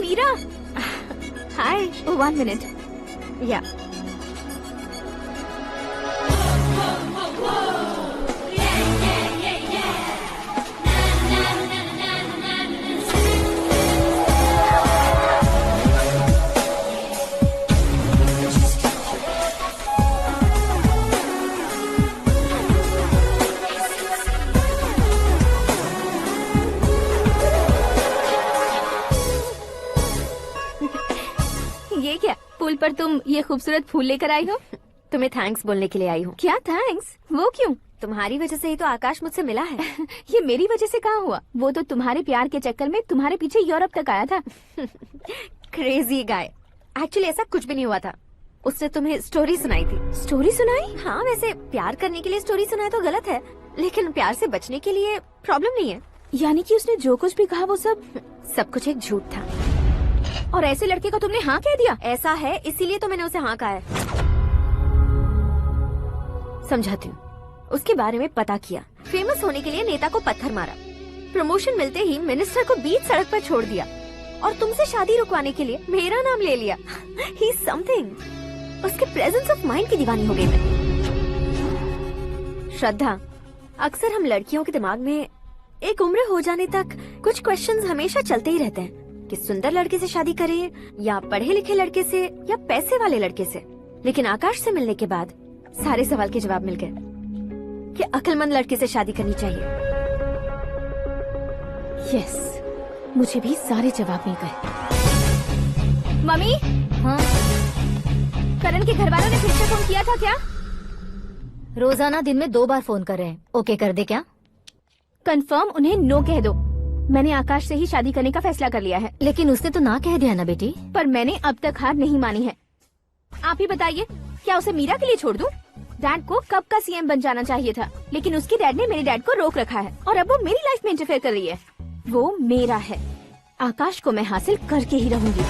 मीरा। हाय, 1 minute. या ये क्या, पुल पर तुम ये खूबसूरत फूल लेकर आई हो? तुम्हें थैंक्स बोलने के लिए आई हूँ। क्या थैंक्स? वो क्यों? तुम्हारी वजह से ही तो आकाश मुझसे मिला है। ये मेरी वजह से कहाँ हुआ? वो तो तुम्हारे प्यार के चक्कर में तुम्हारे पीछे यूरोप तक आया था। Crazy guy. एक्चुअली ऐसा कुछ भी नहीं हुआ था। उसने तुम्हें स्टोरी सुनाई थी। स्टोरी सुनाई? हाँ, वैसे प्यार करने के लिए स्टोरी सुनाए तो गलत है, लेकिन प्यार से बचने के लिए प्रॉब्लम नहीं है। यानी कि उसने जो कुछ भी कहा वो सब कुछ एक झूठ था। और ऐसे लड़के को तुमने हाँ कह दिया? ऐसा है, इसीलिए तो मैंने उसे हाँ कहा है। समझाती हूँ। उसके बारे में पता किया, फेमस होने के लिए नेता को पत्थर मारा, प्रमोशन मिलते ही मिनिस्टर को बीच सड़क पर छोड़ दिया, और तुमसे शादी रुकवाने के लिए मेरा नाम ले लिया। ही समथिंग। उसके प्रेजेंस ऑफ माइंड की दीवानी हो गई मैं। श्रद्धा, अक्सर हम लड़कियों के दिमाग में एक उम्र हो जाने तक कुछ क्वेश्चंस हमेशा चलते ही रहते हैं कि सुंदर लड़के से शादी करें या पढ़े लिखे लड़के से या पैसे वाले लड़के से। लेकिन आकाश से मिलने के बाद सारे सवाल के जवाब मिल गए कि अक्लमंद लड़के से शादी करनी चाहिए। यस, मुझे भी सारे जवाब मिल गए। मम्मी। हाँ? करण के घर वालों ने फिर से फोन किया था क्या? रोजाना दिन में 2 बार फोन कर रहे हैं। ओके कर दे क्या? कंफर्म उन्हें नो कह दो। मैंने आकाश से ही शादी करने का फैसला कर लिया है। लेकिन उसने तो ना कह दिया ना बेटी। पर मैंने अब तक हार नहीं मानी है। आप ही बताइए, क्या उसे मीरा के लिए छोड़ दूं? डैड को कब का सीएम बन जाना चाहिए था, लेकिन उसके डैड ने मेरे डैड को रोक रखा है, और अब वो मेरी लाइफ में इंटरफेयर कर रही है। वो मेरा है। आकाश को मैं हासिल करके ही रहूंगी।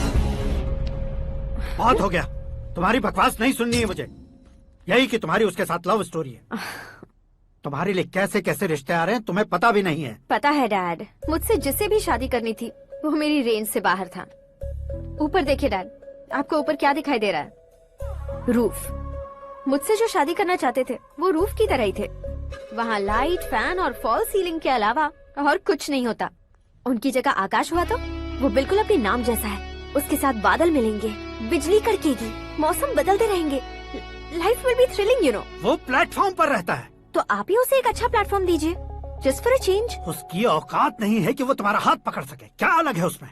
बहुत हो गया, तुम्हारी बकवास नहीं सुननी है मुझे। यही कि तुम्हारी उसके साथ लव स्टोरी है। तुम्हारे लिए कैसे कैसे रिश्ते आ रहे हैं तुम्हें पता भी नहीं है। पता है डैड, मुझसे जिसे भी शादी करनी थी वो मेरी रेंज से बाहर था। ऊपर देखिए डैड, आपको ऊपर क्या दिखाई दे रहा है? रूफ। मुझसे जो शादी करना चाहते थे वो रूफ की तरह ही थे। वहाँ लाइट, फैन और फॉल सीलिंग के अलावा और कुछ नहीं होता। उनकी जगह आकाश हुआ तो वो बिल्कुल अपने नाम जैसा है। उसके साथ बादल मिलेंगे, बिजली कड़केगी, मौसम बदलते रहेंगे, life will be thrilling you know. वो प्लेटफॉर्म पर रहता है तो आप ही उसे एक अच्छा प्लेटफॉर्म दीजिए, जस्ट फॉर अ चेंज। उसकी औकात नहीं है कि वो तुम्हारा हाथ पकड़ सके। क्या अलग है उसमें?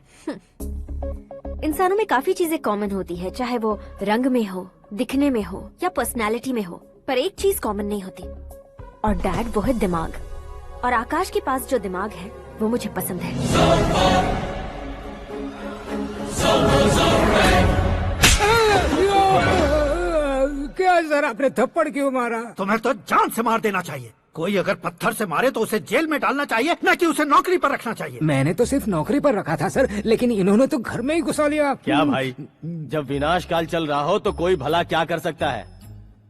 इंसानों में काफी चीजें कॉमन होती है, चाहे वो रंग में हो, दिखने में हो या पर्सनालिटी में हो, पर एक चीज कॉमन नहीं होती, और डैड वो है दिमाग। और आकाश के पास जो दिमाग है वो मुझे पसंद है। क्या सर, आपने थप्पड़ क्यों मारा? तुम्हें तो जान से मार देना चाहिए। कोई अगर पत्थर से मारे तो उसे जेल में डालना चाहिए, न कि उसे नौकरी पर रखना चाहिए। मैंने तो सिर्फ नौकरी पर रखा था सर, लेकिन इन्होंने तो घर में ही घुसा लिया। क्या भाई, जब विनाश काल चल रहा हो तो कोई भला क्या कर सकता है?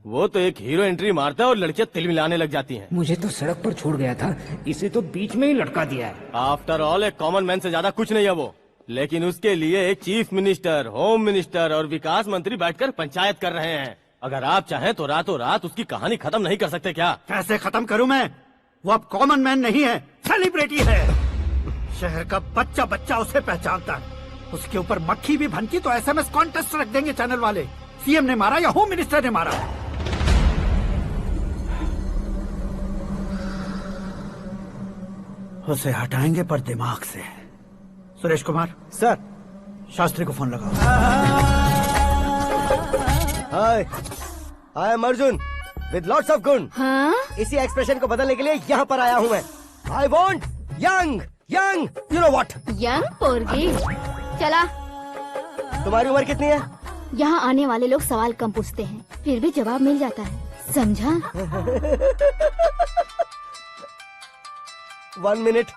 वो तो एक हीरो एंट्री मारता है और लड़कियां तिलमिलाने लग जाती हैं। मुझे तो सड़क पर छोड़ गया था, इसे तो बीच में ही लटका दिया है। आफ्टर ऑल एक कॉमन मैन से ज्यादा कुछ नहीं है वो, लेकिन उसके लिए एक चीफ मिनिस्टर, होम मिनिस्टर और विकास मंत्री बैठकर पंचायत कर रहे हैं। अगर आप चाहें तो रातों रात उसकी कहानी खत्म नहीं कर सकते क्या? कैसे खत्म करूं मैं? वो अब कॉमन मैन नहीं है, सेलिब्रिटी है। शहर का बच्चा बच्चा उसे पहचानता है। उसके ऊपर मक्खी भी भनकी तो SMS कॉन्टेस्ट रख देंगे चैनल वाले। सीएम ने मारा या होम मिनिस्टर ने मारा। उसे हटाएंगे पर दिमाग से। सुरेश कुमार सर। शास्त्री को फोन लगाओ। Hi, I am Arjun with lots of गुण। हाँ? इसी एक्सप्रेशन को बदलने के लिए यहाँ पर आया हूँ मैं। I want young young, you know what? Young पोरगी। चला। तुम्हारी उम्र कितनी है? यहाँ आने वाले लोग सवाल कम पूछते हैं, फिर भी जवाब मिल जाता है, समझा? 1 मिनट।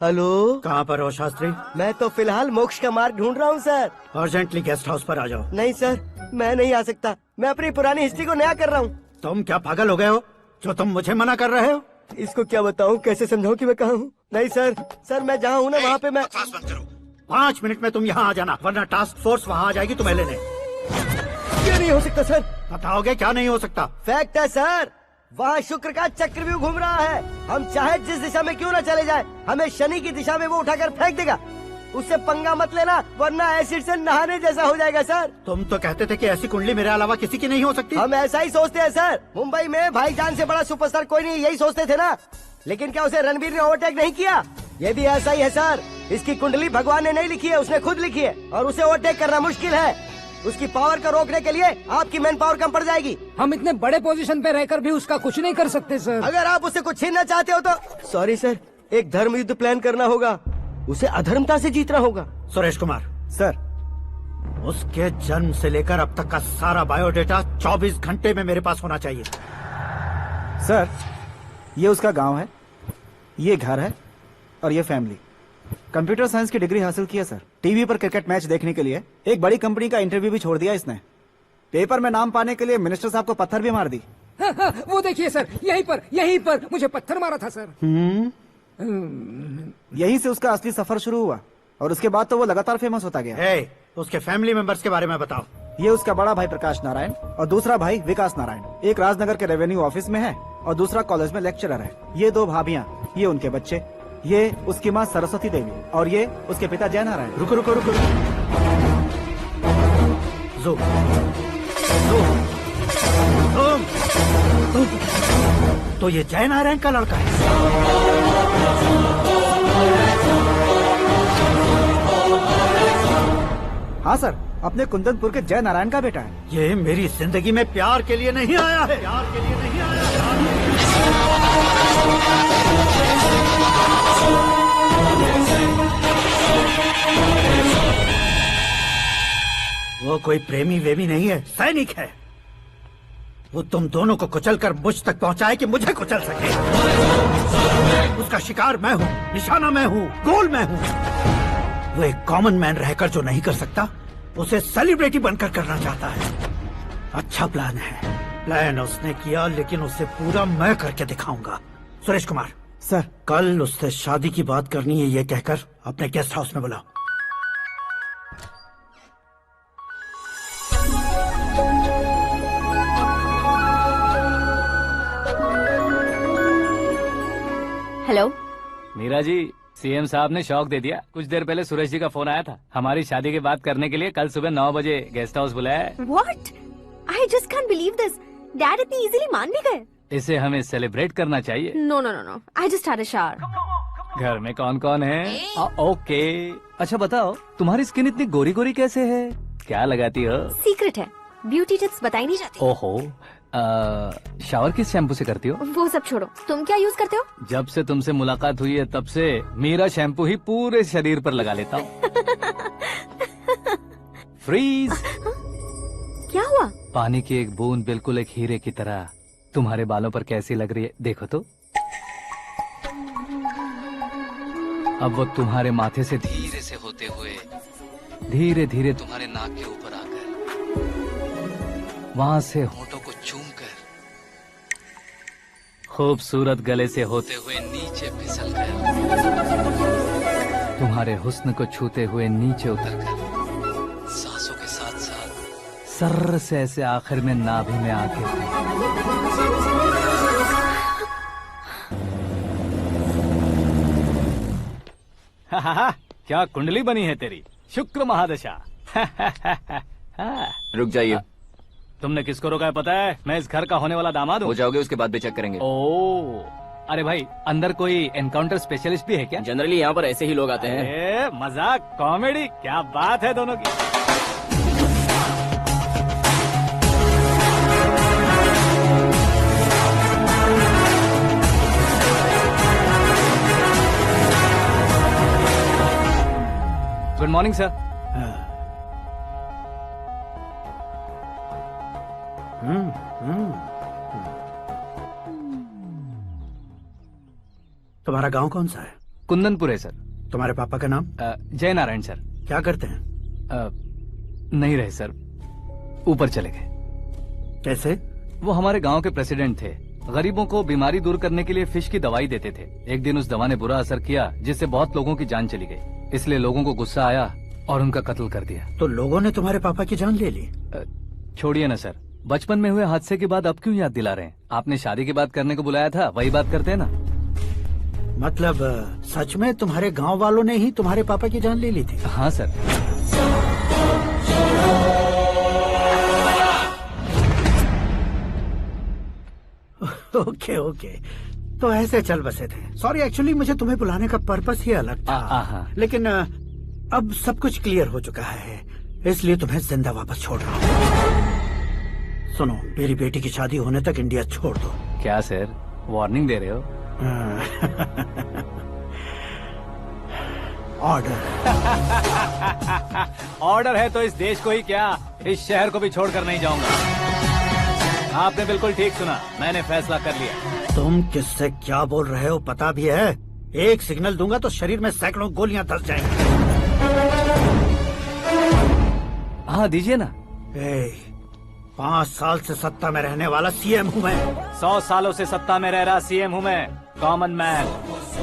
हेलो, कहाँ पर हो शास्त्री? मैं तो फिलहाल मोक्ष का मार्ग ढूंढ रहा हूँ सर। अर्जेंटली गेस्ट हाउस पर आ जाओ। नहीं सर, मैं नहीं आ सकता। मैं अपनी पुरानी हिस्ट्री को नया कर रहा हूँ। तुम क्या पागल हो गए हो जो तुम मुझे मना कर रहे हो? इसको क्या बताऊँ, कैसे समझाऊँ कि मैं कहाँ हूँ? नहीं सर, सर मैं जहाँ हूँ ना वहाँ पे मैं। बकवास बंद करो। 5 मिनट में तुम यहाँ आ जाना, वरना टास्क फोर्स वहाँ आ जाएगी तुम्हें लेने। ये नहीं हो सकता सर। बताओगे क्या नहीं हो सकता? फैक्ट है सर, वहाँ शुक्र का चक्रव्यूह घूम रहा है। हम चाहे जिस दिशा में क्यों न चले जाए, हमें शनि की दिशा में वो उठाकर फेंक देगा। उससे पंगा मत लेना, वरना एसिड से नहाने जैसा हो जाएगा सर। तुम तो कहते थे कि ऐसी कुंडली मेरे अलावा किसी की नहीं हो सकती। हम ऐसा ही सोचते हैं सर। मुंबई में भाईजान से बड़ा सुपरस्टार कोई नहीं, यही सोचते थे ना। लेकिन क्या उसे रणबीर ने ओवरटेक नहीं किया? ये भी ऐसा ही है सर। इसकी कुंडली भगवान ने नहीं लिखी है, उसने खुद लिखी है, और उसे ओवरटेक करना मुश्किल है। उसकी पावर को रोकने के लिए आपकी मैन पावर कम पड़ जाएगी। हम इतने बड़े पोजीशन पे रहकर भी उसका कुछ नहीं कर सकते सर। अगर आप उससे कुछ छीनना चाहते हो तो सॉरी सर, एक धर्म युद्ध प्लान करना होगा। उसे अधर्मता से जीतना होगा। सुरेश कुमार सर, उसके जन्म से लेकर अब तक का सारा बायोडेटा 24 घंटे में मेरे पास होना चाहिए। सर, ये उसका गांव है, ये घर है और ये फैमिली। कंप्यूटर साइंस की डिग्री हासिल की है सर। टीवी पर क्रिकेट मैच देखने के लिए एक बड़ी कंपनी का इंटरव्यू भी छोड़ दिया इसने। पेपर में नाम पाने के लिए मिनिस्टर साहब को पत्थर भी मार दी। हाँ, हाँ, वो देखिए सर, यहीं पर मुझे पत्थर मारा था सर। यहीं से उसका असली सफर शुरू हुआ और उसके बाद तो वो लगातार फेमस होता गया। उसके फैमिली मेंबर्स के बारे में बताओ। ये उसका बड़ा भाई प्रकाश नारायण और दूसरा भाई विकास नारायण। एक राजनगर के रेवेन्यू ऑफिस में है और दूसरा कॉलेज में लेक्चरर है। ये 2 भाभियां, ये उनके बच्चे, ये उसकी माँ सरस्वती देवी और ये उसके पिता जय नारायण। रुको रुको रुको, जो तो ये जय नारायण का लड़का है। हाँ सर, अपने कुंदनपुर के जय नारायण का बेटा है। ये मेरी जिंदगी में प्यार के लिए नहीं आया है, प्यार के लिए नहीं आया है। वो कोई प्रेमी वेमी नहीं है, सैनिक है। वो तुम दोनों को कुचलकर मुझ तक पहुंचाए कि मुझे कुचल सके। उसका शिकार मैं हूँ, निशाना मैं हूँ, गोल मैं हूँ। वो एक कॉमन मैन रहकर जो नहीं कर सकता, उसे सेलिब्रिटी बनकर करना चाहता है। अच्छा प्लान है, प्लान उसने किया, लेकिन उसे पूरा मैं करके दिखाऊंगा। सुरेश कुमार सर, कल उससे शादी की बात करनी है, ये कहकर अपने गेस्ट हाउस में बुलाओ। हेलो। मीरा जी, सीएम साहब ने शौक दे दिया। कुछ देर पहले सुरेश जी का फोन आया था, हमारी शादी की बात करने के लिए कल सुबह 9 बजे गेस्ट हाउस बुलाया है। What? I just can't believe this. Dad इतनी इजीली मान भी गए। इसे हमें सेलिब्रेट करना चाहिए। No, no, no, no. I just had a shower. घर में कौन कौन है? ओके। अच्छा बताओ, तुम्हारी स्किन इतनी गोरी गोरी कैसे है? क्या लगाती हो? सीक्रेट है, ब्यूटी टिप्स बताई नहीं जाती। ओहो, शावर किस शैम्पू से करती हो? वो सब छोड़ो, तुम क्या यूज करते हो? जब से तुमसे मुलाकात हुई है तब से मेरा शैम्पू ही पूरे शरीर पर लगा लेता हूँ। फ्रीज। क्या हुआ? पानी की एक बूंद बिल्कुल एक हीरे की तरह तुम्हारे बालों पर कैसी लग रही है, देखो तो। अब वो तुम्हारे माथे से धीरे से होते हुए धीरे धीरे तुम्हारे नाक के ऊपर आकर वहां से होठों को चूमकर खूबसूरत गले से होते हुए नीचे फिसलकर तुम्हारे हुस्न को छूते हुए नीचे उतरकर सांसों के साथ साथ सर्र से ऐसे आखिर में नाभि में आके क्या कुंडली बनी है तेरी, शुक्र महादशा। रुक जाइए। तुमने किसको रोका है पता है? मैं इस घर का होने वाला दामाद हूँ। हो जाओगे उसके बाद भी चेक करेंगे। ओ, अरे भाई, अंदर कोई एनकाउंटर स्पेशलिस्ट भी है क्या? जनरली यहाँ पर ऐसे ही लोग आते हैं। अरे मजाक, कॉमेडी, क्या बात है दोनों की। Good morning sir. तुम्हारा गांव कौन सा है? कुंदनपुर है सर। तुम्हारे पापा का नाम? जय नारायण सर। क्या करते हैं? नहीं रहे सर, ऊपर चले गए। कैसे? वो हमारे गांव के प्रेसिडेंट थे, गरीबों को बीमारी दूर करने के लिए फिश की दवाई देते थे। एक दिन उस दवा ने बुरा असर किया जिससे बहुत लोगों की जान चली गई। इसलिए लोगों को गुस्सा आया और उनका कत्ल कर दिया। तो लोगों ने तुम्हारे पापा की जान ले ली? छोड़िए ना सर, बचपन में हुए हादसे के बाद अब क्यों याद दिला रहे हैं? आपने शादी की बात करने को बुलाया था, वही बात करते हैं ना। मतलब सच में तुम्हारे गांव वालों ने ही तुम्हारे पापा की जान ले ली थी? हाँ सर। ओके ओके, तो ऐसे चल बसे थे। सॉरी, एक्चुअली मुझे तुम्हें बुलाने का पर्पस ही अलग था। लेकिन अब सब कुछ क्लियर हो चुका है, इसलिए तुम्हें जिंदा वापस छोड़ रहा हूँ। सुनो, मेरी बेटी की शादी होने तक इंडिया छोड़ दो। क्या सर, वार्निंग दे रहे हो? ऑर्डर। ऑर्डर है तो इस देश को ही क्या, इस शहर को भी छोड़कर नहीं जाऊंगा। आपने बिल्कुल ठीक सुना, मैंने फैसला कर लिया। तुम किससे क्या बोल रहे हो पता भी है? एक सिग्नल दूंगा तो शरीर में सैकड़ों गोलियां धस जाएंगी। हाँ दीजिए ना। 5 साल से सत्ता में रहने वाला सीएम हूँ मैं। 100 सालों से सत्ता में रह रहा सीएम हूँ मैं। Common man,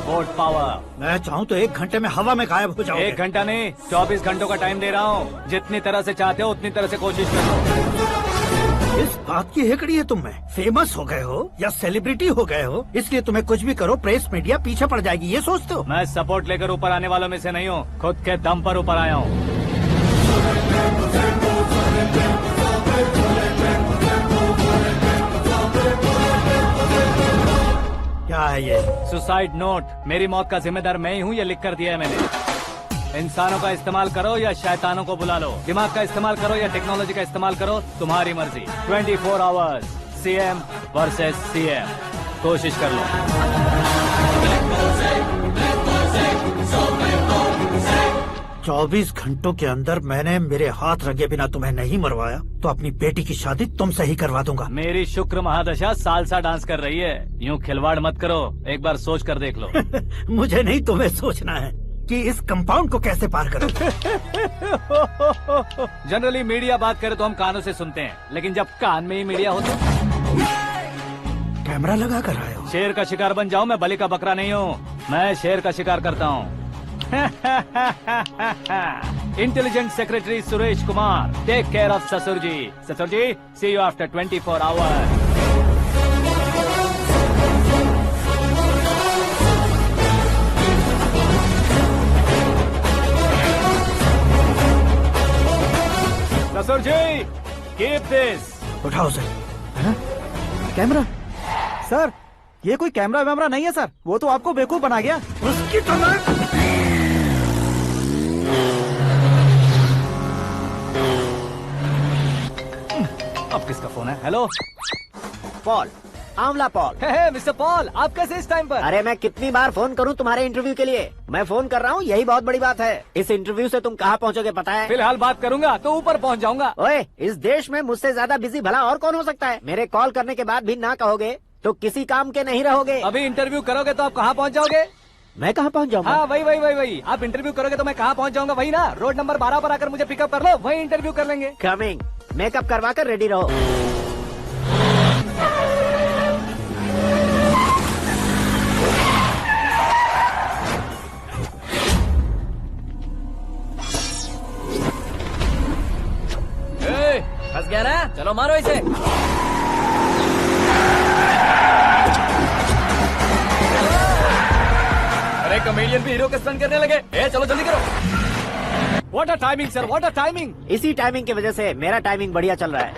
vote power. मैं चाहूँ तो 1 घंटे में हवा में गायब हो जाऊँ। 1 घंटा नहीं, 24 घंटों का टाइम दे रहा हूँ। जितनी तरह से चाहते हो उतनी तरह से कोशिश करो। इस बात की हेकड़ी है तुम में? फेमस हो गए हो या सेलिब्रिटी हो गए हो, इसलिए तुम्हें कुछ भी करो प्रेस मीडिया पीछे पड़ जाएगी, ये सोचते हो? मैं सपोर्ट लेकर ऊपर आने वालों में से नहीं हूँ, खुद के दम पर ऊपर आया हूँ। क्या है ये? Suicide note. मेरी मौत का जिम्मेदार मैं ही हूँ, ये लिख कर दिया है मैंने। इंसानों का इस्तेमाल करो या शैतानों को बुला लो, दिमाग का इस्तेमाल करो या टेक्नोलॉजी का इस्तेमाल करो, तुम्हारी मर्जी। 24 आवर्स, सीएम वर्सेस सीएम, कोशिश कर लो। 24 घंटों के अंदर मैंने मेरे हाथ रंगे बिना तुम्हें नहीं मरवाया तो अपनी बेटी की शादी तुमसे ही करवा दूंगा। मेरी शुक्र महादशा सालसा डांस कर रही है, यूँ खिलवाड़ मत करो, एक बार सोच कर देख लो। मुझे नहीं, तुम्हें सोचना है कि इस कंपाउंड को कैसे पार करो। जनरली मीडिया बात करे तो हम कानों से सुनते हैं, लेकिन जब कान में ही मीडिया हो तो कैमरा लगा कर आए हो। शेर का शिकार बन जाऊं, मैं बलि का बकरा नहीं हूँ, मैं शेर का शिकार करता हूँ। Intelligent secretary Suresh Kumar, take care of ससुर जी। ससुर जी, सी यू आफ्टर 24 आवर्स। ससुर जी, कीप दिस। उठाओ सर। कैमरा? सर, ये कोई कैमरा वैमरा नहीं है सर, वो तो आपको बेवकूफ बना गया। उसकी तो अब किसका फोन है? हेलो पॉल, आंवला पॉल। मिस्टर पॉल, आप कैसे इस टाइम पर? अरे मैं कितनी बार फोन करूं तुम्हारे इंटरव्यू के लिए? मैं फोन कर रहा हूं, यही बहुत बड़ी बात है। इस इंटरव्यू से तुम कहां पहुंचोगे पता है? फिलहाल बात करूंगा तो ऊपर पहुंच जाऊंगा। ओए, इस देश में मुझसे ज्यादा बिजी भला और कौन हो सकता है? मेरे कॉल करने के बाद भी ना कहोगे तो किसी काम के नहीं रहोगे। अभी इंटरव्यू करोगे तो आप कहाँ पहुँच जाओगे? मैं कहाँ पहुँच जाऊंगा? हाँ वही। आप इंटरव्यू करोगे तो मैं कहाँ पहुँच जाऊंगा? वही ना, रोड नंबर 12 पर आकर मुझे पिकअप कर लो, वही इंटरव्यू कर लेंगे। कमिंग। मेकअप करवा कर रेडी रहो। फंस गया ना, चलो मारो इसे। अरे कमेडियन भी हीरो के स्टंट करने लगे। चलो जल्दी करो। What a timing sir, what a timing. इसी टाइमिंग की वजह से मेरा टाइमिंग बढ़िया चल रहा है।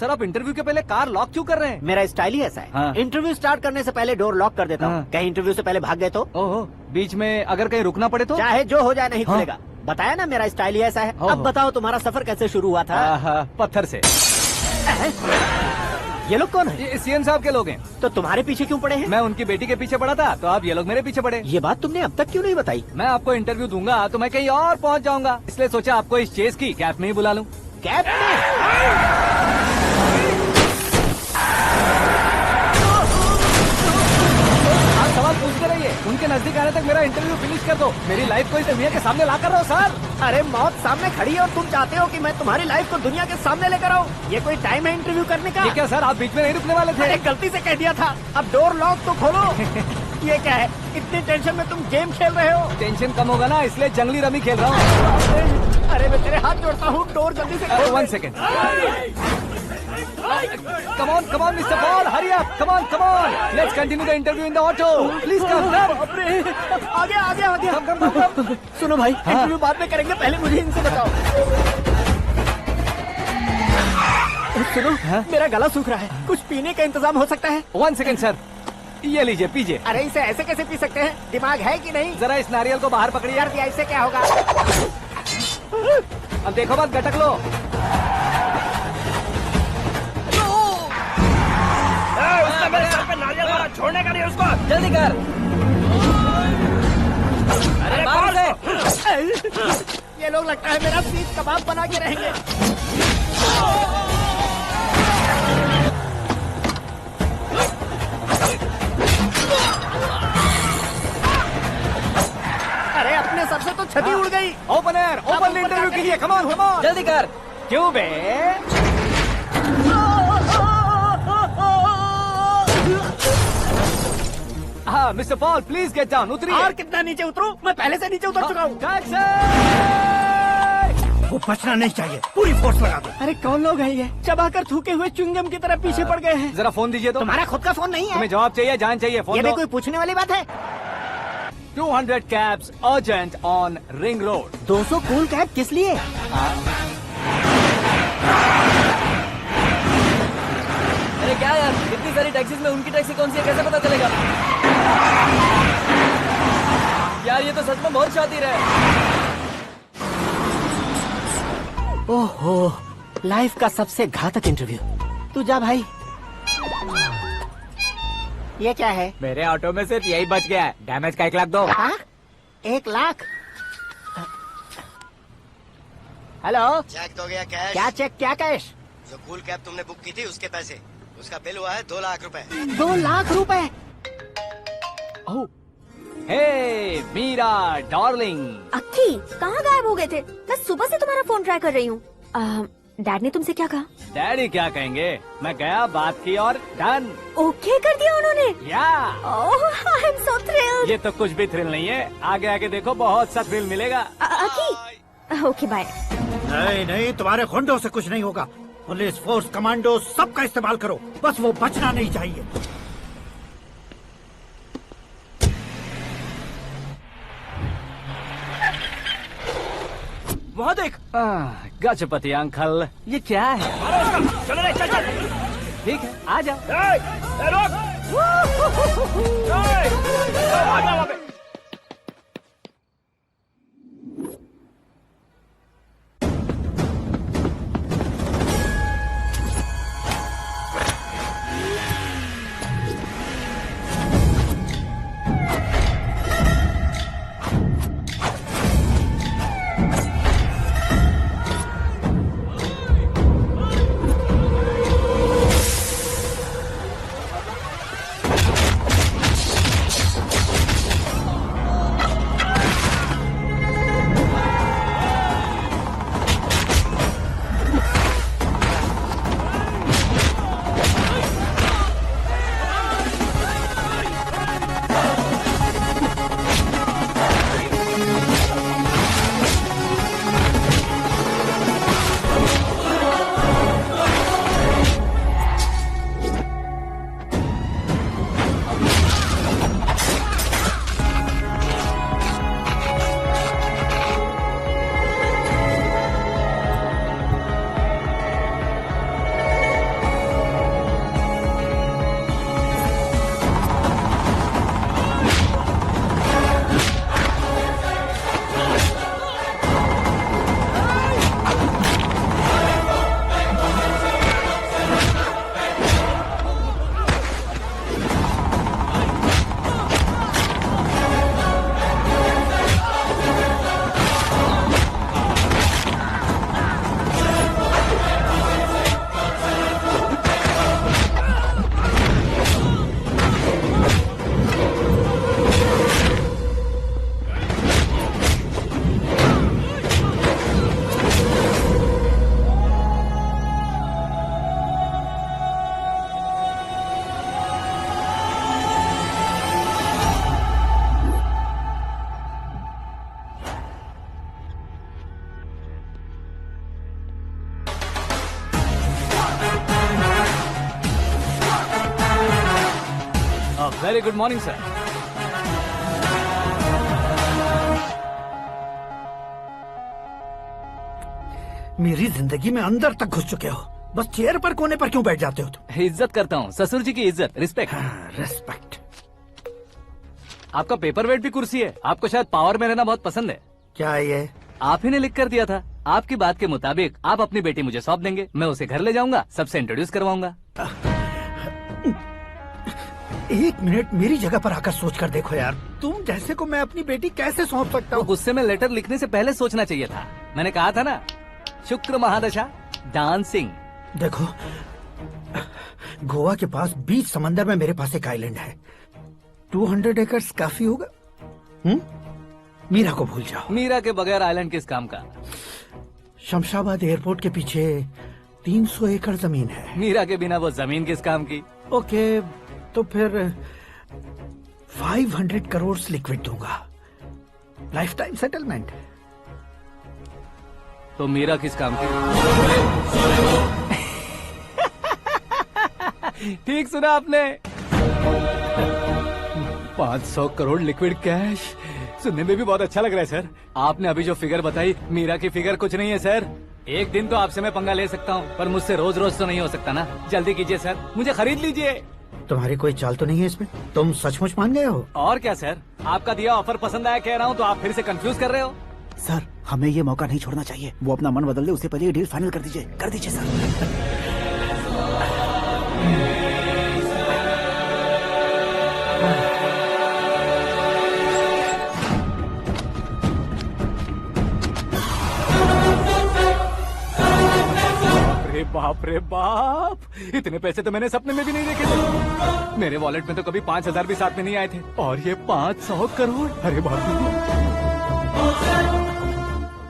सर आप इंटरव्यू के पहले कार लॉक क्यों कर रहे हैं? मेरा स्टाइल ही ऐसा है। हाँ। इंटरव्यू स्टार्ट करने से पहले डोर लॉक कर देता हूँ। हाँ। कहीं इंटरव्यू से पहले भाग गए तो? ओहो, बीच में अगर कहीं रुकना पड़े तो? चाहे जो हो जाए नहीं हाँ। खुलेगा। बताया ना मेरा स्टाइल ही ऐसा है। ओहो। अब बताओ तुम्हारा सफर कैसे शुरू हुआ था? पत्थर से। ये लोग कौन है? ये सीएम साहब के लोग हैं। तो तुम्हारे पीछे क्यों पड़े हैं? मैं उनकी बेटी के पीछे पड़ा था तो आप ये लोग मेरे पीछे पड़े। ये बात तुमने अब तक क्यों नहीं बताई? मैं आपको इंटरव्यू दूंगा तो मैं कहीं और पहुंच जाऊंगा, इसलिए सोचा आपको इस चेस की कैप में ही बुला लूं। कैप में? आप सवाल पूछते रहिए। उनके नजदीक आने तक मेरा इंटरव्यू फिनिश कर दो। मेरी लाइफ को इस दुनिया के सामने ला कर रहो सर। अरे मौत सामने खड़ी है और तुम चाहते हो कि मैं तुम्हारी लाइफ को दुनिया के सामने लेकर आऊं? ये कोई टाइम है इंटरव्यू करने का? ये क्या सर, आप बीच में नहीं रुकने वाले थे? अरे गलती से कह दिया था, अब डोर लॉक तो खोलो। ये क्या है, इतनी टेंशन में तुम गेम खेल रहे हो? टेंशन कम होगा ना, इसलिए जंगली रमी खेल रहा हूँ। अरे मैं तेरे हाथ जोड़ता हूँ, डोर जल्दी से खोलो। 1 second. Come on, Mr. Paul, hurry up. Come on. Let's continue the interview in the auto. Please come. आ गया। Come. सुनो भाई, इंटरव्यू बाद में करेंगे, पहले मुझे इनसे बताओ। सुनो, मेरा गला सूख रहा है, कुछ पीने का इंतजाम हो सकता है? 1 सेकेंड सर, ये लीजिए पीजिए। अरे इसे ऐसे कैसे पी सकते हैं? दिमाग है कि नहीं? जरा इस नारियल को बाहर पकड़िए। यार इससे क्या होगा? अब देखो मत, गटक लो। उसने मेरे सर पे नारियल मारा, छोड़ने का नहीं उसको। जल्दी कर। अरे मार उसे। ये लोग लगता है मेरा सीख कबाब बना के रहेंगे। अरे अपने सर से तो छती उड़ गई। ओपन इंटरव्यू के लिए। कम ऑन जल्दी कर। क्यों बे? हाँ mister Paul, please get down. उतरिए। और कितना नीचे उतरूं? मैं पहले से नीचे उतर चुका हूँ। वो बचना नहीं चाहिए, पूरी फोर्स लगा दो। अरे कौन लोग हैं ये? चबाकर थूके हुए च्युइंगम की तरह पीछे पड़ गए हैं। जरा फोन दीजिए तो। तुम्हारा खुद का फोन नहीं है? तुम्हें जवाब चाहिए, जान चाहिए, फोन ये दो। भी कोई पूछने वाली बात है? 200 cabs urgent on Ring Road. 200 cool cab किस लिए? अरे क्या यार, इतनी सारी टैक्सीज में उनकी टैक्सी कौन सी है, कैसे पता चलेगा? यार ये तो सच में बहुत शातिर है। ओहो, लाइफ का सबसे घातक इंटरव्यू। तू जा भाई। ये क्या है? मेरे ऑटो में सिर्फ यही बच गया है, डैमेज का 1 लाख दो। हाँ? 1 लाख? हेलो, चेक तो गया कैश। क्या चेक, क्या कैश? जो कूल कैब तुमने बुक की थी उसके पैसे, उसका बिल हुआ है 2 लाख रुपए। 2 लाख रुपए? हे मीरा डार्लिंग। अक्की, कहाँ गायब हो गए थे? मैं सुबह से तुम्हारा फोन ट्राई कर रही हूँ। डैड ने तुमसे क्या कहा? डैडी क्या कहेंगे, मैं गया, बात की और डन। ओके कर दिया उन्होंने? या ओह, आई एम सो थ्रिल्ड। ये तो कुछ भी थ्रिल नहीं है, आगे आगे देखो बहुत सा थ्रिल मिलेगा। अक्की, ओके बाय। नहीं, तुम्हारे गुंडों से कुछ नहीं होगा। पुलिस फोर्स, कमांडो, सबका इस्तेमाल करो, बस वो बचना नहीं चाहिए। वहाँ देख। गजपति अंकल, ये क्या है? चलो रे, चल। ठीक है, आ जाओ। रोक। वहाँ पे। Very good morning sir. मेरी जिंदगी में अंदर तक घुस चुके हो, बस चेयर पर कोने पर क्यों बैठ जाते हो तुम? इज्जत करता हूँ, ससुर जी की इज्जत, रिस्पेक्ट। रेस्पेक्ट। आपका पेपर वेट भी कुर्सी है। आपको शायद पावर में रहना बहुत पसंद है। क्या है ये? आप ही ने लिख कर दिया था। आपकी बात के मुताबिक आप अपनी बेटी मुझे सौंप देंगे, मैं उसे घर ले जाऊंगा, सबसे इंट्रोड्यूस करवाऊंगा। एक मिनट मेरी जगह पर आकर सोच कर देखो यार, तुम जैसे को मैं अपनी बेटी कैसे सौंप सकता तो हूँ? गुस्से में लेटर लिखने से पहले सोचना चाहिए था। मैंने कहा था ना, शुक्र महादशा डांसिंग। देखो, गोवा के पास बीच समंदर में मेरे पास एक आइलैंड है, 200 एकर्स काफी होगा। मीरा को भूल जाओ। मीरा के बगैर आइलैंड किस काम का? शमशाबाद एयरपोर्ट के पीछे 300 एकड़ जमीन है। मीरा के बिना वो जमीन किस काम की? ओके, तो फिर 500 करोड़ लिक्विड दूंगा, लाइफ टाइम सेटलमेंट। तो मीरा किस काम की? ठीक सुना आपने, 500 करोड़ लिक्विड कैश। सुनने में भी बहुत अच्छा लग रहा है सर। आपने अभी जो फिगर बताई, मीरा की फिगर कुछ नहीं है सर। एक दिन तो आपसे मैं पंगा ले सकता हूँ, पर मुझसे रोज रोज तो नहीं हो सकता ना। जल्दी कीजिए सर, मुझे खरीद लीजिए। तुम्हारी कोई चाल तो नहीं है इसमें? तुम सचमुच मान गए हो? और क्या सर, आपका दिया ऑफर पसंद आया कह रहा हूँ, तो आप फिर से कंफ्यूज कर रहे हो। सर, हमें ये मौका नहीं छोड़ना चाहिए। वो अपना मन बदल दे, उससे पहले ये डील फाइनल कर दीजिए सर। बाप रे बाप, इतने पैसे तो मैंने सपने में भी नहीं देखे थे। मेरे वॉलेट में तो कभी 5,000 भी साथ में नहीं आए थे, और ये 500 करोड़। अरे बाप रे।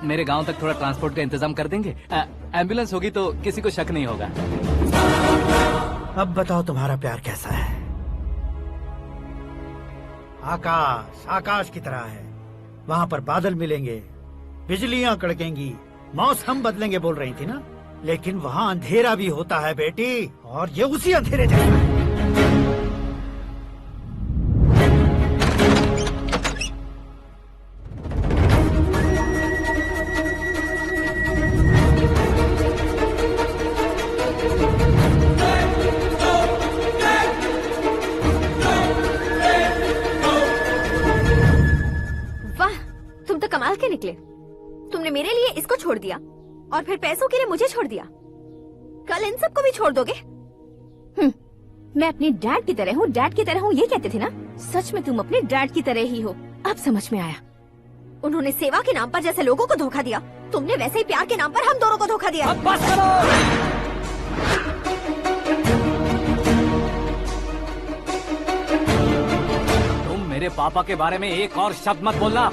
मेरे गांव तक थोड़ा ट्रांसपोर्ट का इंतजाम कर देंगे? एम्बुलेंस होगी तो किसी को शक नहीं होगा। अब बताओ तुम्हारा प्यार कैसा है? आकाश आकाश की तरह है, वहाँ पर बादल मिलेंगे, बिजलियाँ कड़केंगी, मौसम बदलेंगे बोल रही थी ना, लेकिन वहाँ अंधेरा भी होता है बेटी, और ये उसी अंधेरे जैसा है। वाह, तुम तो कमाल के निकले। तुमने मेरे लिए इसको छोड़ दिया और फिर पैसों के लिए मुझे छोड़ दिया। कल इन सबको भी छोड़ दोगे? मैं अपने डैड की तरह हूँ, डैड की तरह हूँ, ये कहते थे ना। सच में तुम अपने डैड की तरह ही हो, अब समझ में आया। उन्होंने सेवा के नाम पर जैसे लोगों को धोखा दिया, तुमने वैसे ही प्यार के नाम पर हम दोनों को धोखा दिया। अब बस करो। तुम मेरे पापा के बारे में एक और शब्द मत बोलना।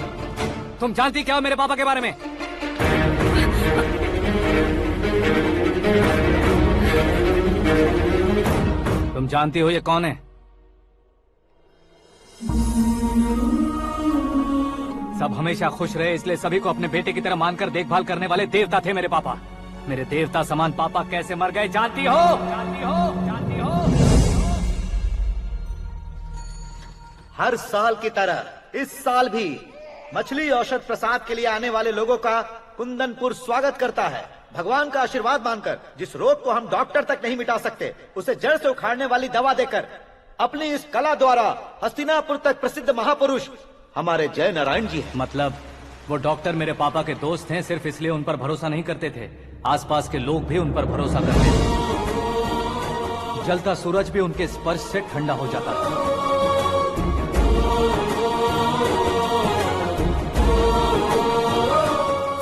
तुम जानती क्या हो मेरे पापा के बारे में? तुम जानती हो ये कौन है? सब हमेशा खुश रहे इसलिए सभी को अपने बेटे की तरह मानकर देखभाल करने वाले देवता थे मेरे पापा। मेरे देवता समान पापा कैसे मर गए जानती हो? जानती हो? हर साल की तरह इस साल भी मछली औषध प्रसाद के लिए आने वाले लोगों का कुंदनपुर स्वागत करता है। भगवान का आशीर्वाद मानकर जिस रोग को हम डॉक्टर तक नहीं मिटा सकते, उसे जड़ से उखाड़ने वाली दवा देकर अपनी इस कला द्वारा हस्तिनापुर तक प्रसिद्ध महापुरुष हमारे जय नारायण जी हैं। मतलब वो डॉक्टर मेरे पापा के दोस्त हैं, सिर्फ इसलिए उन पर भरोसा नहीं करते थे, आसपास के लोग भी उन पर भरोसा करते थे। जलता सूरज भी उनके स्पर्श से ठंडा हो जाता था।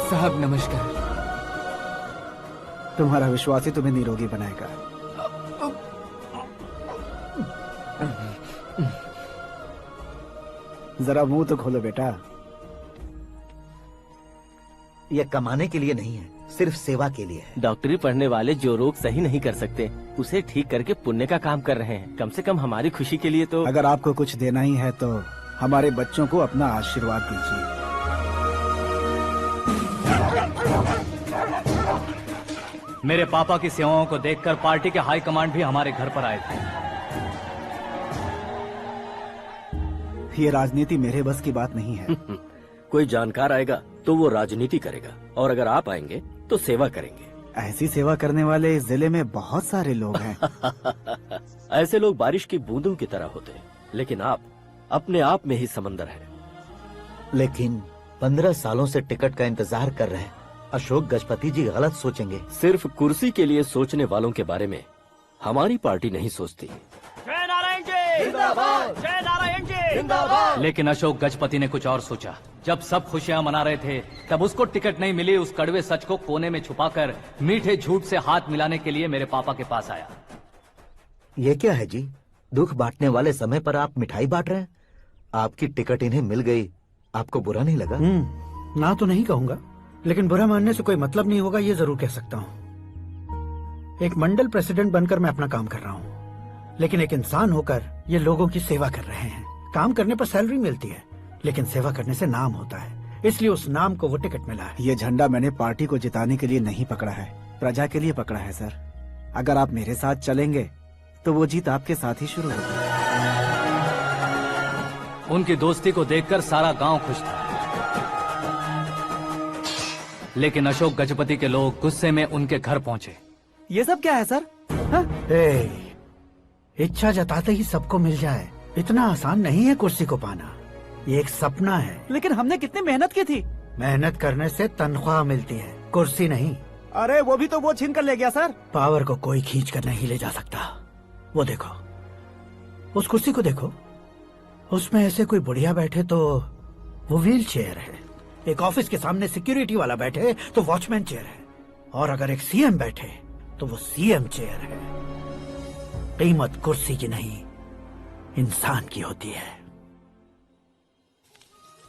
साहब नमस्कार। तुम्हारा विश्वास ही तुम्हें निरोगी बनाएगा। जरा मुंह तो खोलो बेटा। यह कमाने के लिए नहीं है, सिर्फ सेवा के लिए है। डॉक्टरी पढ़ने वाले जो रोग सही नहीं कर सकते, उसे ठीक करके पुण्य का काम कर रहे हैं। कम से कम हमारी खुशी के लिए तो। अगर आपको कुछ देना ही है तो हमारे बच्चों को अपना आशीर्वाद दीजिए। मेरे पापा की सेवाओं को देखकर पार्टी के हाई कमांड भी हमारे घर पर आए थे। ये राजनीति मेरे बस की बात नहीं है। कोई जानकार आएगा तो वो राजनीति करेगा, और अगर आप आएंगे तो सेवा करेंगे। ऐसी सेवा करने वाले इस जिले में बहुत सारे लोग हैं। ऐसे लोग बारिश की बूंदों की तरह होते हैं, लेकिन आप अपने आप में ही समंदर हैं। लेकिन 15 सालों से टिकट का इंतजार कर रहे हैं। अशोक गजपति जी गलत सोचेंगे। सिर्फ कुर्सी के लिए सोचने वालों के बारे में हमारी पार्टी नहीं सोचती। जय नारायण जी जिंदाबाद, जय नारायण जी जिंदाबाद। लेकिन अशोक गजपति ने कुछ और सोचा। जब सब खुशियां मना रहे थे तब उसको टिकट नहीं मिली। उस कड़वे सच को कोने में छुपाकर मीठे झूठ से हाथ मिलाने के लिए मेरे पापा के पास आया। ये क्या है जी? दुख बांटने वाले समय पर आप मिठाई बांट रहे हैं। आपकी टिकट इन्हें मिल गई, आपको बुरा नहीं लगा? ना तो नहीं कहूंगा, लेकिन बुरा मानने से कोई मतलब नहीं होगा, ये जरूर कह सकता हूँ। एक मंडल प्रेसिडेंट बनकर मैं अपना काम कर रहा हूँ, लेकिन एक इंसान होकर ये लोगों की सेवा कर रहे हैं। काम करने पर सैलरी मिलती है, लेकिन सेवा करने से नाम होता है, इसलिए उस नाम को वो टिकट मिला है। ये झंडा मैंने पार्टी को जिताने के लिए नहीं पकड़ा है, प्रजा के लिए पकड़ा है सर। अगर आप मेरे साथ चलेंगे तो वो जीत आपके साथ ही शुरू होगी। उनकी दोस्ती को देखकर सारा गांव खुश था, लेकिन अशोक गजपति के लोग गुस्से में उनके घर पहुंचे। ये सब क्या है सर? इच्छा जताते ही सबको मिल जाए, इतना आसान नहीं है कुर्सी को पाना। ये एक सपना है। लेकिन हमने कितनी मेहनत की थी। मेहनत करने से तनख्वाह मिलती है, कुर्सी नहीं। अरे वो भी तो वो छीन कर ले गया सर। पावर को कोई खींच कर नहीं ले जा सकता। वो देखो, उस कुर्सी को देखो, उसमें ऐसे कोई बुढ़िया बैठे तो वो व्हील चेयर है, एक ऑफिस के सामने सिक्योरिटी वाला बैठे तो वॉचमैन चेयर है, और अगर एक सीएम बैठे तो वो सीएम चेयर है। कीमत कुर्सी की नहीं, इंसान की होती है।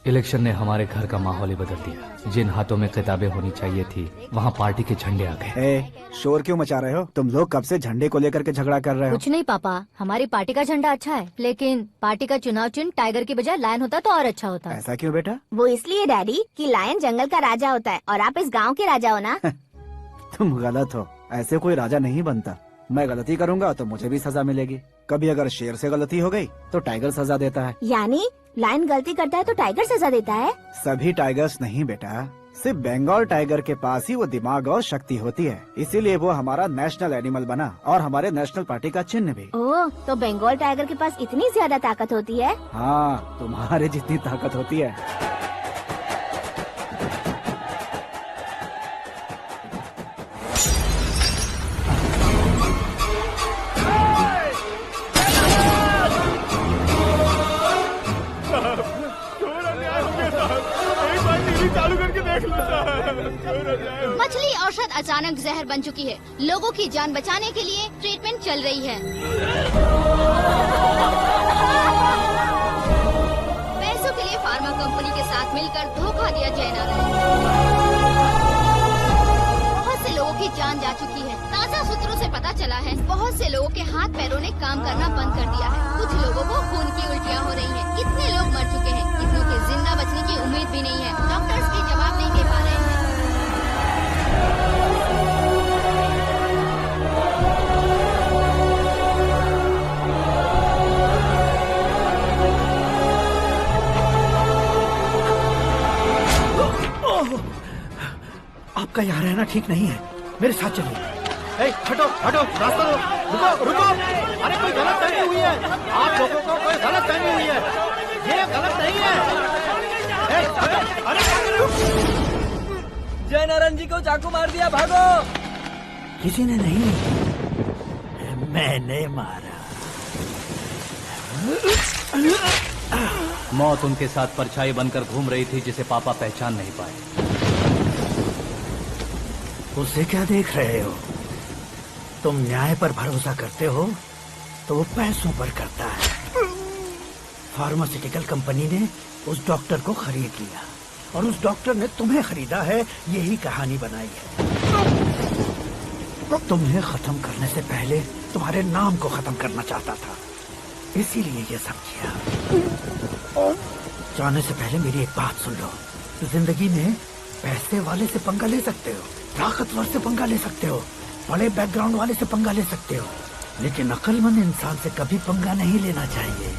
इलेक्शन ने हमारे घर का माहौल ही बदल दिया। जिन हाथों में किताबें होनी चाहिए थी, वहाँ पार्टी के झंडे आ गए। शोर क्यों मचा रहे हो? तुम लोग कब से झंडे को लेकर के झगड़ा कर रहे हो? कुछ नहीं पापा, हमारी पार्टी का झंडा अच्छा है, लेकिन पार्टी का चुनाव चिन्ह टाइगर की बजाय लायन होता तो और अच्छा होता। ऐसा क्यों बेटा? वो इसलिए डैडी कि लायन जंगल का राजा होता है और आप इस गांव के राजा हो ना। तुम गलत हो, ऐसे कोई राजा नहीं बनता। मैं गलती करूंगा तो मुझे भी सजा मिलेगी। कभी अगर शेर से गलती हो गई तो टाइगर सजा देता है। यानी लायन गलती करता है तो टाइगर सजा देता है? सभी टाइगर्स नहीं बेटा, सिर्फ बंगाल टाइगर के पास ही वो दिमाग और शक्ति होती है, इसीलिए वो हमारा नेशनल एनिमल बना और हमारे नेशनल पार्टी का चिन्ह भी। ओह, तो बंगाल टाइगर के पास इतनी ज्यादा ताकत होती है? हाँ, तुम्हारे जितनी ताकत होती है। मछली औषध अचानक जहर बन चुकी है। लोगों की जान बचाने के लिए ट्रीटमेंट चल रही है। पैसों के लिए फार्मा कंपनी के साथ मिलकर धोखा दिया जैना। बहुत से लोगों की जान जा चुकी है। ताज़ा सूत्रों से पता चला है बहुत से लोगों के हाथ पैरों ने काम करना बंद कर दिया है। कुछ लोगों को खून की उल्टियाँ हो रही हैं। कितने लोग मर चुके हैं, कितनों के जिंदा बचने की उम्मीद भी नहीं है। डॉक्टर्स भी जवाब नहीं दे पा रहे हैं। आपका यहाँ रहना ठीक नहीं है, मेरे साथ चलिए। हटो हटो, रास्ता दो, रुको रुको। अरे कोई गलत फहमी हुई है, आप लोगों को कोई गलत फहमी हुई है, ये गलत नहीं है। जय नारायण जी को चाकू मार दिया, भागो। किसी ने नहीं, मैंने मारा। मौत उनके साथ परछाई बनकर घूम रही थी, जिसे पापा पहचान नहीं पाए। उसे क्या देख रहे हो? तुम न्याय पर भरोसा करते हो तो वो पैसों पर करता है। फार्मास्यूटिकल कंपनी ने उस डॉक्टर को खरीद लिया और उस डॉक्टर ने तुम्हें खरीदा है, यही कहानी बनाई है। तुम्हें खत्म करने से पहले तुम्हारे नाम को खत्म करना चाहता था, इसीलिए ये सब किया। जाने से पहले मेरी एक बात सुन लो। जिंदगी में पैसे वाले से पंगा ले सकते हो, ताकतवर से पंगा ले सकते हो, बड़े बैकग्राउंड वाले से पंगा ले सकते हो, लेकिन अक्लमंद इंसान से कभी पंगा नहीं लेना चाहिए।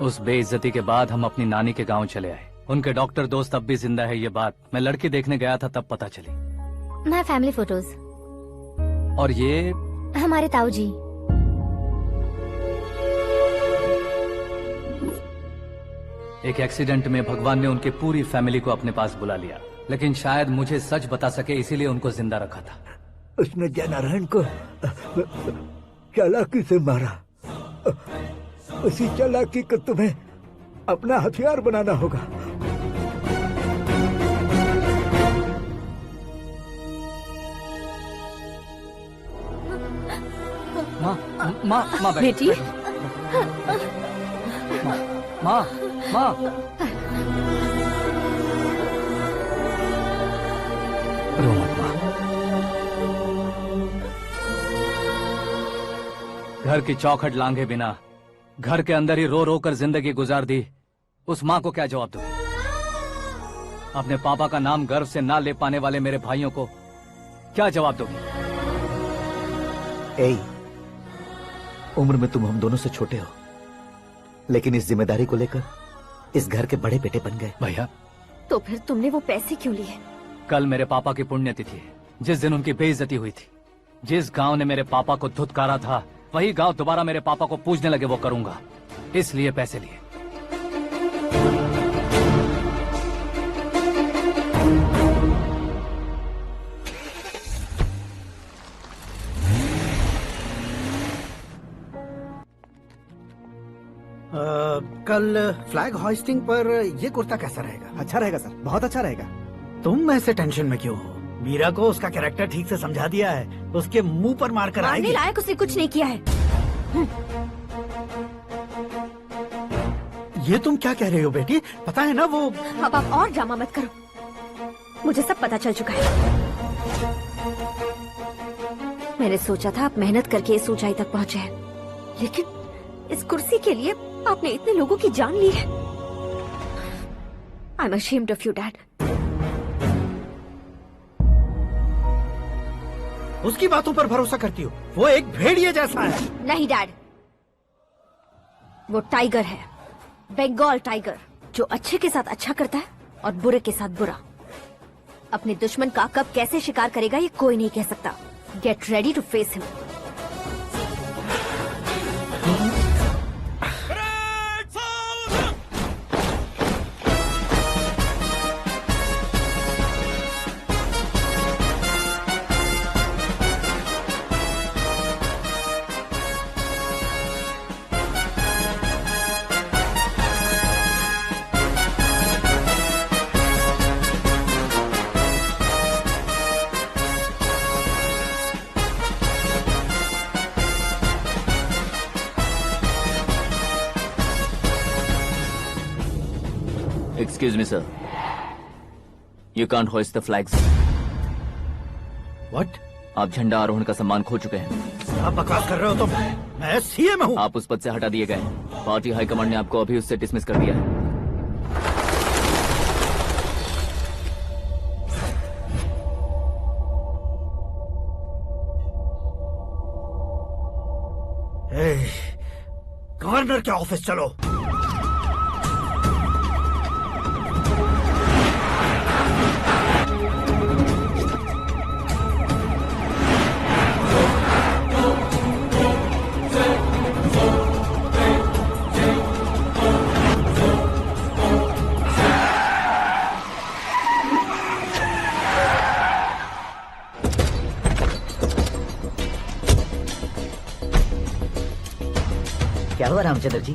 उस बेइज्जती के बाद हम अपनी नानी के गांव चले आए। उनके डॉक्टर दोस्त अब भी जिंदा है, ये बात मैं लड़की देखने गया था तब पता चली। My family photos. और ये हमारे ताऊ जी। एक एक्सीडेंट में भगवान ने उनकी पूरी फैमिली को अपने पास बुला लिया, लेकिन शायद मुझे सच बता सके इसीलिए उनको जिंदा रखा था। उसने जयनारायण को चालाकी से मारा। उसी चालाकी को तुम्हें अपना हथियार बनाना होगा। माँ बेटी। माँ रो मत माँ। घर की चौखट लांघे बिना घर के अंदर ही रो रो कर जिंदगी गुजार दी उस माँ को क्या जवाब दूं? अपने पापा का नाम गर्व से ना ले पाने वाले मेरे भाइयों को क्या जवाब दोगे? उम्र में तुम हम दोनों से छोटे हो, लेकिन इस जिम्मेदारी को लेकर इस घर के बड़े बेटे बन गए। भैया, तो फिर तुमने वो पैसे क्यों लिए? कल मेरे पापा की पुण्यतिथि है, जिस दिन उनकी बेइज्जती हुई थी। जिस गांव ने मेरे पापा को धुतकारा था वही गांव दोबारा मेरे पापा को पूजने लगे वो करूंगा, इसलिए पैसे लिए। कल फ्लैग होइस्टिंग पर ये कुर्ता कैसा रहेगा? अच्छा रहेगा सर, बहुत अच्छा रहेगा। तुम ऐसे टेंशन में क्यों हो? मीरा को उसका कैरेक्टर ठीक से समझा दिया है, उसके मुंह पर मार कर आएगी। लायक उसने कुछ नहीं किया है। ये तुम क्या कह रहे हो बेटी? पता है ना वो। अब आप और ड्रामा मत करो, मुझे सब पता चल चुका है। मैंने सोचा था आप मेहनत करके इस ऊंचाई तक पहुंचे हैं, लेकिन इस कुर्सी के लिए आपने इतने लोगों की जान ली है। I am ashamed of you, Dad. उसकी बातों पर भरोसा करती हो? वो एक भेड़िए जैसा है। नहीं डैड, वो टाइगर है, बंगाल टाइगर, जो अच्छे के साथ अच्छा करता है और बुरे के साथ बुरा। अपने दुश्मन का कब कैसे शिकार करेगा ये कोई नहीं कह सकता। Get ready to face him. Excuse me, sir. You can't hoist the flags. What? आप झंडा आरोहण का सम्मान खो चुके हैं। आप बकवास कर रहे हो तुम? मैं सीएम हूँ। आप उस पद से हटा दिए गए। पार्टी हाईकमांड ने आपको अभी उससे डिसमिस कर दिया है। गवर्नर के ऑफिस चलो। क्या हुआ Ramchandra ji?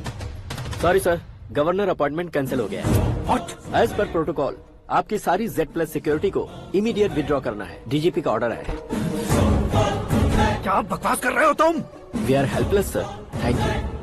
Sorry sir, governor appointment cancel हो गया है। What? एज पर प्रोटोकॉल आपकी सारी Z+ सिक्योरिटी को इमीडिएट विड्रॉ करना है। डीजीपी का ऑर्डर है। क्या बकवास कर रहे हो तुम? We are helpless sir. Thank you.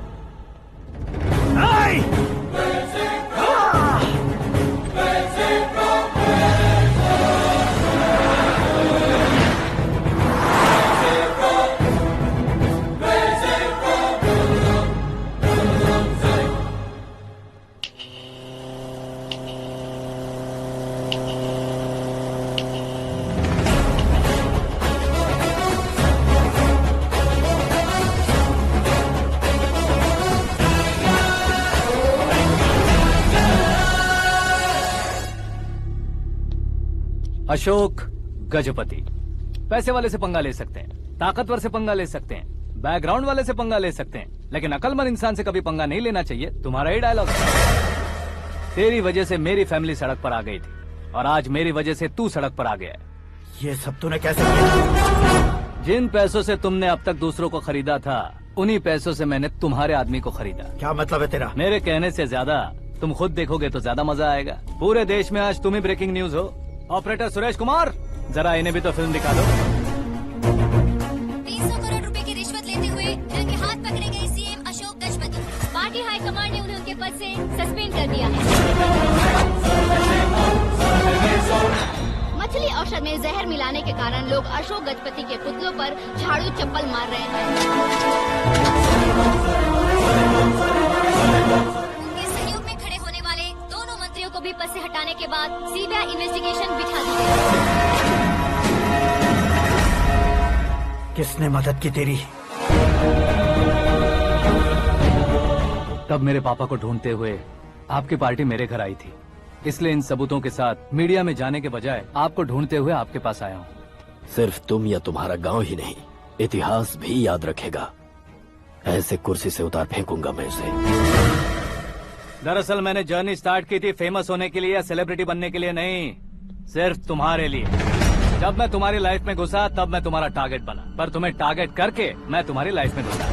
Ashok Gajapati. पैसे वाले से पंगा ले सकते हैं, ताकतवर से पंगा ले सकते हैं, बैकग्राउंड वाले से पंगा ले सकते हैं, लेकिन अकलमंद इंसान से कभी पंगा नहीं लेना चाहिए। तुम्हारा ही डायलॉग। तेरी वजह से मेरी फैमिली सड़क पर आ गई थी और आज मेरी वजह से तू सड़क पर आ गया है। ये सब तूने कैसे किया? जिन पैसों से तुमने अब तक दूसरों को खरीदा था, उन्हीं पैसों से मैंने तुम्हारे आदमी को खरीदा। क्या मतलब है तेरा? मेरे कहने से ज्यादा तुम खुद देखोगे तो ज्यादा मजा आएगा। पूरे देश में आज तुम ही ब्रेकिंग न्यूज हो। ऑपरेटर सुरेश कुमार, जरा इन्हें भी तो फिल्म दिखा दो। 300 करोड़ रुपए की रिश्वत लेते हुए रंगे हाथ पकड़े गए CM Ashok Gajapati. Party high command ने उन्हें उनके पद से सस्पेंड कर दिया है। मछली औषध में जहर मिलाने के कारण लोग अशोक गजपति के पुतलों पर झाड़ू चप्पल मार रहे हैं। उनके सहयोग में खड़े होने वाले दोनों मंत्रियों को भी पद से हटाने के बाद सीबीआई इन्वेस्टिगेशन बिठा दी गई। किसने मदद की तेरी? तब मेरे पापा को ढूंढते हुए आपकी पार्टी मेरे घर आई थी, इसलिए इन सबूतों के साथ मीडिया में जाने के बजाय आपको ढूंढते हुए आपके पास आया हूँ। सिर्फ तुम या तुम्हारा गांव ही नहीं, इतिहास भी याद रखेगा। ऐसे कुर्सी से उतार फेंकूंगा मैं उसे। दरअसल मैंने जर्नी स्टार्ट की थी फेमस होने के लिए या सेलिब्रिटी बनने के लिए नहीं, सिर्फ तुम्हारे लिए। जब मैं तुम्हारी लाइफ में घुसा तब मैं तुम्हारा टारगेट बना, पर तुम्हें टारगेट करके मैं तुम्हारी लाइफ में घुसा।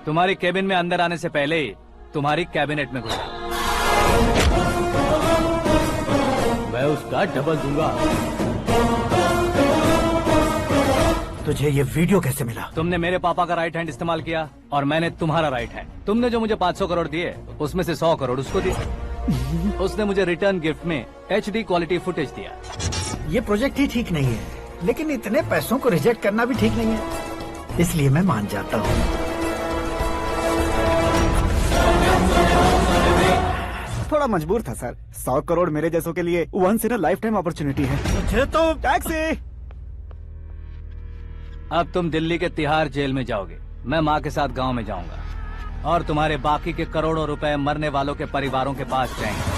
तुम्हारी केबिन में अंदर आने से पहले ही तुम्हारी कैबिनेट में घुसा। मैं उसका डबल दूंगा। तुझे ये वीडियो कैसे मिला? तुमने मेरे पापा का राइट हैंड इस्तेमाल किया और मैंने तुम्हारा राइट हैंड। तुमने जो मुझे 500 करोड़ दिए, उसमें से 100 करोड़ उसको दिए। उसने मुझे रिटर्न गिफ्ट में HD क्वालिटी फुटेज दिया। ये प्रोजेक्ट ही ठीक नहीं है, लेकिन इतने पैसों को रिजेक्ट करना भी ठीक नहीं है, इसलिए मैं मान जाता हूँ। थोड़ा मजबूर था सर। 100 करोड़ मेरे जैसों के लिए once in a lifetime opportunity है। मुझे तो टैक्सी। अब तुम दिल्ली के तिहाड़ जेल में जाओगे, मैं माँ के साथ गांव में जाऊंगा और तुम्हारे बाकी के करोड़ों रुपए मरने वालों के परिवारों के पास जाएंगे।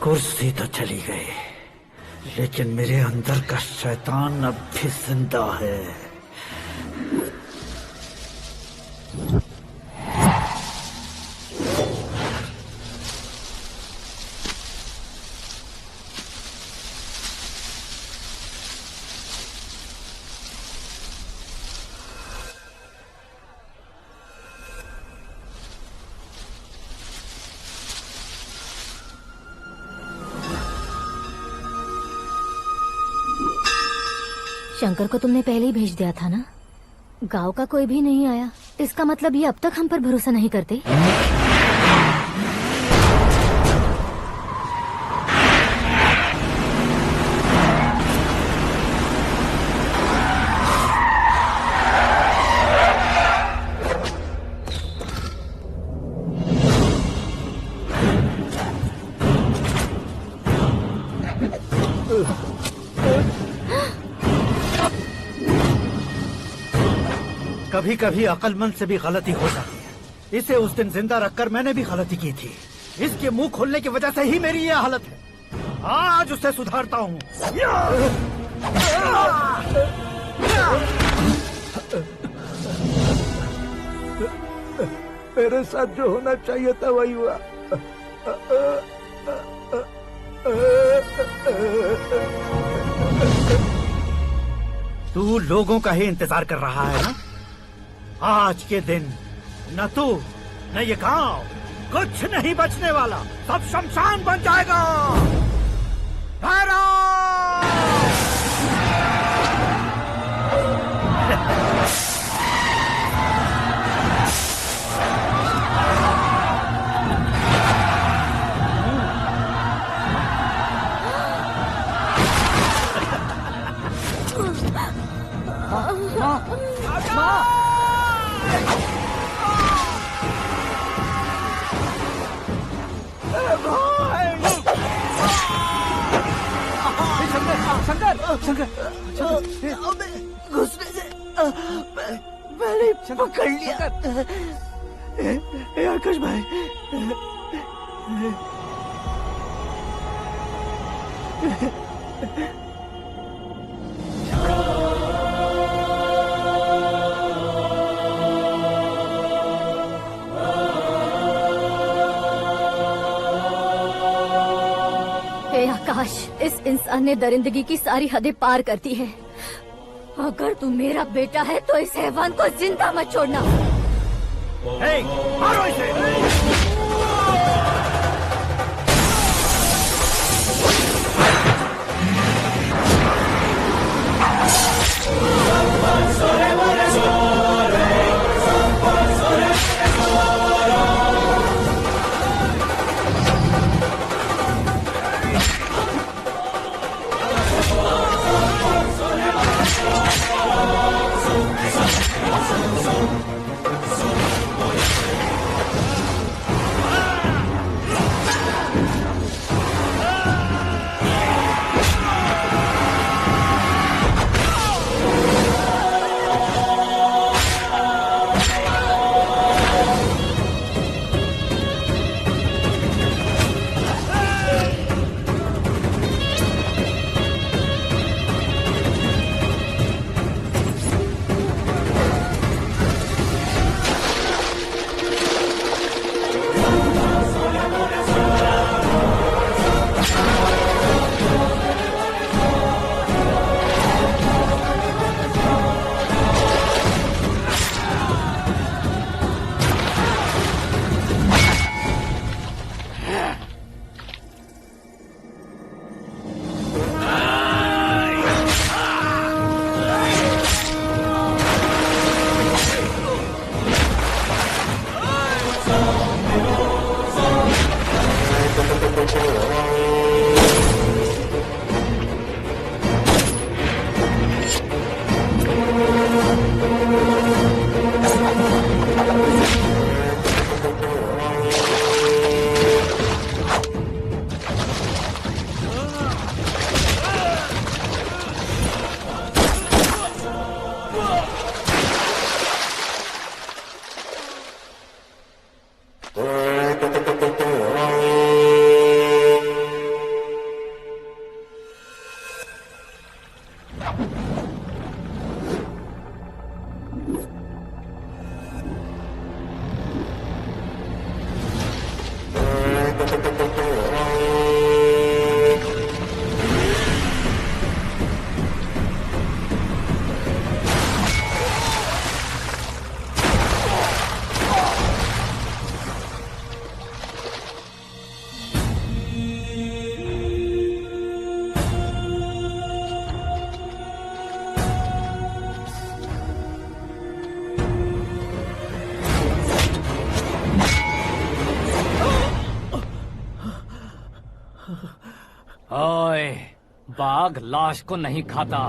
कुर्सी तो चली गई, लेकिन मेरे अंदर का शैतान अब भी जिंदा है। शंकर को तुमने पहले ही भेज दिया था ना? गांव का कोई भी नहीं आया, इसका मतलब ये अब तक हम पर भरोसा नहीं करते। कभी कभी अक्लमंद से भी गलती हो जाती है। इसे उस दिन जिंदा रखकर मैंने भी गलती की थी। इसके मुंह खोलने की वजह से ही मेरी ये हालत है। आज उसे सुधारता हूँ। मेरे साथ जो होना चाहिए था वही हुआ। तू लोगों का ही इंतजार कर रहा है ना? आज के दिन न तू न ये गांव कुछ नहीं बचने वाला, सब शमशान बन जाएगा। शंकर, घुसने से मैंने पकड़ लिया। आकाश भाई, हे आकाश, इस इंसान ने दरिंदगी की सारी हदें पार कर दी है। अगर तू मेरा बेटा है तो इस हैवान को जिंदा मत छोड़ना। मारो इसे। ओए, बाघ लाश को नहीं खाता।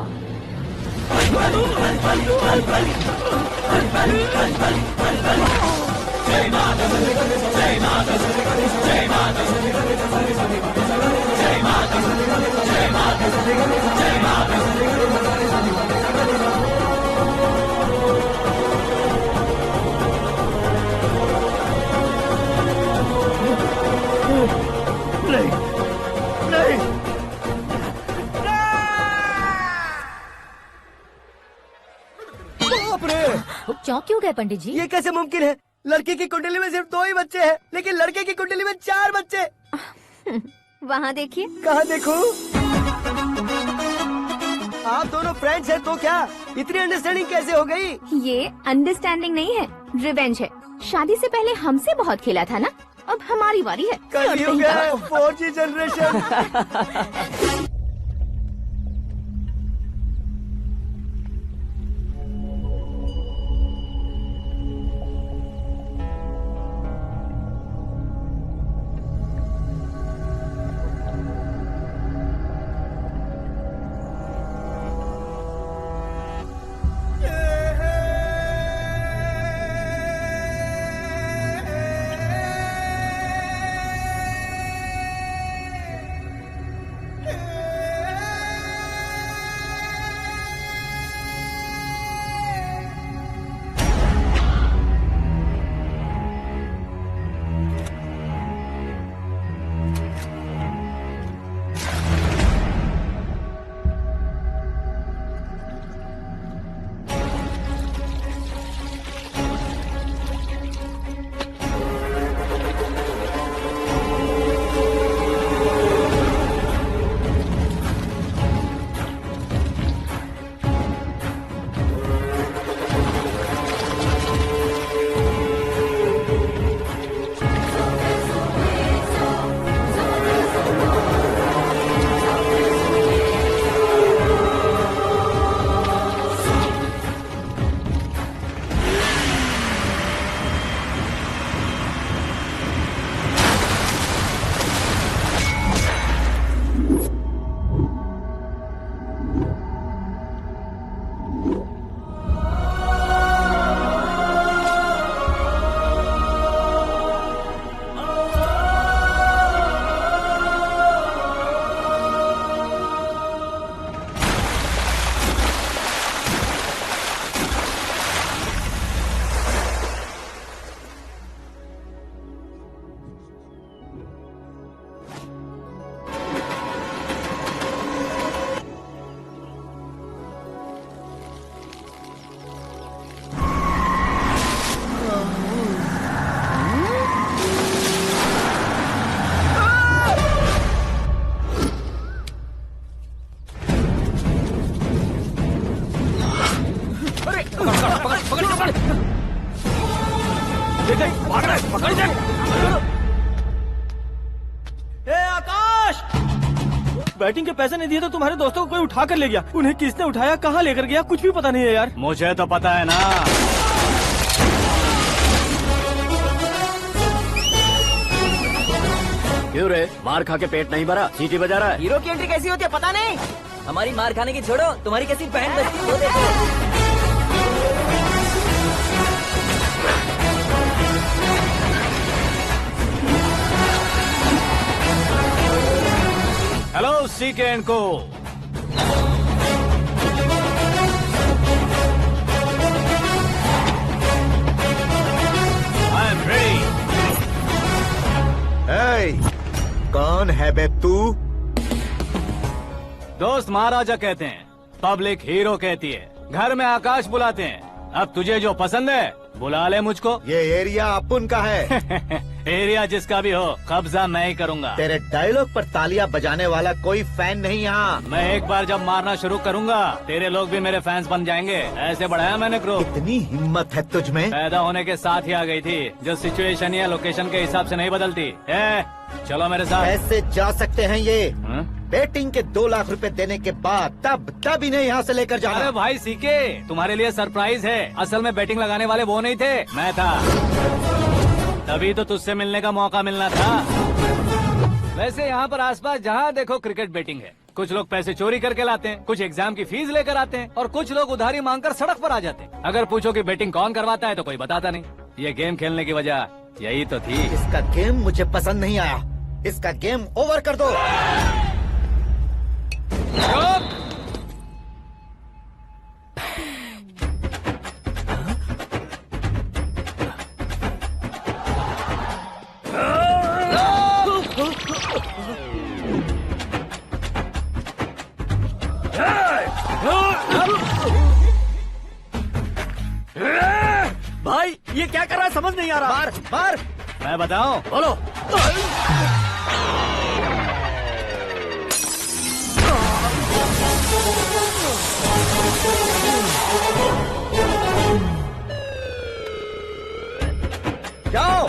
चौंक क्यों गए पंडित जी? ये कैसे मुमकिन है? लड़की की कुंडली में सिर्फ 2 ही बच्चे हैं, लेकिन लड़के की कुंडली में 4 बच्चे। वहाँ देखिए। कहाँ देखूं? आप दोनों फ्रेंड्स हैं तो क्या इतनी अंडरस्टैंडिंग कैसे हो गई? ये अंडरस्टैंडिंग नहीं है, रिवेंज है। शादी से पहले हमसे बहुत खेला था ना, अब हमारी बारी है। कलयुग है, 4G जनरेशन। ए आकाश, बैटिंग के पैसे नहीं दिए तो तुम्हारे दोस्तों को कोई उठा कर ले गया। उन्हें किसने उठाया, कहाँ लेकर गया, कुछ भी पता नहीं है यार। मुझे तो पता है ना। क्यों रे, मार खा के पेट नहीं भरा, सीटी बजा रहा है? हीरो की एंट्री कैसी होती है पता नहीं। हमारी मार खाने की छोड़ो, तुम्हारी कैसी बहन बचती है वो देखो। हेलो सीके एंड को। I am ready. कौन है बे तू? दोस्त महाराजा कहते हैं, पब्लिक हीरो कहती है, घर में आकाश बुलाते हैं। अब तुझे जो पसंद है बुला ले मुझको। ये एरिया अपुन का है। एरिया जिसका भी हो, कब्जा मैं ही करूंगा। तेरे डायलॉग पर तालियां बजाने वाला कोई फैन नहीं यहाँ। मैं एक बार जब मारना शुरू करूंगा, तेरे लोग भी मेरे फैंस बन जाएंगे। ऐसे बढ़ाया मैंने ग्रुप। इतनी हिम्मत है तुझ में? पैदा होने के साथ ही आ गई थी, जो सिचुएशन या लोकेशन के हिसाब से नहीं बदलती। चलो मेरे साथ। कैसे जा सकते हैं ये? बेटिंग के 2 लाख रुपए देने के बाद तब इन्हें यहाँ से लेकर जाना। अरे भाई सीके, तुम्हारे लिए सरप्राइज है। असल में बैटिंग लगाने वाले वो नहीं थे, मैं था। तभी तो तुझसे मिलने का मौका मिलना था। वैसे यहाँ पर आसपास जहाँ देखो क्रिकेट बैटिंग है। कुछ लोग पैसे चोरी करके लाते हैं, कुछ एग्जाम की फीस लेकर आते हैं, और कुछ लोग उधारी मांगकर सड़क पर आ जाते हैं। अगर पूछो कि बैटिंग कौन करवाता है तो कोई बताता नहीं। ये गेम खेलने की वजह यही तो थी। इसका गेम मुझे पसंद नहीं आया। इसका गेम ओवर कर दो। भाई ये क्या कर रहा है, समझ नहीं आ रहा। मार मार। मैं बताऊं? बोलो। जाओ।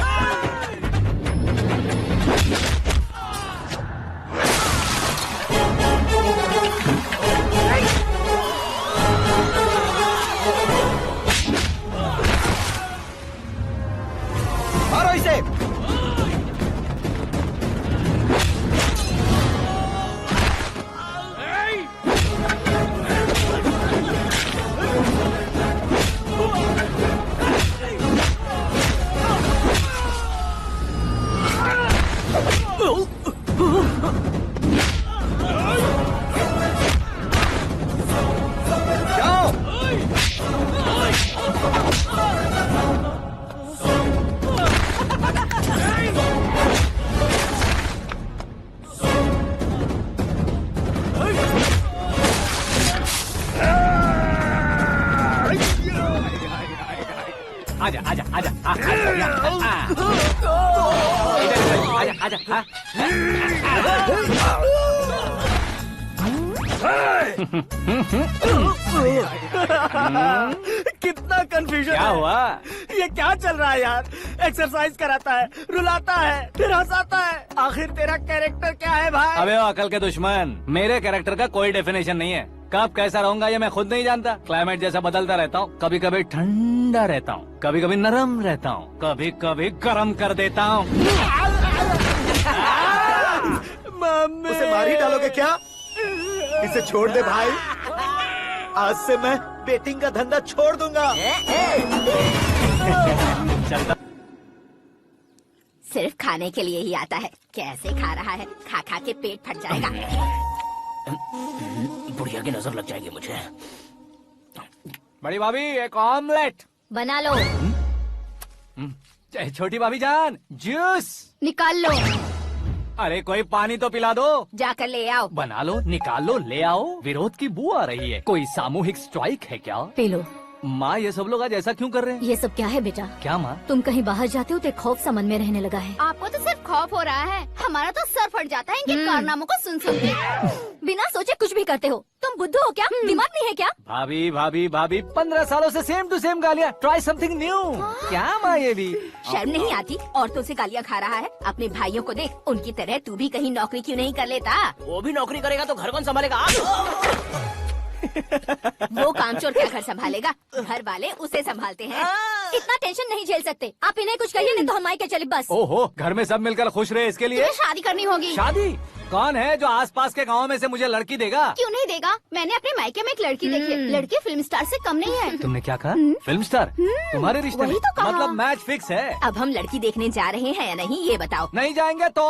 मारो इसे। आजा आजा आजा आजा आजा। कितना कंफ्यूजन। क्या हुआ? ये क्या चल रहा है यार? एक्सरसाइज कराता है, रुलाता है, फिर हंसाता है। आखिर तेरा कैरेक्टर क्या है भाई? अबे ओ अकल के दुश्मन, मेरे कैरेक्टर का कोई डेफिनेशन नहीं है। कब कैसा रहूंगा ये मैं खुद नहीं जानता। क्लाइमेट जैसा बदलता रहता हूँ। कभी कभी ठंडा रहता हूँ, कभी कभी नरम रहता हूँ, कभी कभी गर्म कर देता हूँ। उसे मार ही डालोगे क्या? इसे छोड़ दे भाई। आज से मैं बेटिंग का धंधा छोड़ दूंगा। सिर्फ खाने के लिए ही आता है। कैसे खा रहा है, खा खा के पेट फट जाएगा। बुढ़िया की नजर लग जाएगी मुझे। बड़ी भाभी एक ऑमलेट बना लो। छोटी भाभी जान जूस निकाल लो। अरे कोई पानी तो पिला दो। जाकर ले आओ। बना लो, निकाल लो, ले आओ। विरोध की बू आ रही है। कोई सामूहिक स्ट्राइक है क्या? P low. माँ ये सब लोग आज ऐसा क्यों कर रहे हैं? ये सब क्या है बेटा? क्या माँ? तुम कहीं बाहर जाते हो तो एक खौफ सा मन में रहने लगा है। आपको तो सिर्फ खौफ हो रहा है। हमारा तो सर फट जाता है इनके कारनामों को सुन सुन के। बिना सोचे कुछ भी करते हो। तुम बुद्धू हो क्या? दिमाग नहीं है क्या? भाभी भाभी भाभी 15 सालों से सेम टू सेम गालियाँ। Try something new. क्या माँ ये भी शर्म नहीं आती? औरतों से गालियाँ खा रहा है। अपने भाइयों को देख, उनकी तरह तू भी कहीं नौकरी क्यों नहीं कर लेता? वो भी नौकरी करेगा तो घर कौन संभालेगा? वो कामचोर क्या घर संभालेगा? घर वाले उसे संभालते हैं। इतना टेंशन नहीं झेल सकते। आप इन्हें कुछ कहिए नहीं तो हम मायके चले बस। ओहो, घर में सब मिलकर खुश रहे इसके लिए। तुम्हें शादी करनी होगी। शादी? कौन है जो आसपास के गाँव में से मुझे लड़की देगा? क्यों नहीं देगा? मैंने अपने मायके में एक लड़की देखी है। लड़की फिल्म स्टार से कम नहीं है। तुमने क्या कहा? Film star? तुम्हारे रिश्ते में? वही तो कहा। मतलब मैच फिक्स है। अब हम लड़की देखने जा रहे हैं या नहीं, ये बताओ। नहीं जाएंगे तो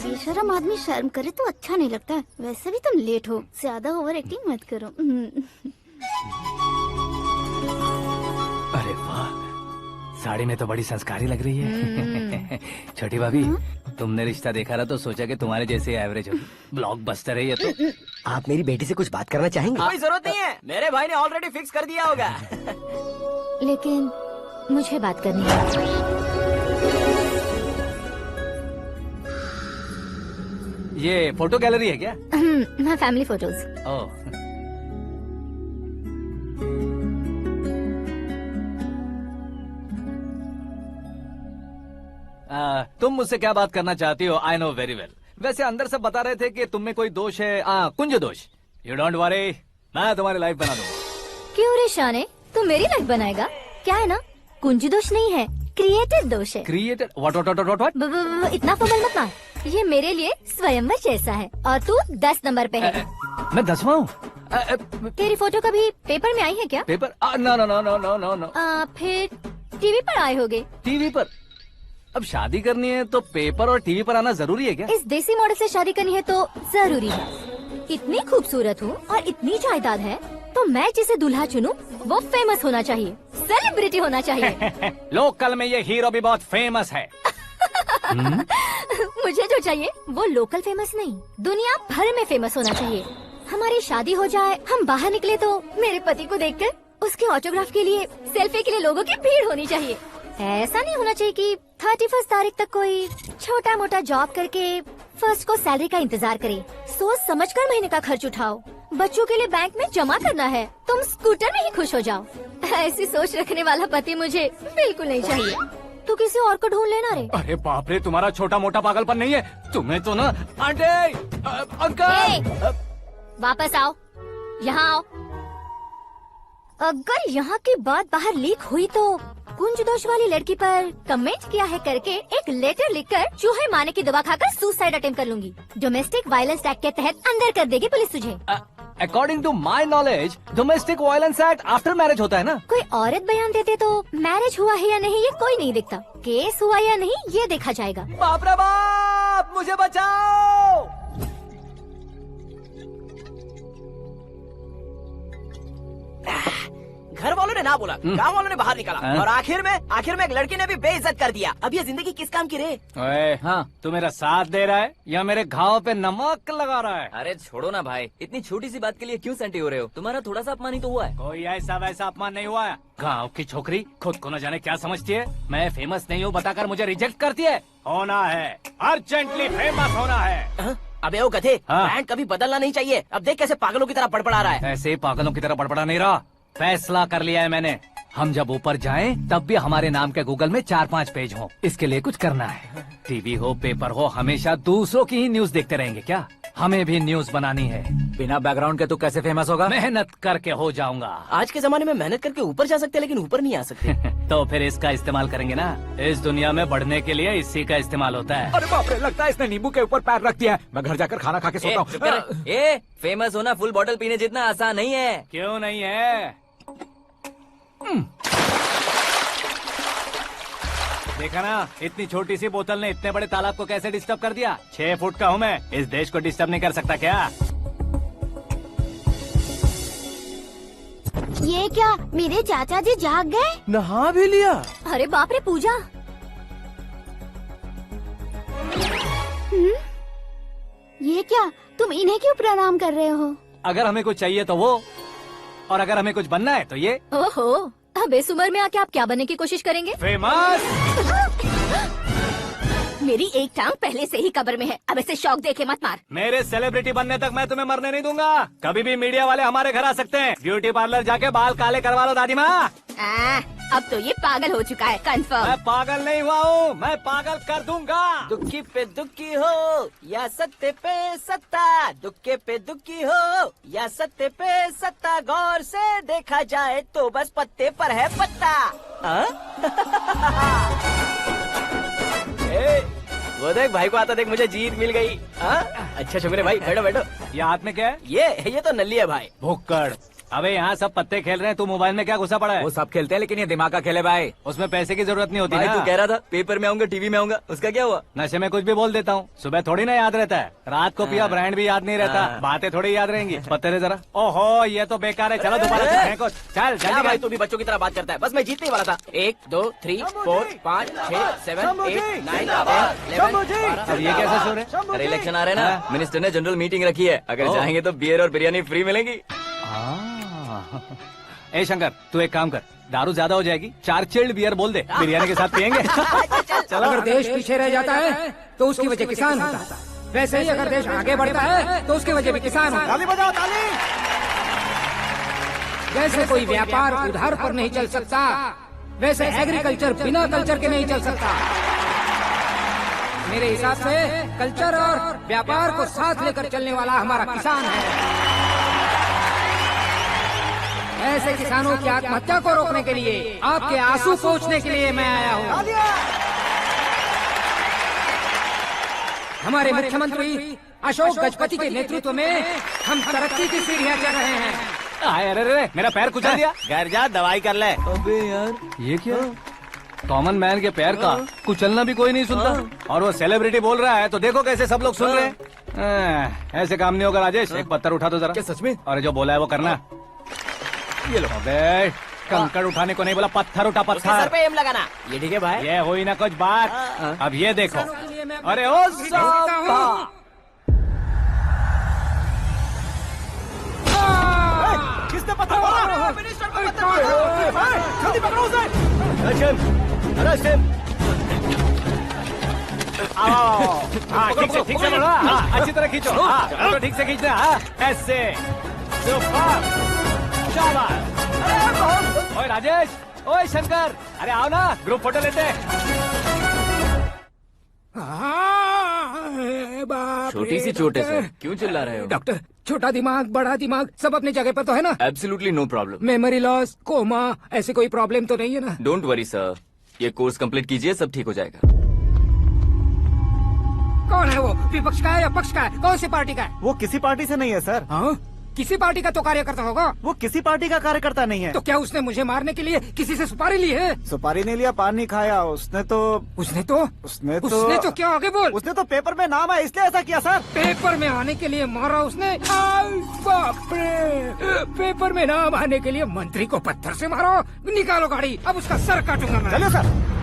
बेशरम आदमी शर्म करे तो अच्छा नहीं लगता। वैसे भी तुम लेट हो, ज्यादा ओवर एक्टिंग मत करो। अरे वाह, साड़ी में तो बड़ी संस्कारी लग रही है। छोटी भाभी, तुमने रिश्ता देखा ना तो सोचा कि तुम्हारे जैसे एवरेज हो। ब्लॉकबस्टर है ये तो। आप मेरी बेटी से कुछ बात करना चाहेंगे? कोई जरूरत नहीं है, मेरे भाई ने ऑलरेडी फिक्स कर दिया होगा। लेकिन मुझे बात करनी है। ये फोटो गैलरी है क्या? मैं फैमिली फोटोज। ओह, तुम मुझसे क्या बात करना चाहती हो? I know very well. वैसे अंदर से बता रहे थे कि तुम में कोई दोष है। कुंज दोष। यू डोंट वरी, मैं तुम्हारी लाइफ बना दूंगा। क्यों रे शाने, तू मेरी लाइफ बनाएगा? क्या है ना, कुंज दोष नहीं है, क्रिएटेड दोष है। क्रिएटेड? व्हाट? इतना फमल मत मार। ये मेरे लिए स्वयंवर जैसा है और तू 10 नंबर पे है। मैं 10वां हूँ? तेरी फोटो कभी पेपर में आई है क्या? Paper? No no no no no no no. फिर टीवी पर आए होगे। टीवी पर? अब शादी करनी है तो पेपर और टीवी पर आना जरूरी है क्या? इस देसी मॉडल से शादी करनी है तो जरूरी है। इतनी खूबसूरत हूँ और इतनी जायदाद है तो मैं जिसे दूल्हा चुनूं वो फेमस होना चाहिए, सेलिब्रिटी होना चाहिए। लोकल में ये हीरो भी बहुत फेमस है। मुझे जो चाहिए वो लोकल फेमस नहीं, दुनिया भर में फेमस होना चाहिए। हमारी शादी हो जाए, हम बाहर निकले तो मेरे पति को देखकर उसके ऑटोग्राफ के लिए, सेल्फी के लिए लोगों की भीड़ होनी चाहिए। ऐसा नहीं होना चाहिए कि 31 तारीख तक कोई छोटा मोटा जॉब करके फर्स्ट को सैलरी का इंतजार करे। सोच समझकर महीने का खर्च उठाओ। बच्चों के लिए बैंक में जमा करना है, तुम स्कूटर में ही खुश हो जाओ। ऐसी सोच रखने वाला पति मुझे बिल्कुल नहीं चाहिए। तू किसी और को ढूंढ लेना रे। अरे बाप रे, तुम्हारा छोटा मोटा पागलपन नहीं है। तुम्हें तो ना आंटी, अंकल। वापस आओ, यहाँ आओ। अगर यहाँ की बात बाहर लीक हुई तो कुंज दोष वाली लड़की पर कमेंट किया है करके एक लेटर लिखकर चूहे मारने की दवा खाकर सुसाइड अटेम्प्ट कर लूंगी। डोमेस्टिक वायलेंस एक्ट के तहत अंदर कर देगी पुलिस तुझे। According to my knowledge domestic violence act after marriage होता है ना? कोई औरत बयान देते तो मैरिज हुआ है या नहीं ये कोई नहीं दिखता, केस हुआ या नहीं ये देखा जाएगा। बाप रे बाप, मुझे बचाओ। घर वालों ने ना बोला, गांव वालों ने बाहर निकाला और आखिर में एक लड़की ने भी बेइज्जत कर दिया। अब ये जिंदगी किस काम की रे? ओए, हाँ, तू मेरा साथ दे रहा है या मेरे घाव पे नमक लगा रहा है? अरे छोड़ो ना भाई, इतनी छोटी सी बात के लिए क्यों सैंटी हो रहे हो? तुम्हारा थोड़ा सा अपमान ही तो हुआ है। कोई ऐसा वैसा अपमान नहीं हुआ है। गाँव की छोकरी खुद को न जाने क्या समझती है। मैं फेमस नहीं हूँ बताकर मुझे रिजेक्ट करती है। होना है, अर्जेंटली फेमस होना है। अबे ओ गधे, ब्रांड कभी बदलना नहीं चाहिए। अब देख कैसे पागलों की तरह बड़बड़ा रहा है। ऐसे पागलों की तरह बड़बड़ा नहीं रहा, फैसला कर लिया है मैंने। हम जब ऊपर जाएं तब भी हमारे नाम के गूगल में 4-5 पेज हो। इसके लिए कुछ करना है। टीवी हो, पेपर हो, हमेशा दूसरों की ही न्यूज देखते रहेंगे क्या? हमें भी न्यूज बनानी है। बिना बैकग्राउंड के तू कैसे फेमस होगा? मेहनत करके हो जाऊंगा। आज के जमाने में मेहनत करके ऊपर जा सकते हैं लेकिन ऊपर नहीं आ सकते। तो फिर इसका इस्तेमाल करेंगे ना। इस दुनिया में बढ़ने के लिए इसी का इस्तेमाल होता है। अरे बाप रे, लगता है इसने नींबू के ऊपर पैर रख दिया है। मैं घर जाकर खाना खा के सोता हूँ। फेमस होना फुल बॉटल पीने जितना आसान नहीं है। क्यों नहीं है? देखा ना, इतनी छोटी सी बोतल ने इतने बड़े तालाब को कैसे डिस्टर्ब कर दिया। 6 फुट का हूँ मैं, इस देश को डिस्टर्ब नहीं कर सकता क्या? ये क्या, मेरे चाचा जी जाग गए? नहा भी लिया? अरे बाप रे पूजा, ये क्या, तुम इन्हें क्यों प्रणाम कर रहे हो? अगर हमें कुछ चाहिए तो वो, और अगर हमें कुछ बनना है तो ये। ओहो, अब इस उम्र में आके आप क्या बनने की कोशिश करेंगे? फेमस। मेरी एक टांग पहले से ही कब्र में है, अब ऐसे शौक देके मत मार। मेरे सेलिब्रिटी बनने तक मैं तुम्हें मरने नहीं दूंगा। कभी भी मीडिया वाले हमारे घर आ सकते हैं। ब्यूटी पार्लर जाके बाल काले करवा लो दादी माँ। अब तो ये पागल हो चुका है, कंफर्म। मैं पागल नहीं हुआ हूँ, मैं पागल कर दूंगा। दुखी पे दुखी हो या सत्ते पे सत्ता, दुखे पे दुखी हो या सत्ते पे सत्ता, गौर से देखा जाए तो बस पत्ते पर है पत्ता। वो देख भाई को आता देख, मुझे जीत मिल गई। अच्छा शुक्र है भाई, बैठो बैठो। ये हाथ में क्या है? ये तो नल्ली है भाई। भुक्कड़। अबे यहाँ सब पत्ते खेल रहे हैं, तू मोबाइल में क्या घुसा पड़ा है? वो सब खेलते हैं लेकिन ये दिमाग का खेल है भाई। उसमें पैसे की जरूरत नहीं होती भाई ना। तू कह रहा था पेपर में आऊंगा, टीवी में आऊंगा, उसका क्या हुआ? नशे में कुछ भी बोल देता हूँ, सुबह थोड़ी ना याद रहता है। रात को पिया ब्रांड भी याद नहीं रहता, बातें थोड़ी याद रहेंगी। पत्ते दे जरा। ओहो ये तो बेकार है, चलो दोबारा से फेंको। चल जल्दी भाई, तू भी बच्चों की तरह बात करता है। बस मैं जीतने ही वाला था। 1 2 3 4 5 6 7 8 9 10 11 अब ये कैसे सो रहे? अरे इलेक्शन आ रहे हैं ना, मिनिस्टर ने जनरल मीटिंग रखी है, अगर जाएंगे तो बियर और बिरयानी फ्री मिलेंगी। ए शंकर, तू एक काम कर, दारू ज्यादा हो जाएगी, 4 चिल्ड बियर बोल दे, बिरयानी के साथ पियेंगे। चलो, अगर देश पीछे रह जाता है तो उसकी वजह किसान होता है, वैसे ही अगर देश आगे बढ़ता है तो उसकी वजह भी किसान होता है। ताली बजाओ, ताली। जैसे कोई व्यापार उधार पर नहीं चल सकता, वैसे एग्रीकल्चर बिना कल्चर के नहीं चल सकता। मेरे हिसाब से कल्चर और व्यापार को साथ लेकर चलने वाला हमारा किसान है। ऐसे किसानों की आत्महत्या को रोकने के लिए, आपके आंसू पोंछने के लिए मैं आया हूँ। हमारे मुख्यमंत्री अशोक गजपति के नेतृत्व में हम तरक्की की सीढ़ियाँ चढ़ रहे हैं। अरे मेरा पैर कुचल दिया। घर जा दवाई कर ले। अबे यार ये क्या? कॉमन मैन के पैर का कुचलना भी कोई नहीं सुनता, और वो सेलिब्रिटी बोल रहा है तो देखो कैसे सब लोग सुन रहे हैं। ऐसे काम नहीं होगा राजेश, एक पत्थर उठा दो जरा। क्या सच में? और जो बोला है वो करना। ये लो। अबे कंकड़ उठाने को नहीं बोला, पत्थर उठा, उसके पत्थर। सर पे एम लगाना। ये ठीक है भाई। ये हुई ना कुछ बात। अब ये देखो। अरे ओ साहब, किसने पत्थर मारा? मिनिस्टर को पत्थर मारा। जल्दी पकड़ो उसे। हाँ ठीक से बढ़ो, हाँ अच्छी तरह खींचो, हाँ तो ठीक से खींचना, हाँ ऐसे। सुपर, शाबाश। ओए राजेश, ओए शंकर, अरे आओ ना, ग्रुप फोटो लेते हैं। छोटी सी चोट है सर, क्यों चिल्ला रहे हो? डॉक्टर, छोटा दिमाग बड़ा दिमाग सब अपनी जगह पर तो है ना? Absolutely no problem. Memory loss, coma, ऐसी कोई प्रॉब्लम तो नहीं है ना? डोंट वरी सर, ये कोर्स कंप्लीट कीजिए, सब ठीक हो जाएगा। कौन है वो? विपक्ष का है या पक्ष का है? कौन सी पार्टी का है? वो किसी पार्टी से नहीं है सर। हाँ? किसी पार्टी का तो कार्यकर्ता होगा। वो किसी पार्टी का कार्यकर्ता नहीं है। तो क्या उसने मुझे मारने के लिए किसी से सुपारी ली है? सुपारी नहीं लिया, पान नहीं खाया, उसने तो क्या आगे बोल? उसने तो पेपर में नाम है इसलिए ऐसा किया सर। पेपर में आने के लिए मारा उसने? बाप रे, पेपर में नाम आने के लिए मंत्री को पत्थर से मारो? निकालो गाड़ी, अब उसका सर काटूंगा मैं। चलो सर।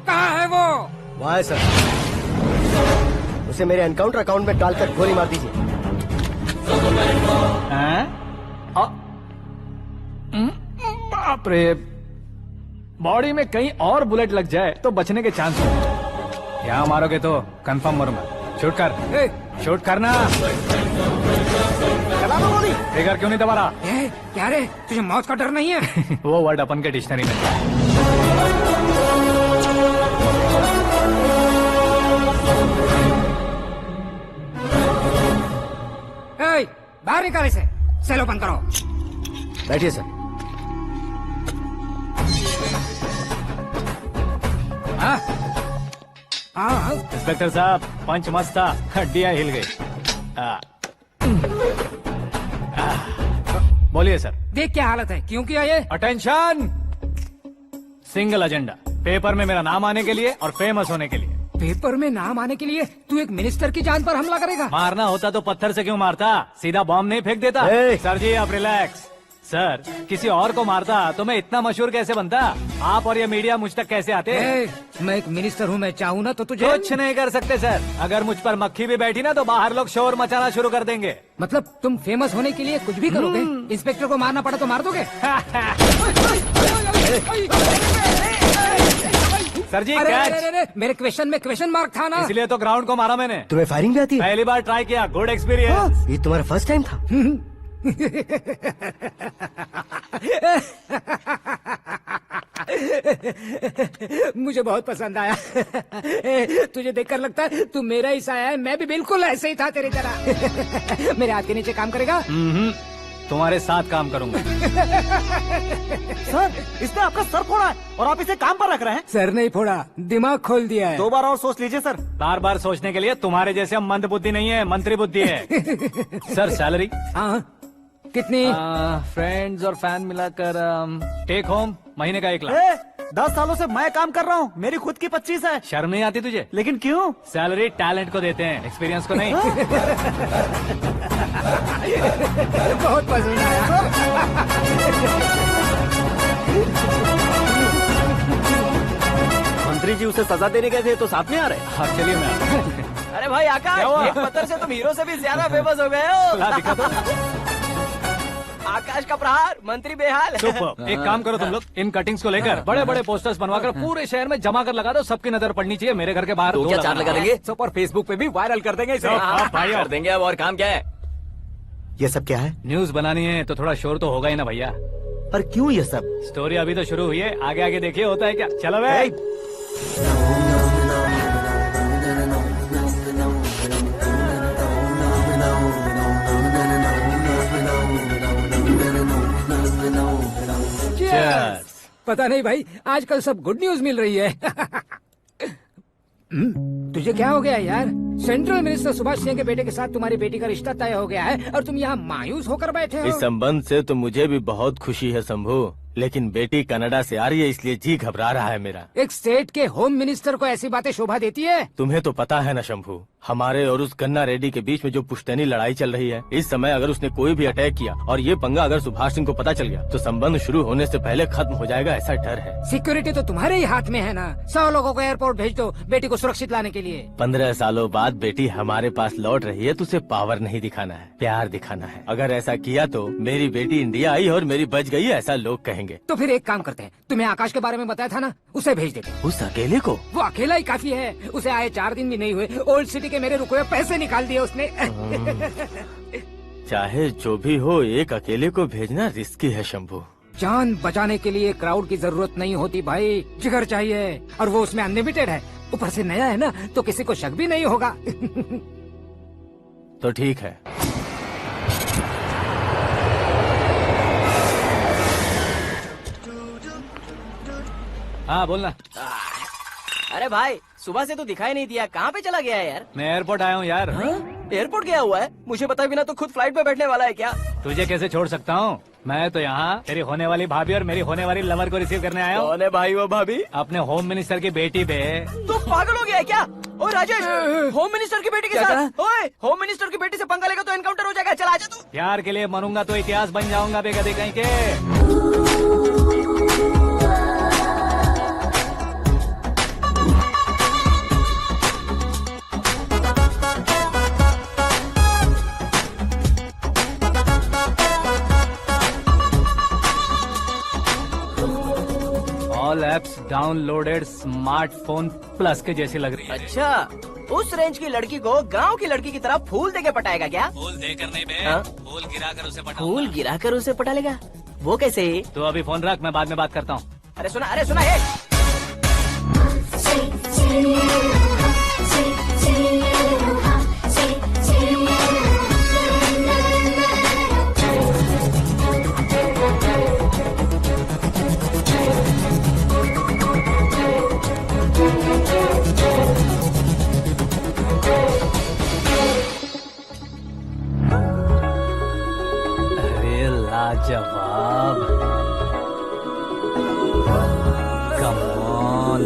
कहाँ है वो? वहाँ है सर। उसे मेरे एनकाउंटर अकाउंट में डालकर गोली मार दीजिए। बाप रे, बॉडी में कहीं और बुलेट लग जाए तो बचने के चांस हो। यहाँ मारोगे तो कंफर्म मरूंगा। शूट कर, शूट करना। फिगर क्यों नहीं दबा रहा? क्या रे, तुझे मौत का डर नहीं है? वो वर्ड अपन के डिक्शनरी में। बाहर निकाल इसे, सेल ओपन करो। बैठिए सर। इंस्पेक्टर साहब, पंच मस्त था, हड्डियां हिल गई। बोलिए सर। देख क्या हालत है, क्यों किया ये? अटेंशन, सिंगल एजेंडा, पेपर में मेरा नाम आने के लिए और फेमस होने के लिए। पेपर में नाम आने के लिए तू एक मिनिस्टर की जान पर हमला करेगा? मारना होता तो पत्थर से क्यों मारता, सीधा बॉम्ब नहीं फेंक देता। सर जी आप रिलैक्स, सर किसी और को मारता तो मैं इतना मशहूर कैसे बनता? आप और ये मीडिया मुझ तक कैसे आते? मैं एक मिनिस्टर हूँ, मैं चाहूँ ना तो तुझे कुछ नहीं कर सकते सर। अगर मुझ पर मक्खी भी बैठी ना तो बाहर लोग शोर मचाना शुरू कर देंगे। मतलब तुम फेमस होने के लिए कुछ भी करोगे? इंस्पेक्टर को मारना पड़ा तो मार दोगे? सर जी अरे, कैच। अरे, अरे, मेरे क्वेश्चन में क्वेश्चन मार्क था ना, इसलिए तो ग्राउंड को मारा मैंने। तुम्हें फायरिंग भी आती है? पहली बार ट्राई किया, गुड एक्सपीरियंस। ये तुम्हारा फर्स्ट टाइम था? मुझे बहुत पसंद आया। तुझे देखकर लगता है तू मेरा ही साया है। मैं भी बिल्कुल ऐसे ही था तेरी तरह। मेरे हाथ के नीचे काम करेगा? तुम्हारे साथ काम करूंगा। सर इसने आपका सर फोड़ा है और आप इसे काम पर रख रहे हैं। सर नहीं फोड़ा, दिमाग खोल दिया है। 2 बार और सोच लीजिए सर। बार बार सोचने के लिए तुम्हारे जैसे मंद बुद्धि नहीं है, मंत्री बुद्धि है। Sir salary? हाँ कितनी? फ्रेंड्स और फैन मिलाकर टेक होम महीने का 1 लाख। 10 सालों से मैं काम कर रहा हूँ, मेरी खुद की 25 है। शर्म नहीं आती तुझे? लेकिन क्यों? सैलरी टैलेंट को देते हैं, एक्सपीरियंस को नहीं। बहुत पसंद आया। मंत्री जी उसे सजा देने गए थे तो साथ में आ रहे। हाँ चलिए मैं। अरे भाई आकाश, एक पत्थर से तुम हीरो से भी ज्यादा फेमस हो गए हो। दिखा दो। आकाश का प्रहार, मंत्री बेहाल। सुपर। एक काम करो तुम लोग, इन कटिंग्स को लेकर बड़े बड़े पोस्टर्स बनवाकर पूरे शहर में जमा कर लगा दो। सबकी नजर पड़नी चाहिए। मेरे घर के बाहर तो क्या 4 लगा देंगे? सब और फेसबुक पे भी वायरल कर देंगे इसे। भाई कर देंगे। अब और काम क्या है? ये सब क्या है? न्यूज बनानी है तो थोड़ा शोर तो होगा ही ना भैया। पर क्यों ये सब? स्टोरी अभी तो शुरू हुई है, आगे आगे देखिए होता है क्या। चलो भाई। पता नहीं भाई, आजकल सब गुड न्यूज मिल रही है। तुझे क्या हो गया यार? सेंट्रल मिनिस्टर सुभाष सिंह के बेटे के साथ तुम्हारी बेटी का रिश्ता तय हो गया है और तुम यहाँ मायूस होकर बैठे हो। इस संबंध से तो मुझे भी बहुत खुशी है शंभू, लेकिन बेटी कनाडा से आ रही है इसलिए जी घबरा रहा है मेरा। एक स्टेट के होम मिनिस्टर को ऐसी बातें शोभा देती है? तुम्हें तो पता है ना शंभू, हमारे और उस गन्ना रेड्डी के बीच में जो पुश्तैनी लड़ाई चल रही है। इस समय अगर उसने कोई भी अटैक किया और ये पंगा अगर सुभाष सिंह को पता चल गया तो संबंध शुरू होने से पहले खत्म हो जाएगा, ऐसा डर है। सिक्योरिटी तो तुम्हारे ही हाथ में है ना। 100 लोगों को एयरपोर्ट भेज दो बेटी को सुरक्षित लाने के लिए। 15 सालों बाद बेटी हमारे पास लौट रही है तो उसे पावर नहीं दिखाना है, प्यार दिखाना है। अगर ऐसा किया तो मेरी बेटी इंडिया आई और मेरी बच गई, ऐसा लोग कहेंगे। तो फिर एक काम करते हैं, तुम्हें आकाश के बारे में बताया था ना, उसे भेज देते। उस अकेले को? वो अकेला ही काफी है। उसे आए 4 दिन भी नहीं हुए, ओल्ड सिटी के मेरे रुके हुए पैसे निकाल दिए उसने। चाहे जो भी हो, एक अकेले को भेजना रिस्की है शंभू। जान बचाने के लिए क्राउड की जरूरत नहीं होती भाई, जिगर चाहिए, और वो उसमें अनलिमिटेड है। ऊपर से नया है ना तो किसी को शक भी नहीं होगा। तो ठीक है। हाँ बोलना। अरे भाई सुबह से तो दिखाई नहीं दिया, कहाँ पे चला गया है यार? मैं एयरपोर्ट आया हूँ यार। एयरपोर्ट गया हुआ है? मुझे बताए बिना तो खुद फ्लाइट पे बैठने वाला है क्या? तुझे कैसे छोड़ सकता हूँ? मैं तो यहाँ तेरी होने वाली भाभी और मेरी होने वाली लवर को रिसीव करने आया हूँ। कौन है भाई वो भाभी? अपने होम मिनिस्टर की बेटी पे। तो पागल हो गया है क्या? ओ राजेश, होम मिनिस्टर की बेटी के साथ? ओए, होम मिनिस्टर की बेटी से पंगा लेगा तो एनकाउंटर हो जाएगा। चला आजा तू। प्यार के लिए मरूंगा तो इतिहास बन जाऊंगा बेगदे कहीं के। All apps downloaded smartphone plus के जैसी लग रही है। अच्छा, उस रेंज की लड़की को गांव की लड़की की तरह फूल देके पटाएगा क्या? फूल देकर नहीं बे, हाँ? फूल गिराकर उसे पटा। फूल गिराकर उसे पटा लेगा? वो कैसे? तो अभी फोन रख, मैं बाद में बात करता हूँ। अरे सुना है। अरे लाजवाब, कम ऑन।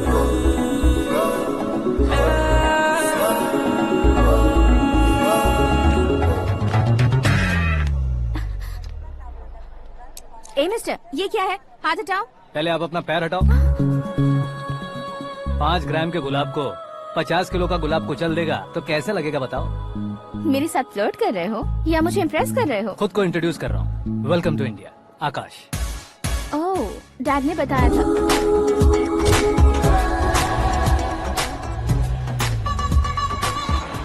मिस्टर, ये क्या है? हाथ हटाओ। पहले आप अपना पैर हटाओ। 5 ग्राम के गुलाब को 50 किलो का गुलाब कुचल देगा तो कैसे लगेगा बताओ? मेरे साथ फ्लर्ट कर रहे हो या मुझे इम्प्रेस कर रहे हो? खुद को इंट्रोड्यूस कर रहा हूँ। Welcome to India, Akash. Oh, dad ने बताया था।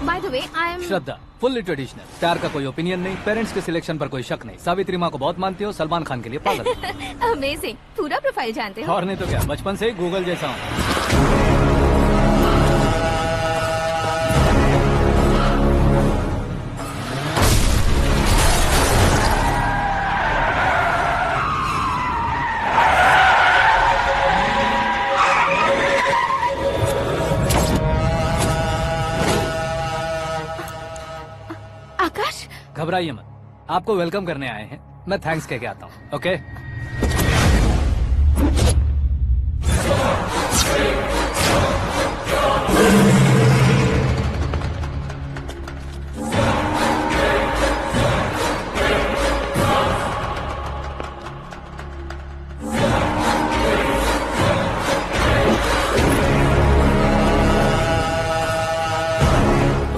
By the way, I am Shraddha, fully traditional. प्यार का कोई ओपिनियन नहीं, पेरेंट्स के सिलेक्शन पर कोई शक नहीं। सावित्री माँ को बहुत मानती हो, सलमान खान के लिए पागल हो। अमेजिंग, पूरा प्रोफाइल जानते हो। और नहीं तो क्या, बचपन से ही गूगल जैसा हूँ। आकाश, घबराइए मत, आपको वेलकम करने आए हैं। मैं थैंक्स कह के आता हूँ। ओके?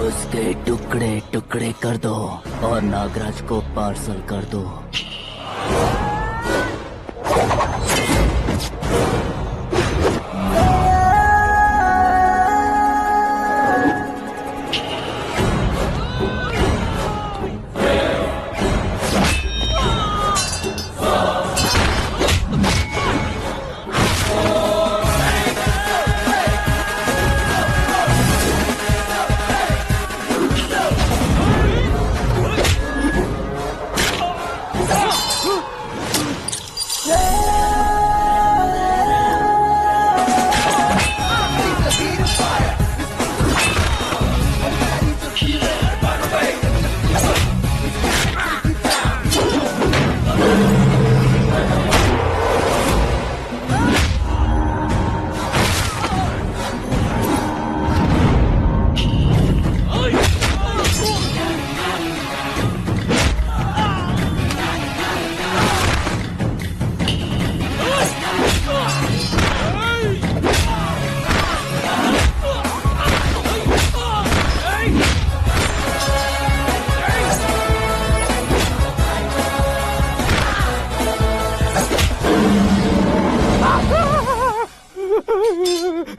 उसके टुकड़े टुकड़े कर दो और नागराज को पार्सल कर दो।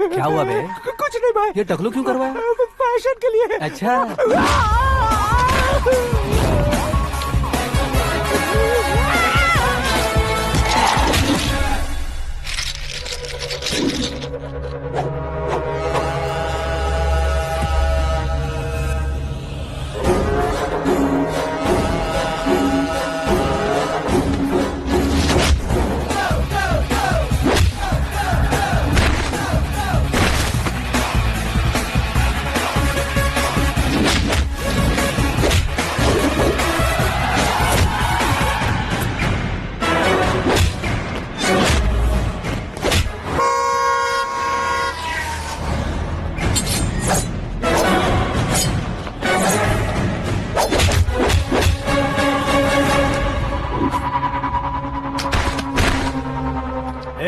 क्या हुआ बे? कुछ नहीं भाई। ये टकलू क्यों करवाया? फैशन के लिए। अच्छा।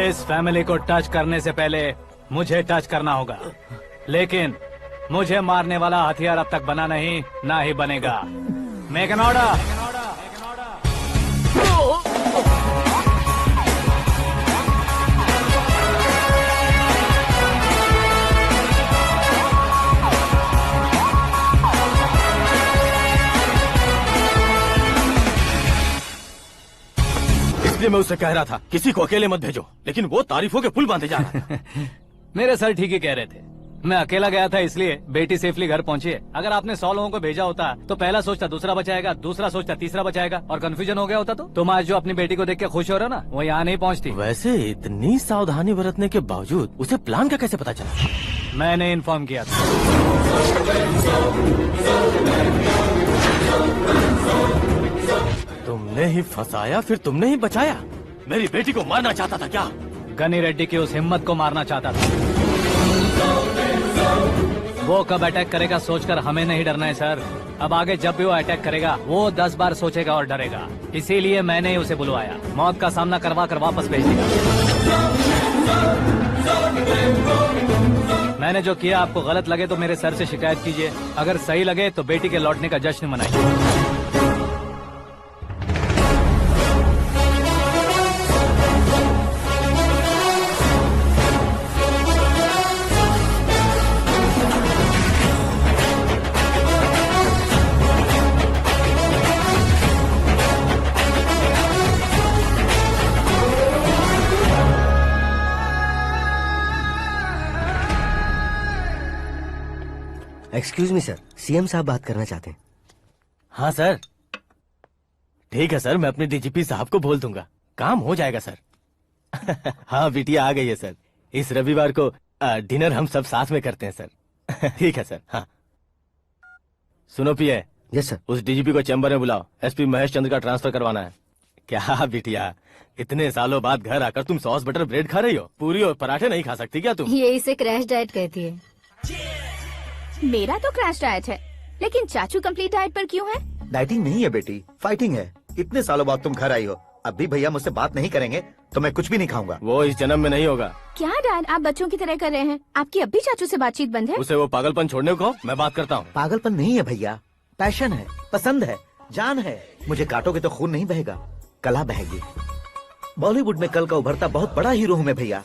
इस फैमिली को टच करने से पहले मुझे टच करना होगा, लेकिन मुझे मारने वाला हथियार अब तक बना नहीं, ना ही बनेगा। Make an order. इसलिए मैं उससे कह रहा था किसी को अकेले मत भेजो, लेकिन वो तारीफों के पुल बांधे जा रहा है। मेरे सर ठीक ही कह रहे थे। मैं अकेला गया था इसलिए बेटी सेफली घर पहुंची है। अगर आपने 100 लोगों को भेजा होता तो पहला सोचता दूसरा बचाएगा, दूसरा सोचता तीसरा बचाएगा, और कंफ्यूजन हो गया होता तो तुम आज जो अपनी बेटी को देख के खुश हो रहे हो ना, वो यहाँ नहीं पहुँचती। वैसे इतनी सावधानी बरतने के बावजूद उसे प्लान का कैसे पता चला? मैंने इन्फॉर्म किया था। तुमने ही फंसाया, फिर तुमने ही बचाया। मेरी बेटी को मारना चाहता था क्या? गनी रेड्डी की उस हिम्मत को मारना चाहता था। वो कब अटैक करेगा सोचकर हमें नहीं डरना है सर। अब आगे जब भी वो अटैक करेगा वो 10 बार सोचेगा और डरेगा। इसीलिए मैंने ही उसे बुलवाया। मौत का सामना करवा कर वापस भेज देगा। मैंने जो किया आपको गलत लगे तो मेरे सर से शिकायत कीजिए, अगर सही लगे तो बेटी के लौटने का जश्न मनाइए। एक्सक्यूज मी सर, सीएम साहब बात करना चाहते हैं। हाँ सर, ठीक है सर, मैं अपने डीजीपी साहब को बोल दूंगा, काम हो जाएगा सर। हाँ बिटिया आ गई है सर, इस रविवार को डिनर हम सब साथ में करते हैं सर। ठीक है सर। हाँ सुनो पिए। Yes sir. उस डीजीपी को चैम्बर में बुलाओ, एसपी महेश चंद्र का ट्रांसफर करवाना है। क्या बिटिया, इतने सालों बाद घर आकर तुम सॉस बटर ब्रेड खा रही हो? पूरी और पराठे नहीं खा सकती क्या तुम? ये इसे क्रैश डाइट कहती है। मेरा तो क्रैश डाइट है, लेकिन चाचू कंप्लीट डाइट पर क्यों है? डाइटिंग नहीं है बेटी, फाइटिंग है। इतने सालों बाद तुम घर आई हो, अब भी भैया मुझसे बात नहीं करेंगे तो मैं कुछ भी नहीं खाऊंगा। वो इस जन्म में नहीं होगा। क्या डैड, आप बच्चों की तरह कर रहे हैं? आपकी अब भी चाचू से बातचीत बंद है? उसे वो पागलपन छोड़ने को मैं बात करता हूँ। पागलपन नहीं है भैया, पैशन है, पसंद है, जान है। मुझे काटोगे तो खून नहीं बहेगा, कला बहेगी। बॉलीवुड में कल का उभरता बहुत बड़ा हीरो हूँ मैं भैया।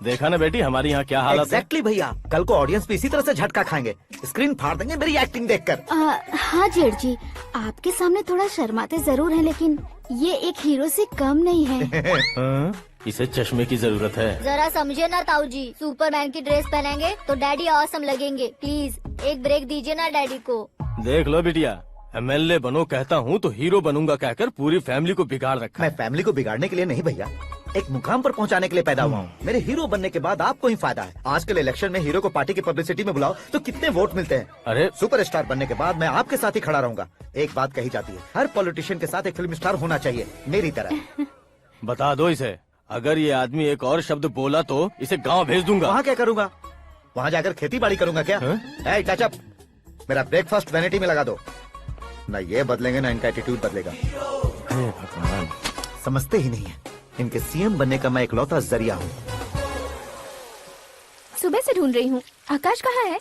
देखा ना बेटी हमारी यहाँ क्या हालत है। एग्जैक्टली भैया, कल को ऑडियंस भी इसी तरह से झटका खाएंगे, स्क्रीन फाड़ देंगे मेरी एक्टिंग देखकर। हाँ जेठ जी, आपके सामने थोड़ा शर्माते जरूर हैं, लेकिन ये एक हीरो से कम नहीं है। इसे चश्मे की जरूरत है। जरा समझे ना ताऊ जी, सुपरमैन की ड्रेस पहनेंगे तो डैडी ऑसम लगेंगे। प्लीज एक ब्रेक दीजिए ना डैडी को। देख लो बिटिया, एमएलए बनो कहता हूँ तो हीरो बनूंगा कहकर पूरी फैमिली को बिगाड़ रखा। मैं फैमिली को बिगाड़ने के लिए नहीं भैया, एक मुकाम पर पहुंचाने के लिए पैदा हुआ हूँ। मेरे हीरो बनने के बाद आपको ही फायदा है। आजकल इलेक्शन में हीरो को पार्टी की पब्लिसिटी में बुलाओ तो कितने वोट मिलते हैं। अरे सुपरस्टार बनने के बाद मैं आपके साथ ही खड़ा रहूंगा। एक बात कही जाती है, हर पॉलिटिशियन के साथ एक फिल्म स्टार होना चाहिए, मेरी तरह। बता दो इसे, अगर ये आदमी एक और शब्द बोला तो इसे गाँव भेज दूंगा। वहाँ क्या करूँगा? वहाँ जाकर खेती बाड़ी करूँगा क्या? चाचा, मेरा ब्रेकफास्ट वैनिटी में लगा दो। न ये बदलेंगे न इनका एटीट्यूड बदलेगा। समझते ही नहीं है, इनके सीएम बनने का मैं इकलौता जरिया हूँ। सुबह से ढूंढ रही हूँ, आकाश कहाँ है?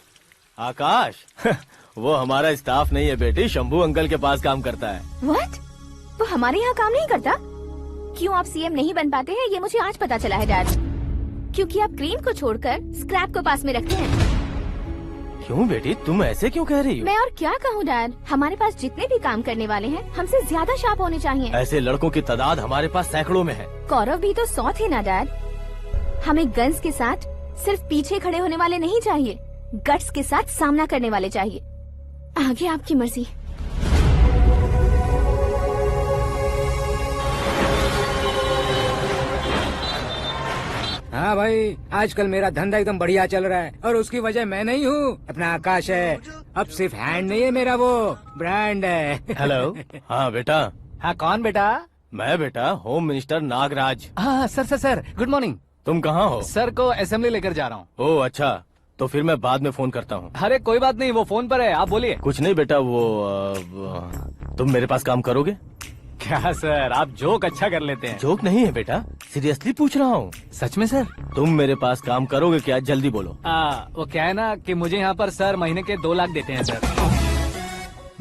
आकाश? वो हमारा स्टाफ नहीं है बेटी, शंभू अंकल के पास काम करता है। व्हाट? वो हमारे यहाँ काम नहीं करता? क्यों आप सीएम नहीं बन पाते हैं ये मुझे आज पता चला है डैड। क्योंकि आप क्रीम को छोड़कर स्क्रैप को पास में रखते हैं। क्यों बेटी, तुम ऐसे क्यों कह रही हो? मैं और क्या कहूँ डैड, हमारे पास जितने भी काम करने वाले हैं हमसे ज्यादा शार्प होने चाहिए। ऐसे लड़कों की तादाद हमारे पास सैकड़ों में है। कौरव भी तो 100 थे ना डैड। हमें गन्स के साथ सिर्फ पीछे खड़े होने वाले नहीं चाहिए, गट्स के साथ सामना करने वाले चाहिए। आगे आपकी मर्जी। हाँ भाई, आजकल मेरा धंधा एकदम बढ़िया चल रहा है और उसकी वजह मैं नहीं हूँ, अपना आकाश है। अब सिर्फ हैंड नहीं है मेरा, वो ब्रांड है। हेलो। हाँ बेटा। हाँ कौन बेटा? मैं बेटा, होम मिनिस्टर नागराज। हाँ सर गुड मॉर्निंग। तुम कहाँ हो? सर को असेंबली लेकर जा रहा हूँ। ओह अच्छा, तो फिर मैं बाद में फोन करता हूँ। अरे कोई बात नहीं, वो फोन पर है, आप बोलिए। कुछ नहीं बेटा, तुम मेरे पास काम करोगे? क्या सर, आप जोक अच्छा कर लेते हैं। जोक नहीं है बेटा, सीरियसली पूछ रहा हूँ। सच में सर? तुम मेरे पास काम करोगे क्या? जल्दी बोलो। वो क्या है ना कि मुझे यहाँ पर सर महीने के 2 लाख देते हैं सर।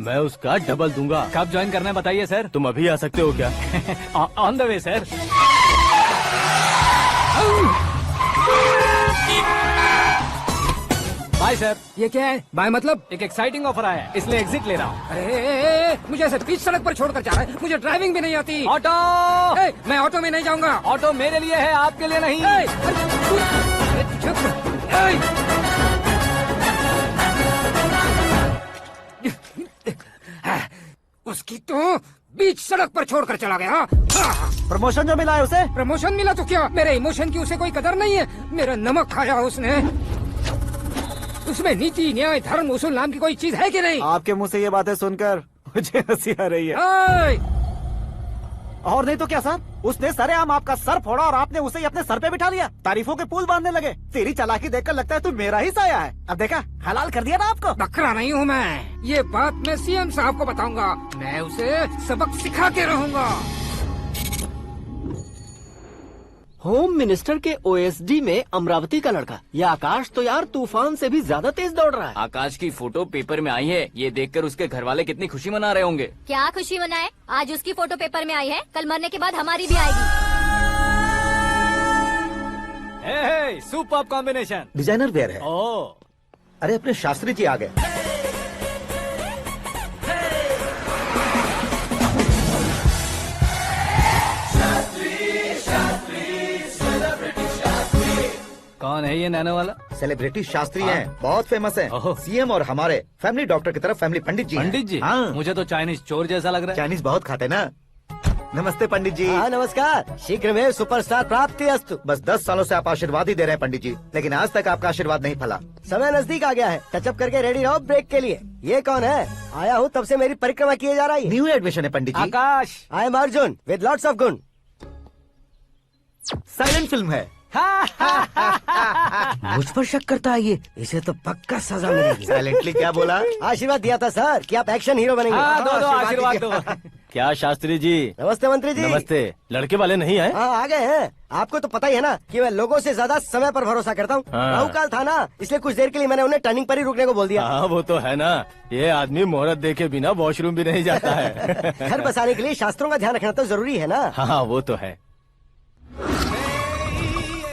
मैं उसका डबल दूंगा। कब ज्वाइन करना है बताइए सर। तुम अभी आ सकते हो क्या? On the way sir. Bye sir. ये क्या है? बाय मतलब? एक एक्साइटिंग ऑफर आया है, इसलिए एग्जिट ले रहा हूँ। अरे मुझे ऐसे बीच सड़क पर छोड़कर जा रहा है, मुझे ड्राइविंग भी नहीं आती। ऑटो! मैं ऑटो में नहीं जाऊंगा। ऑटो मेरे लिए है, आपके लिए नहीं। उसकी तो बीच सड़क पर छोड़कर चला गया। प्रमोशन जो मिला है उसे? प्रमोशन मिला तो क्या, मेरे इमोशन की उसे कोई कदर नहीं है। मेरा नमक खाया उसने। उसमें नीति, न्याय, धर्म, उसूल नाम की कोई चीज है कि नहीं? आपके मुंह से ये बातें सुनकर मुझे हंसी आ रही है। और नहीं तो क्या सर, उसने सरेआम आपका सर फोड़ा और आपने उसे ही अपने सर पे बिठा लिया। तारीफों के पुल बांधने लगे। तेरी चालाकी देखकर लगता है तू मेरा ही साया है। अब देखा, हलाल कर दिया ना आपको। बकरा नहीं हूँ मैं, ये बात मैं सीएम साहब को बताऊंगा। मैं उसे सबक सिखा के रहूंगा। होम मिनिस्टर के ओएसडी में अमरावती का लड़का, ये आकाश तो यार तूफान से भी ज्यादा तेज दौड़ रहा है। आकाश की फोटो पेपर में आई है, ये देखकर उसके घर वाले कितनी खुशी मना रहे होंगे। क्या खुशी मनाए, आज उसकी फोटो पेपर में आई है, कल मरने के बाद हमारी भी आएगी। Super combination. डिजाइनर वेयर है। ओह, अरे अपने शास्त्री जी आ गए। कौन है ये नैनो वाला? सेलिब्रिटी शास्त्री हैं, बहुत फेमस हैं। सीएम और हमारे फैमिली डॉक्टर की तरफ फैमिली पंडित जी हैं। पंडित जी? हाँ। मुझे तो चाइनीज चोर जैसा लग रहा है। चाइनीज बहुत खाते ना। नमस्ते पंडित जी। हाँ नमस्कार, शीघ्र में सुपरस्टार प्राप्ति अस्तु। बस 10 सालों से आप आशीर्वाद ही दे रहे हैं पंडित जी, लेकिन आज तक आपका आशीर्वाद नहीं फला। समय नजदीक आ गया है, टचअप करके रेडी रहो ब्रेक के लिए। ये कौन है? आया हूँ तब से मेरी परिक्रमा किए जा रही है। न्यू एडमिशन है Pandit ji. Akash. I am Arjun with lots of गुण। साइलेंट फिल्म है। मुझ पर शक करता है ये, इसे तो पक्का सजा मिलेगी। साइलेंटली क्या बोला? आशीर्वाद दिया था सर कि आप एक्शन हीरो बनेंगे। हाँ, दो आशीर्वाद दो। क्या शास्त्री जी? नमस्ते मंत्री जी। नमस्ते। लड़के वाले नहीं आए? हाँ आ गए हैं। आपको तो पता ही है ना कि मैं लोगों से ज्यादा समय पर भरोसा करता हूँ। हाँ। राहु काल था ना, इसलिए कुछ देर के लिए मैंने उन्हें टर्निंग पर ही रुकने को बोल दिया। हाँ वो तो है ना, ये आदमी मुहूर्त देखे बिना वॉशरूम भी नहीं जाता है। घर बसाने के लिए शास्त्रों का ध्यान रखना तो जरूरी है ना। हाँ वो तो है।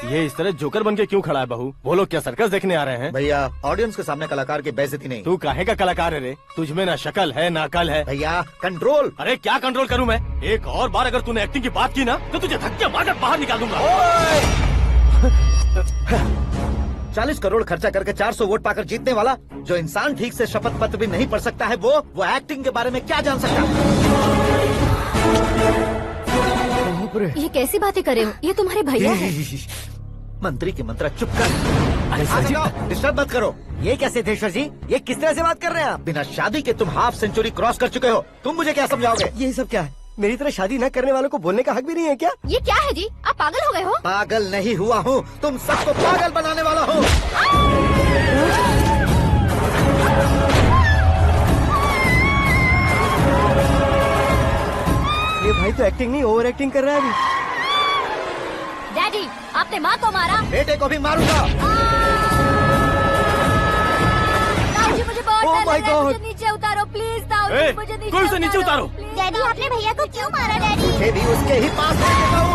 ये इस तरह जोकर बन के क्यों खड़ा है बहू? वो लोग क्या सर्कस देखने आ रहे हैं? भैया ऑडियंस के सामने कलाकार की बेइज्जती नहीं। तू काहे का कलाकार है रे? तुझमें ना शक्ल है ना अकल है। भैया कंट्रोल। अरे क्या कंट्रोल करूं मैं? एक और बार अगर तूने एक्टिंग की बात की ना तो तुझे धक्के मारकर बाहर निकाल दूंगा। 40 करोड़ खर्चा करके 400 वोट पाकर जीतने वाला, जो इंसान ठीक से शपथ पत्र भी नहीं पढ़ सकता है, वो एक्टिंग के बारे में क्या जान सकता है? ये कैसी बातें कर रहे हो? ये तुम्हारे भैया हैं। मंत्री की मंत्रा चुप कर। डिस्टर्ब मत करो। ये क्या सिद्धेश्वर जी, ये किस तरह से बात कर रहे हैं आप? बिना शादी के तुम हाफ सेंचुरी क्रॉस कर चुके हो, तुम मुझे क्या समझाओगे? ये सब क्या है? मेरी तरह शादी न करने वालों को बोलने का हक भी नहीं है क्या? ये क्या है जी, आप पागल हो गए हो? पागल नहीं हुआ हूँ, तुम सबको पागल बनाने वाला हूँ। ये भाई तो एक्टिंग नहीं ओवर एक्टिंग कर रहा है अभी। डैडी, आपने माँ को मारा। बेटे को भी मारूंगा। ताऊजी मुझे बहुत Oh डर my लग रहा है, God. मुझे नीचे उतारो प्लीज। ताऊजी मुझे नीचे कोई उसे नीचे उतारो। डैडी आपने भैया को क्यों मारा डैडी? मुझे भी उसके ही पास लेके जाऊं।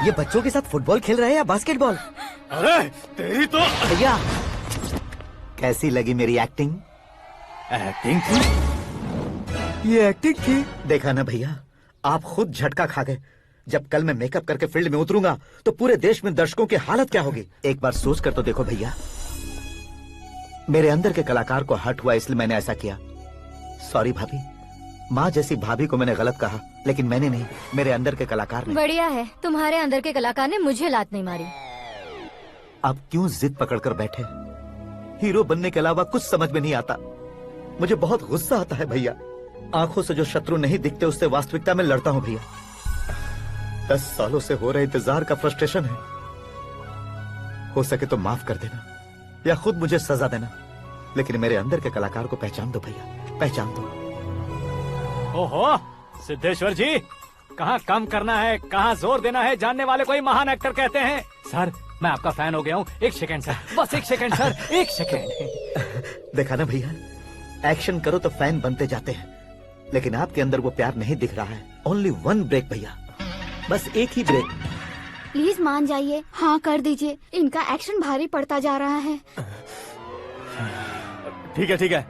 ये बच्चों के साथ फुटबॉल खेल रहे हैं या बास्केटबॉल? अरे तेरी तो भैया कैसी लगी मेरी एक्टिंग? एक्टिंग थी? ये एक्टिंग थी। देखा ना भैया, आप खुद झटका खा गए। जब कल मैं मेकअप करके फील्ड में उतरूंगा तो पूरे देश में दर्शकों की हालत क्या होगी? एक बार सोच कर तो देखो भैया। मेरे अंदर के कलाकार को हर्ट हुआ इसलिए मैंने ऐसा किया। सॉरी भाभी। माँ जैसी भाभी को मैंने गलत कहा, लेकिन मैंने नहीं, मेरे अंदर के कलाकार ने। बढ़िया है, तुम्हारे अंदर के कलाकार ने मुझे लात नहीं मारी। आप क्यों जिद पकड़कर बैठे? हीरो बनने के अलावा कुछ समझ में नहीं आता। मुझे बहुत गुस्सा आता है भैया। आंखों से जो शत्रु नहीं दिखते उससे वास्तविकता में लड़ता हूँ भैया। 10 सालों से हो रहे इंतजार का फ्रस्ट्रेशन है। हो सके तो माफ कर देना या खुद मुझे सजा देना, लेकिन मेरे अंदर के कलाकार को पहचान दो भैया, पहचान दो। ओहो सिद्धेश्वर जी, कहाँ कम करना है, कहाँ जोर देना है, जानने वाले को ही महान एक्टर कहते हैं। सर मैं आपका फैन हो गया हूँ। एक सेकंड सर, बस एक सेकंड सर, एक सेकंड। देखा ना भैया, एक्शन करो तो फैन बनते जाते हैं, लेकिन आपके अंदर वो प्यार नहीं दिख रहा है। ओनली 1 ब्रेक भैया, बस एक ही ब्रेक। प्लीज मान जाइए, हाँ कर दीजिए। इनका एक्शन भारी पड़ता जा रहा है। ठीक है,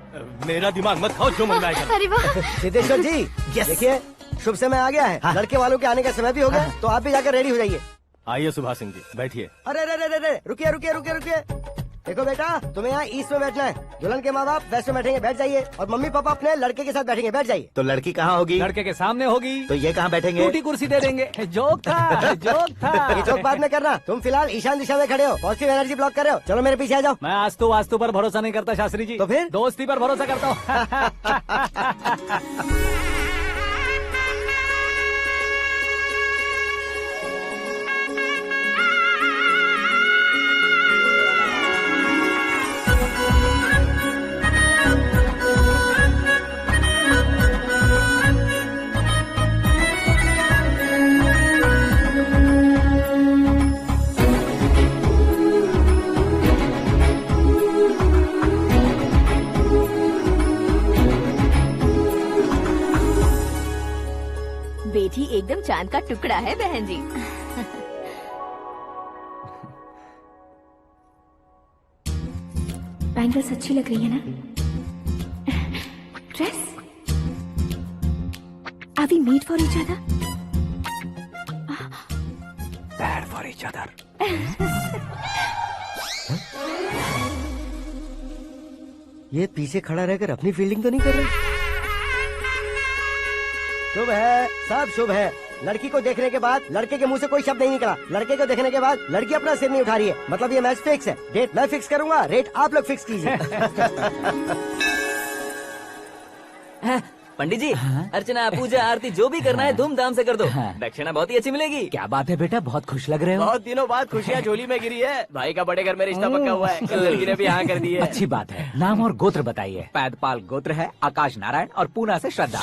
मेरा दिमाग मत खाओ, जो मन में आएगा। अरे वाह। सिद्धेश्वर जी देखिए, शुभ समय आ गया है। हाँ। लड़के वालों के आने का समय भी हो गया, तो आप भी जाकर रेडी हो जाइए। आइए सुभाष सिंह जी, बैठिए। अरे रे रे रे रे, रुकिए रुकिए रुकिए रुकिए। देखो बेटा, तुम्हें यहाँ ईस्ट में बैठना है। दुल्हन के माँ बाप वेस्ट में बैठेंगे, बैठ जाइए। और मम्मी पापा अपने लड़के के साथ बैठेंगे, बैठ जाइए। तो लड़की कहाँ होगी? लड़के के सामने होगी। तो ये कहाँ बैठेंगे? टूटी कुर्सी दे देंगे। जोक था, जोक था। ये जोक बाद में करना। तुम फिलहाल ईशान दिशा में खड़े हो, पॉजिटिव एनर्जी ब्लॉक कर रहे हो। चलो मेरे पीछे आ जाओ। मैं आस्तु वास्तु पर भरोसा नहीं करता शास्त्री जी। तो फिर? दोस्ती पर भरोसा करता हूँ। चांद का टुकड़ा है बहन जी। बैंगल्स अच्छी लग रही है ना? Dress? Are we made for each other? Bad for each other. ये पीछे खड़ा रहकर अपनी फील्डिंग तो नहीं कर रहा? शुभ है, सब शुभ है। लड़की को देखने के बाद लड़के के मुंह से कोई शब्द नहीं निकला। लड़के को देखने के बाद लड़की अपना सिर नहीं उठा रही है। मतलब ये मैच फिक्स है। डेट मैं फिक्स करूंगा, रेट आप लोग फिक्स कीजिए। पंडित जी, अर्चना पूजा आरती जो भी करना है धूमधाम से कर दो। दक्षिणा बहुत ही अच्छी मिलेगी। क्या बात है बेटा, बहुत खुश लग रहे हो। बहुत दिनों बाद खुशियाँ झोली में गिरी है। भाई का बड़े घर में रिश्ता पक्का हुआ है। कल लड़की ने भी हाँ कर दी है। अच्छी बात है। नाम और गोत्र बताइए। पैदपाल गोत्र है, आकाश नारायण और पूना से श्रद्धा।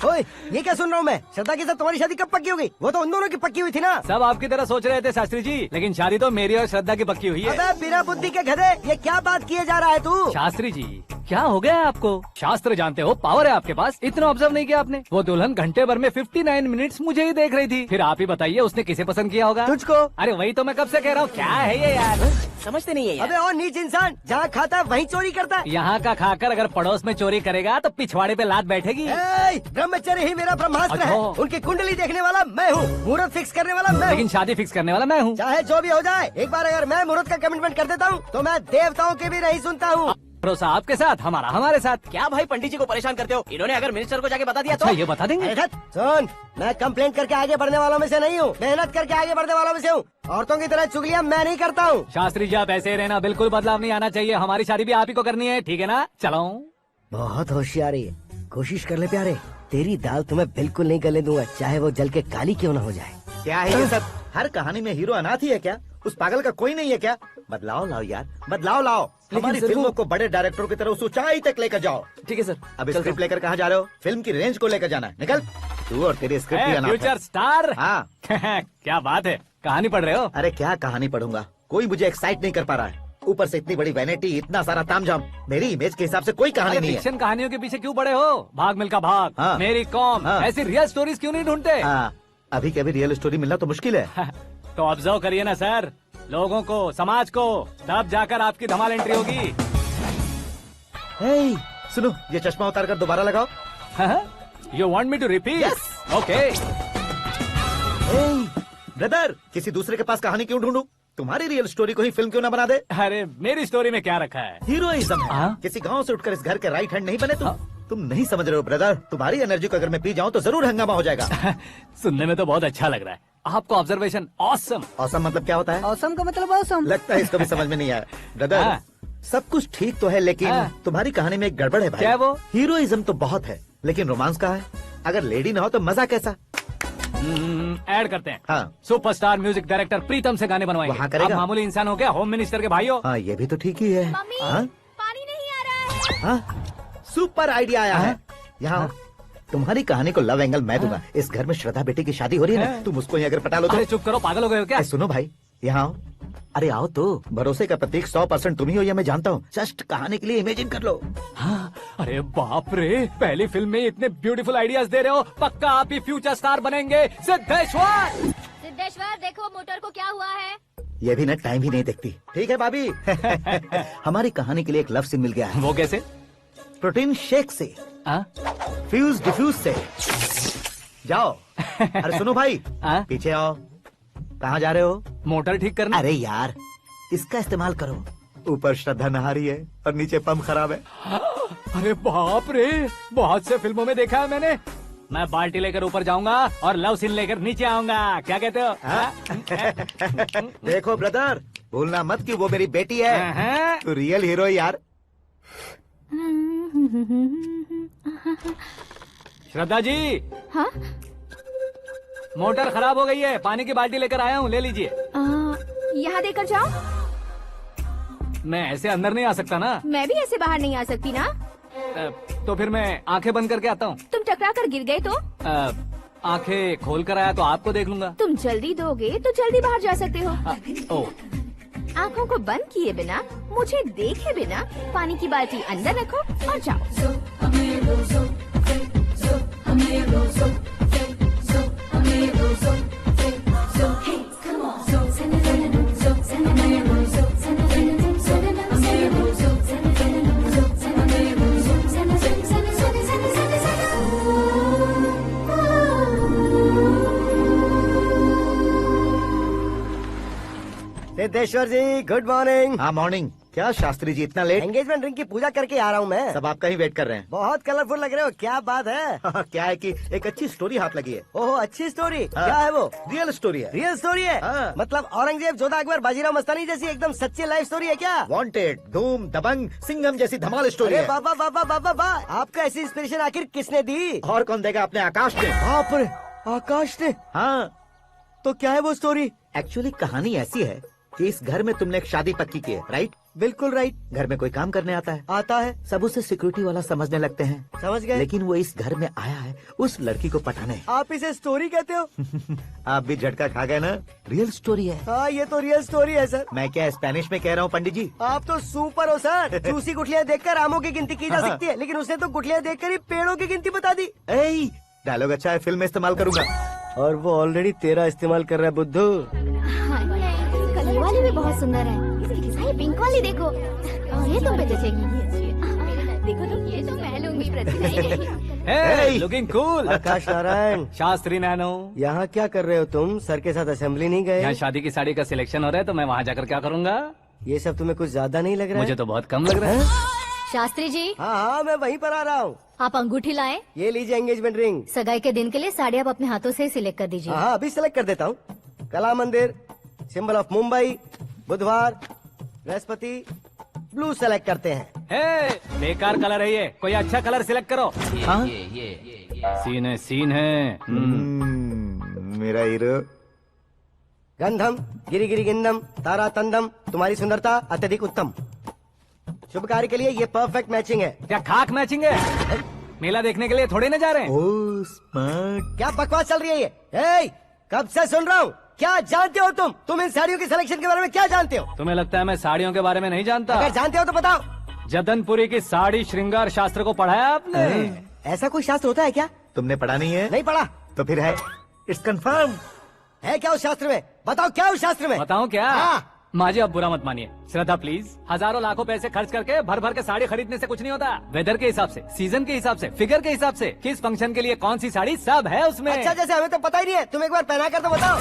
ओए, ये क्या सुन रहा हूँ मैं? श्रद्धा के साथ तुम्हारी शादी कब पक्की हो गई? वो तो उन दोनों की पक्की हुई थी ना। सब आपकी तरह सोच रहे थे शास्त्री जी, लेकिन शादी तो मेरी और श्रद्धा की पक्की हुई है। अबे बिना बुद्धि के गधे, ये क्या बात किए जा रहा है तू? शास्त्री जी, क्या हो गया है आपको? शास्त्र जानते हो, पावर है आपके पास। इतना ऑब्जर्व नहीं किया आपने? वो दुल्हन घंटे भर में 59 मिनट्स मुझे ही देख रही थी। फिर आप ही बताइए उसने किसे पसंद किया होगा? तुझको। अरे वही तो मैं कब से कह रहा हूँ, क्या है ये यार? समझते नहीं है यार। अबे और नीच इंसान, जहाँ खाता है वहीं चोरी करता है। यहाँ का खाकर अगर पड़ोस में चोरी करेगा तो पिछवाड़े पे लात बैठेगी। ब्रह्मचर्य ही मेरा ब्रह्मास्त्र है। उनकी कुंडली देखने वाला मैं हूँ, मुहूर्त फिक्स करने वाला मैं हूँ। लेकिन शादी फिक्स करने वाला मैं हूँ। चाहे जो भी हो जाए, एक बार अगर मैं मुहूर्त का कमिटमेंट कर देता हूँ तो मैं देवताओं के भी नहीं सुनता हूँ। भरोसा आपके साथ, हमारा हमारे साथ। क्या भाई पंडित जी को परेशान करते हो? इन्होंने अगर मिनिस्टर को जाके बता दिया अच्छा, तो ये बता देंगे? सुन, मैं कंप्लेंट करके आगे बढ़ने वालों में से नहीं हूँ, मेहनत करके आगे बढ़ने वालों में से हूँ। औरतों की तरह चुगलियाँ मैं नहीं करता हूँ। शास्त्री जी आप ऐसे ही रहना, बिल्कुल बदलाव नहीं आना चाहिए। हमारी शादी भी आप ही को करनी है, ठीक है ना? चलो। बहुत होशियारी है, कोशिश कर ले प्यारे। तेरी दाल तुम्हें बिल्कुल नहीं गलने दूंगा, चाहे वो जल के काली क्यों न हो जाए। क्या है ये सब? हर कहानी में हीरो अनाथ ही है क्या? उस पागल का कोई नहीं है क्या? बदलाव लाओ यार, बदलाव लाओ। हमारी फिल्मों को बड़े डायरेक्टरों की तरह उस ऊंचाई तक लेकर जाओ। ठीक है सर। अब स्क्रिप्ट लेकर कहाँ जा रहे हो? फिल्म की रेंज को लेकर जाना है। निकल तू और तेरी स्क्रिप्ट भी अनाथ है। Future star. हाँ क्या बात है, कहानी पढ़ रहे हो? अरे क्या कहानी पढ़ूंगा, कोई मुझे एक्साइट नहीं कर पा रहा है। ऊपर से इतनी बड़ी वैनिटी, इतना सारा तामझाम, मेरी इमेज के हिसाब से कोई कहानी नहीं है। फिक्शन कहानियों के पीछे क्यों पड़े हो? भाग मिल्खा भाग, हाँ। मेरी कॉम, हाँ। ऐसी रियल स्टोरीज क्यों नहीं ढूंढते? अभी के अभी रियल स्टोरी मिलना तो मुश्किल है। तो ऑब्जर्व करिए ना सर, लोगों को, समाज को, तब जाकर आपकी धमाल एंट्री होगी। सुनो, ये चश्मा उतार कर दोबारा लगाओ। You want me to repeat? Okay. Brother, किसी दूसरे के पास कहानी क्यों ढूंढूं? तुम्हारी रियल स्टोरी को ही फिल्म क्यों ना बना दे? अरे मेरी स्टोरी में क्या रखा है? हीरोइज्म है। किसी गांव से उठकर इस घर के राइट हैंड नहीं बने तुम? तुम नहीं समझ रहे हो ब्रदर, तुम्हारी एनर्जी को अगर मैं पी जाऊं तो जरूर हंगामा हो जाएगा। सुनने में तो बहुत अच्छा लग रहा है। आपको ऑब्जर्वेशन ऑसम। ऑसम मतलब क्या होता है? ऑसम का मतलब ऑसम। लगता है इसको भी समझ में नहीं आया। ब्रदर, सब कुछ ठीक तो है, लेकिन तुम्हारी कहानी में एक गड़बड़ है भाई। क्या वो? हीरोइज्म तो बहुत है, लेकिन रोमांस कहाँ है? अगर लेडी ना हो तो मजा कैसा? ऐड करते हैं। हाँ। सुपरस्टार म्यूजिक डायरेक्टर प्रीतम से गाने बनवाएंगे। वहाँ करेगा? आप मामूली इंसान हो क्या, होम मिनिस्टर के भाई हो? हाँ, ये भी तो ठीक ही है। मम्मी, हाँ? पानी नहीं आ रहा है। हाँ? सुपर आइडिया आया है। यहाँ तुम्हारी कहानी को लव एंगल मैं दूंगा। इस घर में श्रद्धा बेटी की शादी हो रही है ना, तुम उसको ही अगर पटा लो तो। अरे चुप करो, पागल हो गए हो क्या? सुनो भाई, यहाँ आओ। अरे आओ तो, भरोसे का प्रतीक 100% तुम ही हो, ये मैं जानता हूँ। जस्ट कहानी के लिए इमेजिन कर लो। हाँ, अरे बाप रे, पहली फिल्म में इतने ब्यूटीफुल आइडियाज दे रहे हो, पक्का आप ही फ्यूचर स्टार बनेंगे। सिद्धेश्वर, सिद्धेश्वर देखो मोटर को क्या हुआ है। ये भी ना टाइम ही नहीं देखती। ठीक है भाभी। हमारी कहानी के लिए एक लव सीन मिल गया है। वो कैसे? प्रोटीन शेक से, फ्यूज डिफ्यूज से। जाओ। अरे सुनो भाई, पीछे आओ। कहाँ जा रहे हो? मोटर ठीक करना। अरे यार, इसका इस्तेमाल करो। ऊपर श्रद्धा नहा रही है और नीचे पंप खराब है। अरे बाप रे, बहुत से फिल्मों में देखा है मैंने। मैं बाल्टी लेकर ऊपर जाऊंगा और लव सीन लेकर नीचे आऊंगा, क्या कहते हो? देखो ब्रदर, भूलना मत कि वो मेरी बेटी है। तू रियल हीरो यार। श्रद्धा जी। हाँ? मोटर खराब हो गई है, पानी की बाल्टी लेकर आया हूँ, ले लीजिए। यहाँ देकर जाओ। मैं ऐसे अंदर नहीं आ सकता ना। मैं भी ऐसे बाहर नहीं आ सकती ना। तो फिर मैं आंखें बंद करके आता हूँ। तुम टकरा कर गिर गए तो? आंखें खोल कर आया तो आपको देख लूंगा। तुम जल्दी दोगे तो जल्दी बाहर जा सकते हो। आंखों को बंद किए बिना, मुझे देखे बिना पानी की बाल्टी अंदर रखो और जाओ। सिद्धेश्वर जी गुड मॉर्निंग। हाँ मॉर्निंग। क्या शास्त्री जी इतना लेट? एंगेजमेंट रिंग की पूजा करके आ रहा हूँ मैं। सब आपका ही वेट कर रहे हैं। बहुत कलरफुल लग रहे हो, क्या बात है? क्या है कि एक अच्छी स्टोरी हाथ लगी है। ओह अच्छी स्टोरी। हाँ। क्या है वो? रियल स्टोरी है। रियल स्टोरी है? हाँ। मतलब औरंगजेब, जोधा अकबर, बाजीराव मस्तानी जैसी एकदम सच्ची लाइफ स्टोरी है क्या? वांटेड, धूम, दबंग, सिंघम जैसी धमाल स्टोरी अरे है। बाबा बाबा बाबा बा, आपको ऐसी इंस्पिरेशन आखिर किसने दी? और कौन देगा? अपने आकाश ने। बाप रे, आकाश ने? हाँ। तो क्या है वो स्टोरी? एक्चुअली कहानी ऐसी है कि इस घर में तुमने एक शादी पक्की की है, राइट? बिल्कुल राइट। घर में कोई काम करने आता है। आता है। सब उसे सिक्योरिटी वाला समझने लगते हैं। समझ गए। लेकिन वो इस घर में आया है उस लड़की को पटाने। आप इसे स्टोरी कहते हो? आप भी झटका खा गए ना? रियल स्टोरी है। हाँ ये तो रियल स्टोरी है सर। मैं क्या स्पेनिश में कह रहा हूँ पंडित जी? आप तो सुपर हो सर। चूसी गुठलियाँ देखकर आमों की गिनती की जा सकती है, लेकिन उसने तो गुठलियाँ देखकर ही पेड़ों की गिनती बता दी। डायलॉग अच्छा है, फिल्म में इस्तेमाल करूंगा। और वो ऑलरेडी तेरा इस्तेमाल कर रहा है बुद्धू। कलर वाली भी बहुत सुंदर है। ये पिंक वाली देखो, और ये तुम पे जचेगी। देखो तो ये तो मैं लूंगी। Looking cool. Akash Narayan. Shastri nano. यहाँ क्या कर रहे हो तुम? सर के साथ असेंबली नहीं गए? यहाँ शादी की साड़ी का सिलेक्शन हो रहा है तो मैं वहाँ जाकर क्या करूँगा? ये सब तुम्हें कुछ ज्यादा नहीं लग रहा है? मुझे तो बहुत कम लग रहा है। शास्त्री जी। हाँ मैं वहीं पर आ रहा हूँ। आप अंगूठी लाएं। ये लीजिए एंगेजमेंट रिंग। सगाई के दिन के लिए साड़ी आप अपने हाथों से ही सिलेक्ट कर दीजिए। हाँ अभी सिलेक्ट कर देता हूँ। कला मंदिर, सिंबल ऑफ मुंबई, बुधवार, बृहस्पति, ब्लू सेलेक्ट करते हैं। बेकार कलर है ये, कोई अच्छा कलर सिलेक्ट करो। सीन है। मेरा हीरो। गंधम गिरी गिरी गिंदम तारा तंदम, तुम्हारी सुंदरता अत्यधिक उत्तम। शुभ कार्य के लिए ये परफेक्ट मैचिंग है। क्या खाक मैचिंग है? मेला देखने के लिए थोड़े ना जा रहे हैं। Oh smart. क्या बकवास चल रही है ये? ए, कब से सुन रहा हूँ। क्या जानते हो तुम इन साड़ियों की सिलेक्शन के बारे में क्या जानते हो? तुम्हें लगता है मैं साड़ियों के बारे में नहीं जानता? अगर जानते हो तो बताओ। जदनपुरी की साड़ी श्रृंगार शास्त्र को पढ़ा है आपने? ऐसा कोई शास्त्र होता है क्या? तुमने पढ़ा नहीं है? नहीं पढ़ा। तो फिर है। It's confirm. है क्या उस शास्त्र में? बताओ क्या उस शास्त्र में? बताऊं क्या? हाँ। माजी आप बुरा मत मानिए। श्रद्धा प्लीज। हजारों लाखों पैसे खर्च करके भर भर के साड़ी खरीदने से कुछ नहीं होता। वेदर के हिसाब से, सीजन के हिसाब से, फिगर के हिसाब से, किस फंक्शन के लिए कौन सी साड़ी, सब है उसमें। अच्छा जैसे हमें तो पता ही नहीं है, तुम एक बार पहना कर तो बताओ।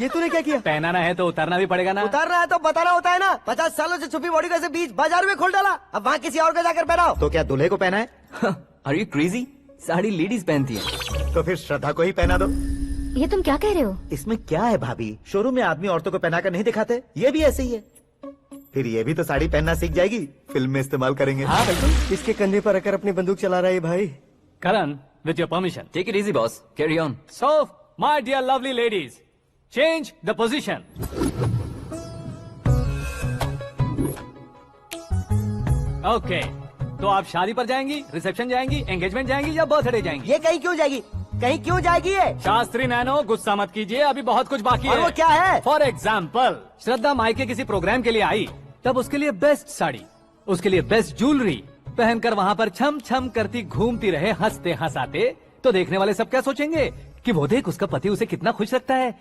ये तूने क्या किया? पहनाना है तो उतारना भी पड़ेगा ना। उतारना है तो बताना होता है ना। 50 सालों से छुपी बॉडी को ऐसे बीच बाजार में खोल डाला, अब वहाँ किसी और को जाकर पहनाओ। तो क्या दूल्हे को पहना है? Are you crazy? Sari ladies पहनती है। तो फिर श्रद्धा को ही पहना दो। ये तुम क्या कह रहे हो? इसमें क्या है भाभी? शोरूम में आदमी औरतों को पहनाकर नहीं दिखाते? ये भी ऐसे ही है। फिर ये भी तो साड़ी पहनना सीख जाएगी, फिल्म में इस्तेमाल करेंगे। हाँ बिल्कुल। इसके कंधे पर रखकर अपनी बंदूक चला रहा है भाई। Karan, with your permission. Take it easy boss, carry on. So my dear lovely ladies, change the position. Okay, तो आप शादी पर जाएंगी, रिसेप्शन जाएंगी, एंगेजमेंट जाएंगी या बर्थडे जाएंगी? ये कहीं क्यों जाएगी? कहीं क्यों जाएगी ये? शास्त्री नैनो गुस्सा मत कीजिए, अभी बहुत कुछ बाकी और है। वो क्या है? फॉर एग्जाम्पल, श्रद्धा मायके किसी प्रोग्राम के लिए आई, तब उसके लिए बेस्ट साड़ी, उसके लिए बेस्ट ज्वेलरी पहनकर वहाँ पर छम छम करती घूमती रहे हंसते हंसाते, तो देखने वाले सब क्या सोचेंगे कि वो देख उसका पति उसे कितना खुश रखता है।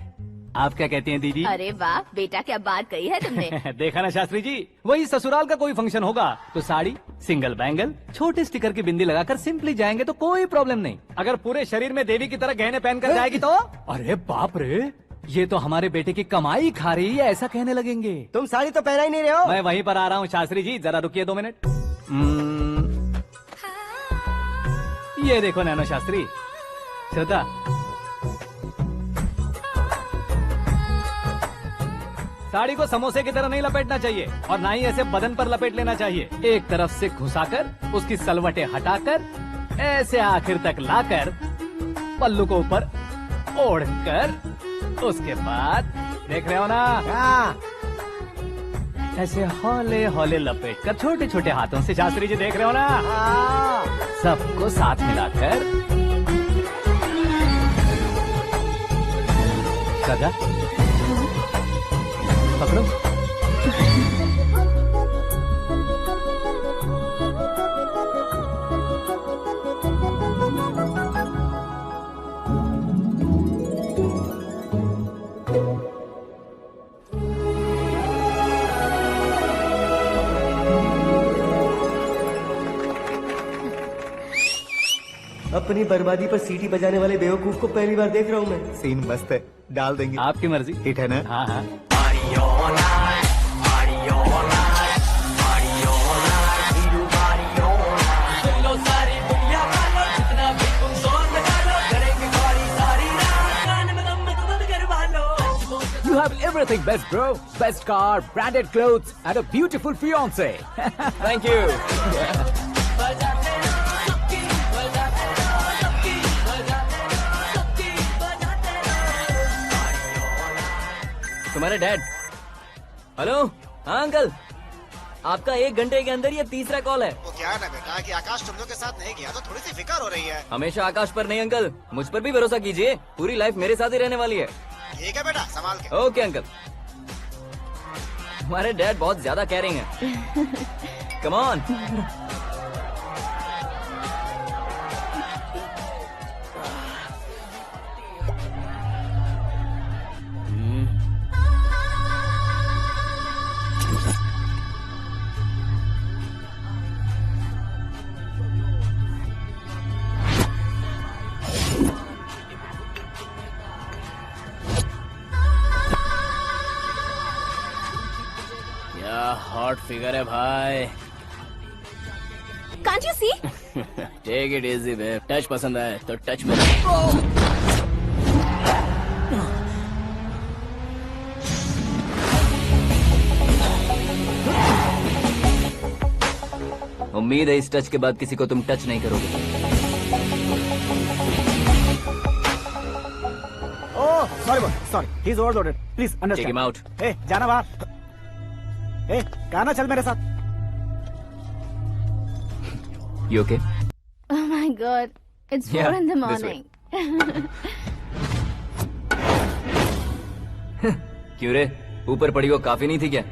आप क्या कहती हैं दीदी? अरे वाह बेटा, क्या बात कही है तुमने। देखा ना शास्त्री जी, वही ससुराल का कोई फंक्शन होगा तो साड़ी, सिंगल बैंगल, छोटे स्टिकर की बिंदी लगाकर सिंपली जाएंगे तो कोई प्रॉब्लम नहीं। अगर पूरे शरीर में देवी की तरह गहने पहनकर जाएगी तो अरे बाप रे, ये तो हमारे बेटे की कमाई खा रही है, ऐसा कहने लगेंगे। तुम साड़ी तो पहना ही नहीं रहे हो। मैं वहीं पर आ रहा हूँ शास्त्री जी, जरा रुकिए 2 मिनट। ये देखो नैनो शास्त्री, श्रद्धा साड़ी को समोसे की तरह नहीं लपेटना चाहिए और ना ही ऐसे बदन पर लपेट लेना चाहिए। एक तरफ से घुसाकर उसकी सलवटें हटाकर ऐसे आखिर तक लाकर पल्लू को ऊपर ओढ़कर उसके बाद देख रहे हो ना, ऐसे हौले हौले लपेट कर छोटे छोटे हाथों से, शास्त्री जी देख रहे हो ना, सबको साथ मिलाकर श्रद्धा पकड़ो। अपनी बर्बादी पर सीटी बजाने वाले बेवकूफ को पहली बार देख रहा हूँ मैं। सीन मस्त है, डाल देंगे। आपकी मर्जी। हिट है ना? हाँ हाँ। You have everything best, bro. Best car, branded clothes, and a beautiful fiance. Thank you. तुम्हारे डैड। हेलो। हाँ अंकल, आपका 1 घंटे के अंदर ये तीसरा कॉल है। वो क्या है ना बेटा कि आकाश तुम लोग के साथ नहीं गया तो थोड़ी सी फिक्र हो रही है। हमेशा आकाश पर नहीं अंकल, मुझ पर भी भरोसा कीजिए। पूरी लाइफ मेरे साथ ही रहने वाली है। ठीक है बेटा, संभाल के। Okay uncle. हमारे डैड बहुत ज्यादा केयरिंग है। Come on. हॉट फिगर है भाई। Can't you see? Take it easy babe. Touch पसंद आए तो टच में। उम्मीद है इस टच के बाद किसी को तुम टच नहीं करोगे। Oh sorry sorry, he is overloaded, please take understand. Him out. ए जाना बाहर। ए गाना चल मेरे साथ। You okay? Oh my God, it's 4 Yeah, in the this morning. क्यों रे, ऊपर पड़ी वो काफी नहीं थी क्या?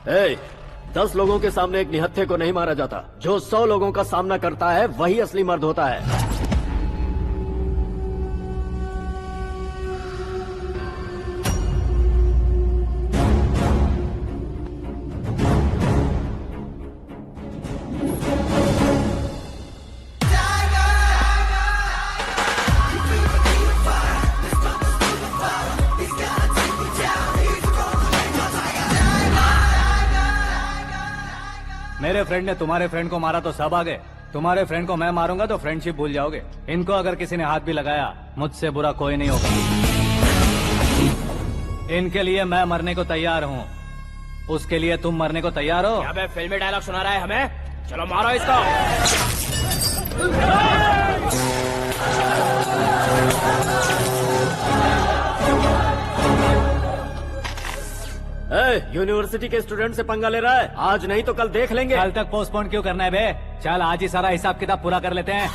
ए, 10 लोगों के सामने एक निहत्थे को नहीं मारा जाता। जो 100 लोगों का सामना करता है वही असली मर्द होता है। मेरे फ्रेंड ने तुम्हारे फ्रेंड को मारा तो सब आ गए। तुम्हारे फ्रेंड को मैं मारूंगा तो फ्रेंडशिप भूल जाओगे। इनको अगर किसी ने हाथ भी लगाया, मुझसे बुरा कोई नहीं होगा। इनके लिए मैं मरने को तैयार हूँ। उसके लिए तुम मरने को तैयार हो? क्या बे फिल्मी डायलॉग सुना रहा है हमें? चलो मारो इसको। यूनिवर्सिटी के स्टूडेंट से पंगा ले रहा है। आज नहीं तो कल देख लेंगे। कल तक पोस्टपोन क्यों करना है बे? चल आज ही सारा हिसाब किताब पूरा कर लेते हैं।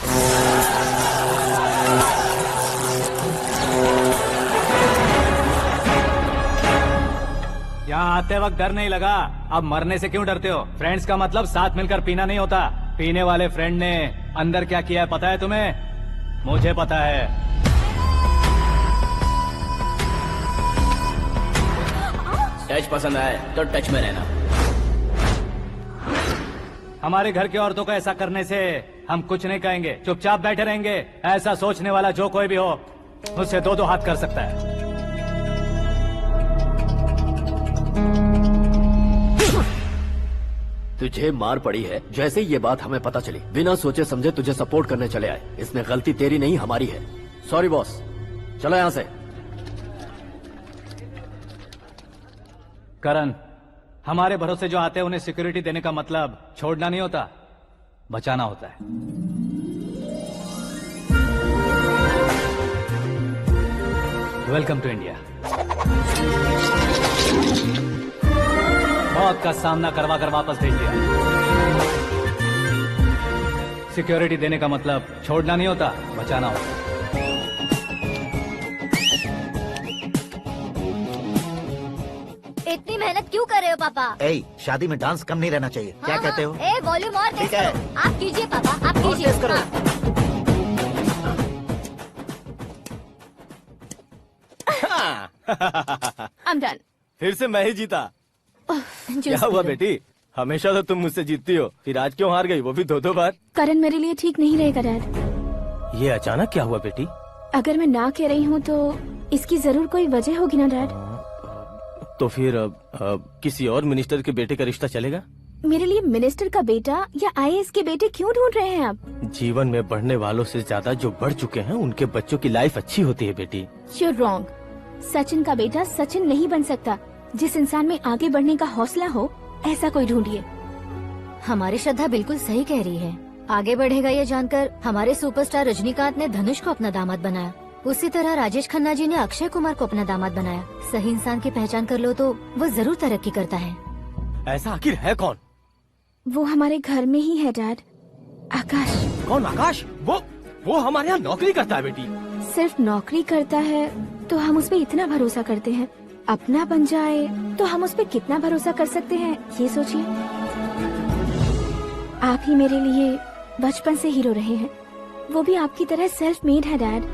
यहाँ आते वक्त डर नहीं लगा, अब मरने से क्यों डरते हो? फ्रेंड्स का मतलब साथ मिलकर पीना नहीं होता। पीने वाले फ्रेंड ने अंदर क्या किया है पता है तुम्हें? मुझे पता है। टच पसंद आए तो टच में रहना। हमारे घर की औरतों को ऐसा करने से हम कुछ नहीं कहेंगे, चुपचाप बैठे रहेंगे। ऐसा सोचने वाला जो कोई भी हो, उससे 2-2 हाथ कर सकता है। तुझे मार पड़ी है। जैसे ये बात हमें पता चली, बिना सोचे समझे तुझे सपोर्ट करने चले आए। इसमें गलती तेरी नहीं हमारी है। सॉरी बॉस, चलो यहाँ से। करण, हमारे भरोसे जो आते हैं उन्हें सिक्योरिटी देने का मतलब छोड़ना नहीं होता, बचाना होता है। Welcome to India. मौत का सामना करवा कर वापस भेज दिया। सिक्योरिटी देने का मतलब छोड़ना नहीं होता, बचाना होता। इतनी मेहनत क्यों कर रहे हो पापा? ए, शादी में डांस कम नहीं रहना चाहिए। क्या कहते हो? ए, वॉल्यूम और तेज ठीक है। करो। आप कीजिए पापा, आप कीजिए। तेज करो। I'm done. फिर से मैं ही जीता। क्या हुआ बेटी? हमेशा तो तुम मुझसे जीतती हो, फिर आज क्यों हार गई, वो भी 2-2 बार? करण मेरे लिए ठीक नहीं रहेगा डैड। ये अचानक क्या हुआ बेटी? अगर मैं ना कह रही हूँ तो इसकी जरूर कोई वजह होगी ना डैड। तो फिर किसी और मिनिस्टर के बेटे का रिश्ता चलेगा? मेरे लिए मिनिस्टर का बेटा या IAS के बेटे क्यों ढूंढ रहे हैं आप? जीवन में बढ़ने वालों से ज्यादा जो बढ़ चुके हैं उनके बच्चों की लाइफ अच्छी होती है बेटी। You're wrong. सचिन का बेटा सचिन नहीं बन सकता। जिस इंसान में आगे बढ़ने का हौसला हो ऐसा कोई ढूंढिए। हमारी श्रद्धा बिल्कुल सही कह रही है। आगे बढ़ेगा ये जानकर हमारे सुपरस्टार रजनीकांत ने धनुष को अपना दामाद बनाया। उसी तरह राजेश खन्ना जी ने अक्षय कुमार को अपना दामाद बनाया। सही इंसान की पहचान कर लो तो वो जरूर तरक्की करता है। ऐसा आखिर है कौन? वो हमारे घर में ही है डैड। आकाश। कौन आकाश? वो हमारे यहाँ नौकरी करता है बेटी। सिर्फ नौकरी करता है तो हम उस पर इतना भरोसा करते हैं। अपना बन जाए तो हम उस पर कितना भरोसा कर सकते हैं ये सोचिए। आप ही मेरे लिए बचपन से हीरो रहे हैं। वो भी आपकी तरह सेल्फ मेड है डैड।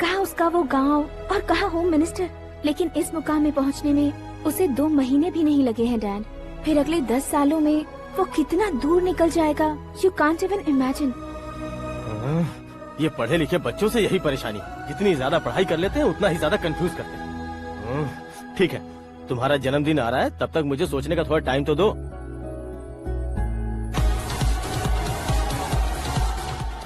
कहाँ उसका वो गांव और कहाँ होम मिनिस्टर। लेकिन इस मुकाम में पहुँचने में उसे 2 महीने भी नहीं लगे हैं डैड। फिर अगले 10 सालों में वो कितना दूर निकल जाएगा, यू कांट इवन इमेजिन। ये पढ़े लिखे बच्चों से यही परेशानी है, जितनी ज्यादा पढ़ाई कर लेते हैं उतना ही ज्यादा कंफ्यूज करते हैं। ठीक है, तुम्हारा जन्मदिन आ रहा है, तब तक मुझे सोचने का थोड़ा टाइम तो दो।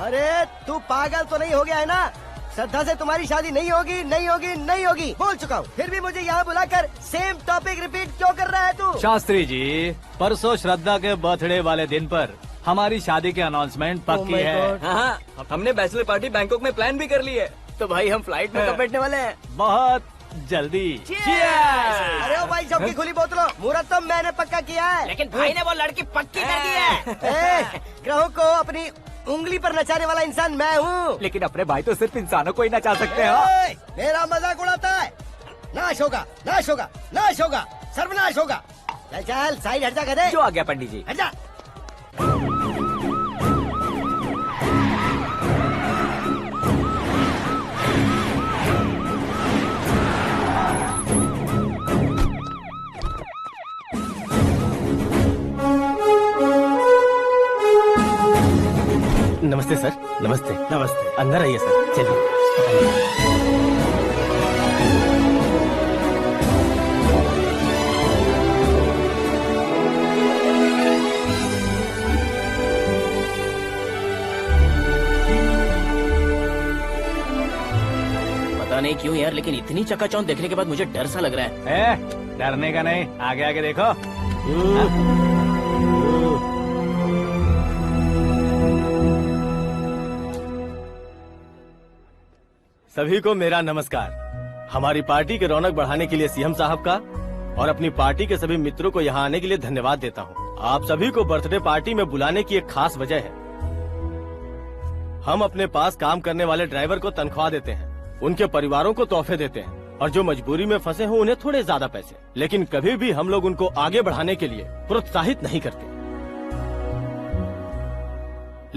अरे तू पागल तो नहीं हो गया है ना? श्रद्धा से तुम्हारी शादी नहीं होगी, नहीं होगी, नहीं होगी, बोल चुका हूँ। फिर भी मुझे यहाँ बुलाकर सेम टॉपिक रिपीट क्यों कर रहा है तू? शास्त्री जी, परसों श्रद्धा के बर्थडे वाले दिन पर हमारी शादी की अनाउंसमेंट पक्की है। हाँ, हमने बैचलर पार्टी बैंकॉक में प्लान भी कर ली है। तो भाई हम फ्लाइट में कब बैठने वाले हैं? बहुत जल्दी। अरे ओ भाई, सबकी खुली बोतलों, मुहूर्त तो मैंने पक्का किया है। लेकिन भाई ने वो लड़की पक्की कर दी है। ग्रहों को अपनी उंगली पर नचाने वाला इंसान मैं हूँ। लेकिन अपने भाई तो सिर्फ इंसानों को ही नचा सकते हैं। मेरा मजाक उड़ाता है। नाश होगा, नाश होगा, नाश होगा, सर्वनाश होगा। चल चल साइड हट जा गधे। जो आ गया पंडित जी। हट जा। नमस्ते सर। नमस्ते। नमस्ते। अंदर आइए सर, चलिए। पता नहीं क्यों यार, लेकिन इतनी चकाचौंध देखने के बाद मुझे डर सा लग रहा है। डरने का नहीं, आगे आगे देखो। सभी को मेरा नमस्कार। हमारी पार्टी के रौनक बढ़ाने के लिए सीएम साहब का और अपनी पार्टी के सभी मित्रों को यहाँ आने के लिए धन्यवाद देता हूँ। आप सभी को बर्थडे पार्टी में बुलाने की एक खास वजह है। हम अपने पास काम करने वाले ड्राइवर को तनख्वाह देते हैं, उनके परिवारों को तोहफे देते हैं और जो मजबूरी में फंसे हो उन्हें थोड़े ज्यादा पैसे। लेकिन कभी भी हम लोग उनको आगे बढ़ाने के लिए प्रोत्साहित नहीं करते।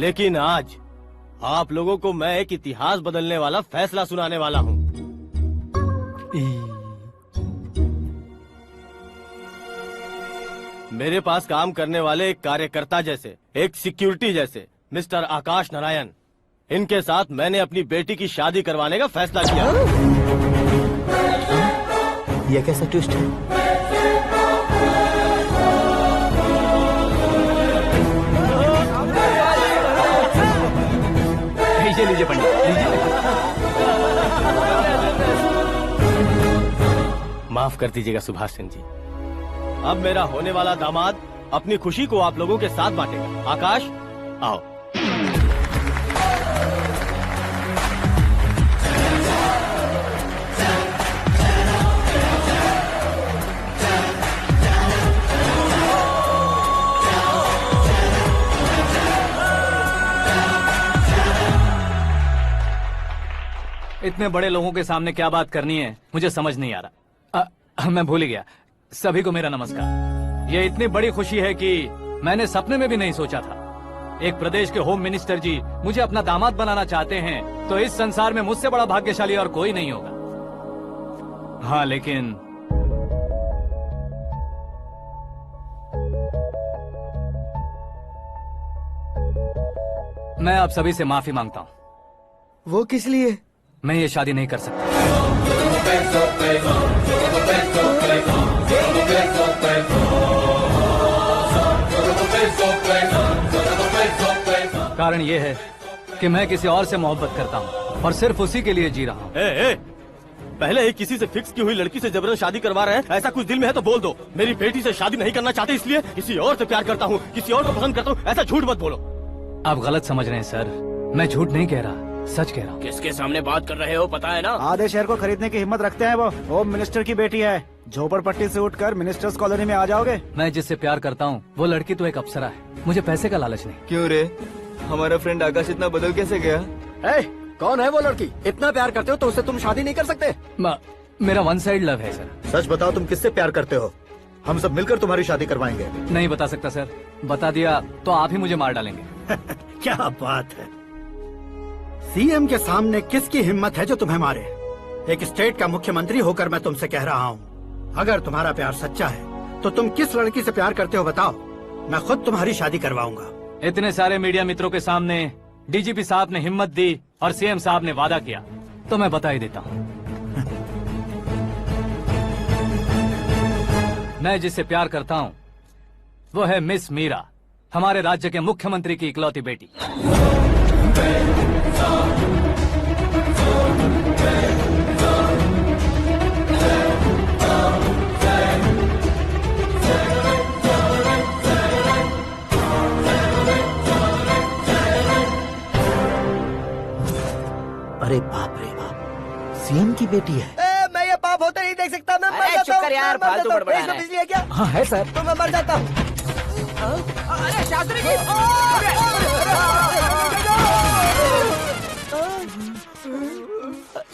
लेकिन आज आप लोगों को मैं एक इतिहास बदलने वाला फैसला सुनाने वाला हूँ। मेरे पास काम करने वाले एक कार्यकर्ता जैसे, एक सिक्योरिटी जैसे मिस्टर आकाश नारायण, इनके साथ मैंने अपनी बेटी की शादी करवाने का फैसला किया। ये कैसा ट्विस्ट है? लीजिए पंडित, लीजिए। माफ कर दीजिएगा सुभाष सिंह जी। अब मेरा होने वाला दामाद अपनी खुशी को आप लोगों के साथ बांटेगा। आकाश, आओ। इतने बड़े लोगों के सामने क्या बात करनी है मुझे समझ नहीं आ रहा। मैं भूल ही गया। सभी को मेरा नमस्कार। ये इतनी बड़ी खुशी है कि मैंने सपने में भी नहीं सोचा था। एक प्रदेश के होम मिनिस्टर जी मुझे अपना दामाद बनाना चाहते हैं तो इस संसार में मुझसे बड़ा भाग्यशाली और कोई नहीं होगा। हाँ, लेकिन मैं आप सभी से माफी मांगता हूँ। वो किस लिए? मैं ये शादी नहीं कर सकता। कारण ये है कि मैं किसी और से मोहब्बत करता हूँ और सिर्फ उसी के लिए जी रहा हूँ। पहले ही किसी से फिक्स की हुई लड़की से जबरन शादी करवा रहे हैं। ऐसा कुछ दिल में है तो बोल दो। मेरी बेटी से शादी नहीं करना चाहते इसलिए किसी और से प्यार करता हूँ, किसी और को पसंद करता हूँ, ऐसा झूठ मत बोलो। आप गलत समझ रहे हैं सर, मैं झूठ नहीं कह रहा, सच कह रहा हूँ। किसके सामने बात कर रहे हो पता है ना? आधे शहर को खरीदने की हिम्मत रखते हैं वो। होम मिनिस्टर की बेटी है, झोपड़पट्टी से उठकर मिनिस्टर्स कॉलोनी में आ जाओगे। मैं जिससे प्यार करता हूँ वो लड़की तो एक अप्सरा है, मुझे पैसे का लालच नहीं। क्यों रे, हमारा फ्रेंड आकाश इतना बदल कैसे गया? कौन है वो लड़की? इतना प्यार करते हो तो उससे तुम शादी नहीं कर सकते? मेरा वन साइड लव है सर। सच बताओ, तुम किससे प्यार करते हो? हम सब मिलकर तुम्हारी शादी करवाएंगे। नहीं बता सकता सर, बता दिया तो आप ही मुझे मार डालेंगे। क्या बात है, सीएम के सामने किसकी हिम्मत है जो तुम्हें मारे? एक स्टेट का मुख्यमंत्री होकर मैं तुमसे कह रहा हूँ, अगर तुम्हारा प्यार सच्चा है तो तुम किस लड़की से प्यार करते हो बताओ, मैं खुद तुम्हारी शादी करवाऊंगा। इतने सारे मीडिया मित्रों के सामने डीजीपी साहब ने हिम्मत दी और सीएम साहब ने वादा किया तो मैं बता ही देता हूँ। मैं जिससे प्यार करता हूँ वो है मिस मीरा, हमारे राज्य के मुख्यमंत्री की इकलौती बेटी। अरे बाप रे बाप, सीएम की बेटी है। मैं ये पाप होते नहीं देख सकता। मैं मर जाता हूँ। चुप कर यार, फालतू बड़बड़ा रहा है। बिजली है क्या? हाँ है सर। तो मैं मर जाता हूँ। अरे शास्त्री जी,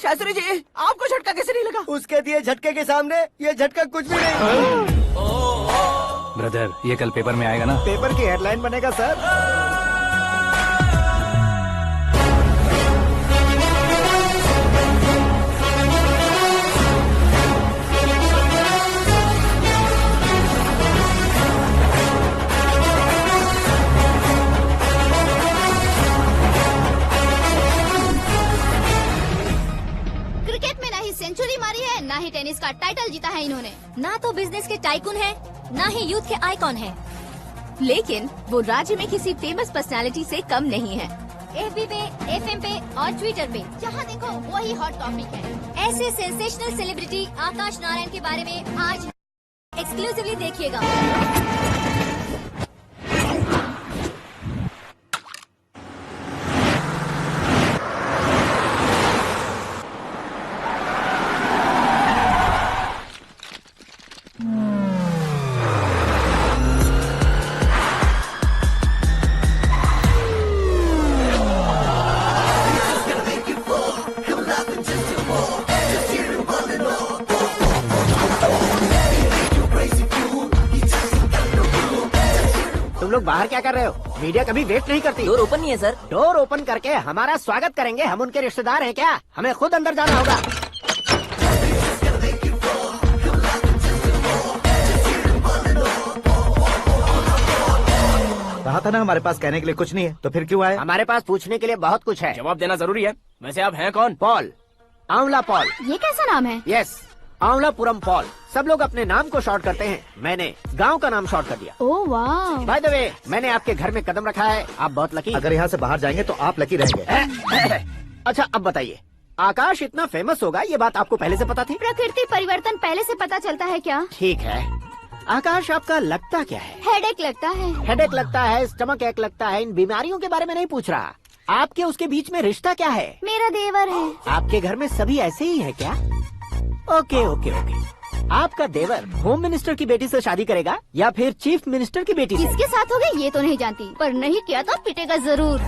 शास्त्री जी, आपको झटका कैसे नहीं लगा? उसके दिए झटके के सामने ये झटका कुछ भी नहीं। ब्रदर, ये कल पेपर में आएगा ना? पेपर की हेडलाइन बनेगा सर। सेंचुरी मारी है, ना ही टेनिस का टाइटल जीता है इन्होंने। ना तो बिजनेस के टाइकून है, ना ही यूथ के आइकॉन है। लेकिन वो राज्य में किसी फेमस पर्सनालिटी से कम नहीं है। एफबी पे, एफएम पे और ट्विटर पे जहाँ देखो वही हॉट टॉपिक है। ऐसे सेंसेशनल सेलिब्रिटी आकाश नारायण के बारे में आज एक्सक्लूसिवली देखिएगा। तुम लोग बाहर क्या कर रहे हो? मीडिया कभी वेट नहीं करती। डोर ओपन नहीं है सर। डोर ओपन करके हमारा स्वागत करेंगे? हम उनके रिश्तेदार हैं क्या? हमें खुद अंदर जाना होगा। कहा था ना हमारे पास कहने के लिए कुछ नहीं है, तो फिर क्यों आए? हमारे पास पूछने के लिए बहुत कुछ है। जवाब देना जरूरी है। वैसे आप हैं कौन? पॉल, आंवला पॉल। ये कैसा नाम है? Yes, Anwalapuram Paul. सब लोग अपने नाम को शॉर्ट करते हैं, मैंने गांव का नाम शॉर्ट कर दिया। ओह वाह। बाय द वे, मैंने आपके घर में कदम रखा है, आप बहुत लकी। अगर यहाँ से बाहर जाएंगे तो आप लकी रहेंगे। अच्छा अब बताइए, आकाश इतना फेमस होगा ये बात आपको पहले से पता थी? प्रकृति परिवर्तन पहले से पता चलता है क्या? ठीक है, आकाश आपका लगता क्या है? हेडेक लगता है। हेडेक लगता है, स्टमक एक लगता है, इन बीमारियों के बारे में नहीं पूछ रहा। आपके उसके बीच में रिश्ता क्या है? मेरा देवर है। आपके घर में सभी ऐसे ही है क्या? Okay okay okay. आपका देवर होम मिनिस्टर की बेटी से शादी करेगा या फिर चीफ मिनिस्टर की बेटी से? किसके साथ होगा ये तो नहीं जानती, पर नहीं किया तो पिटेगा जरूर।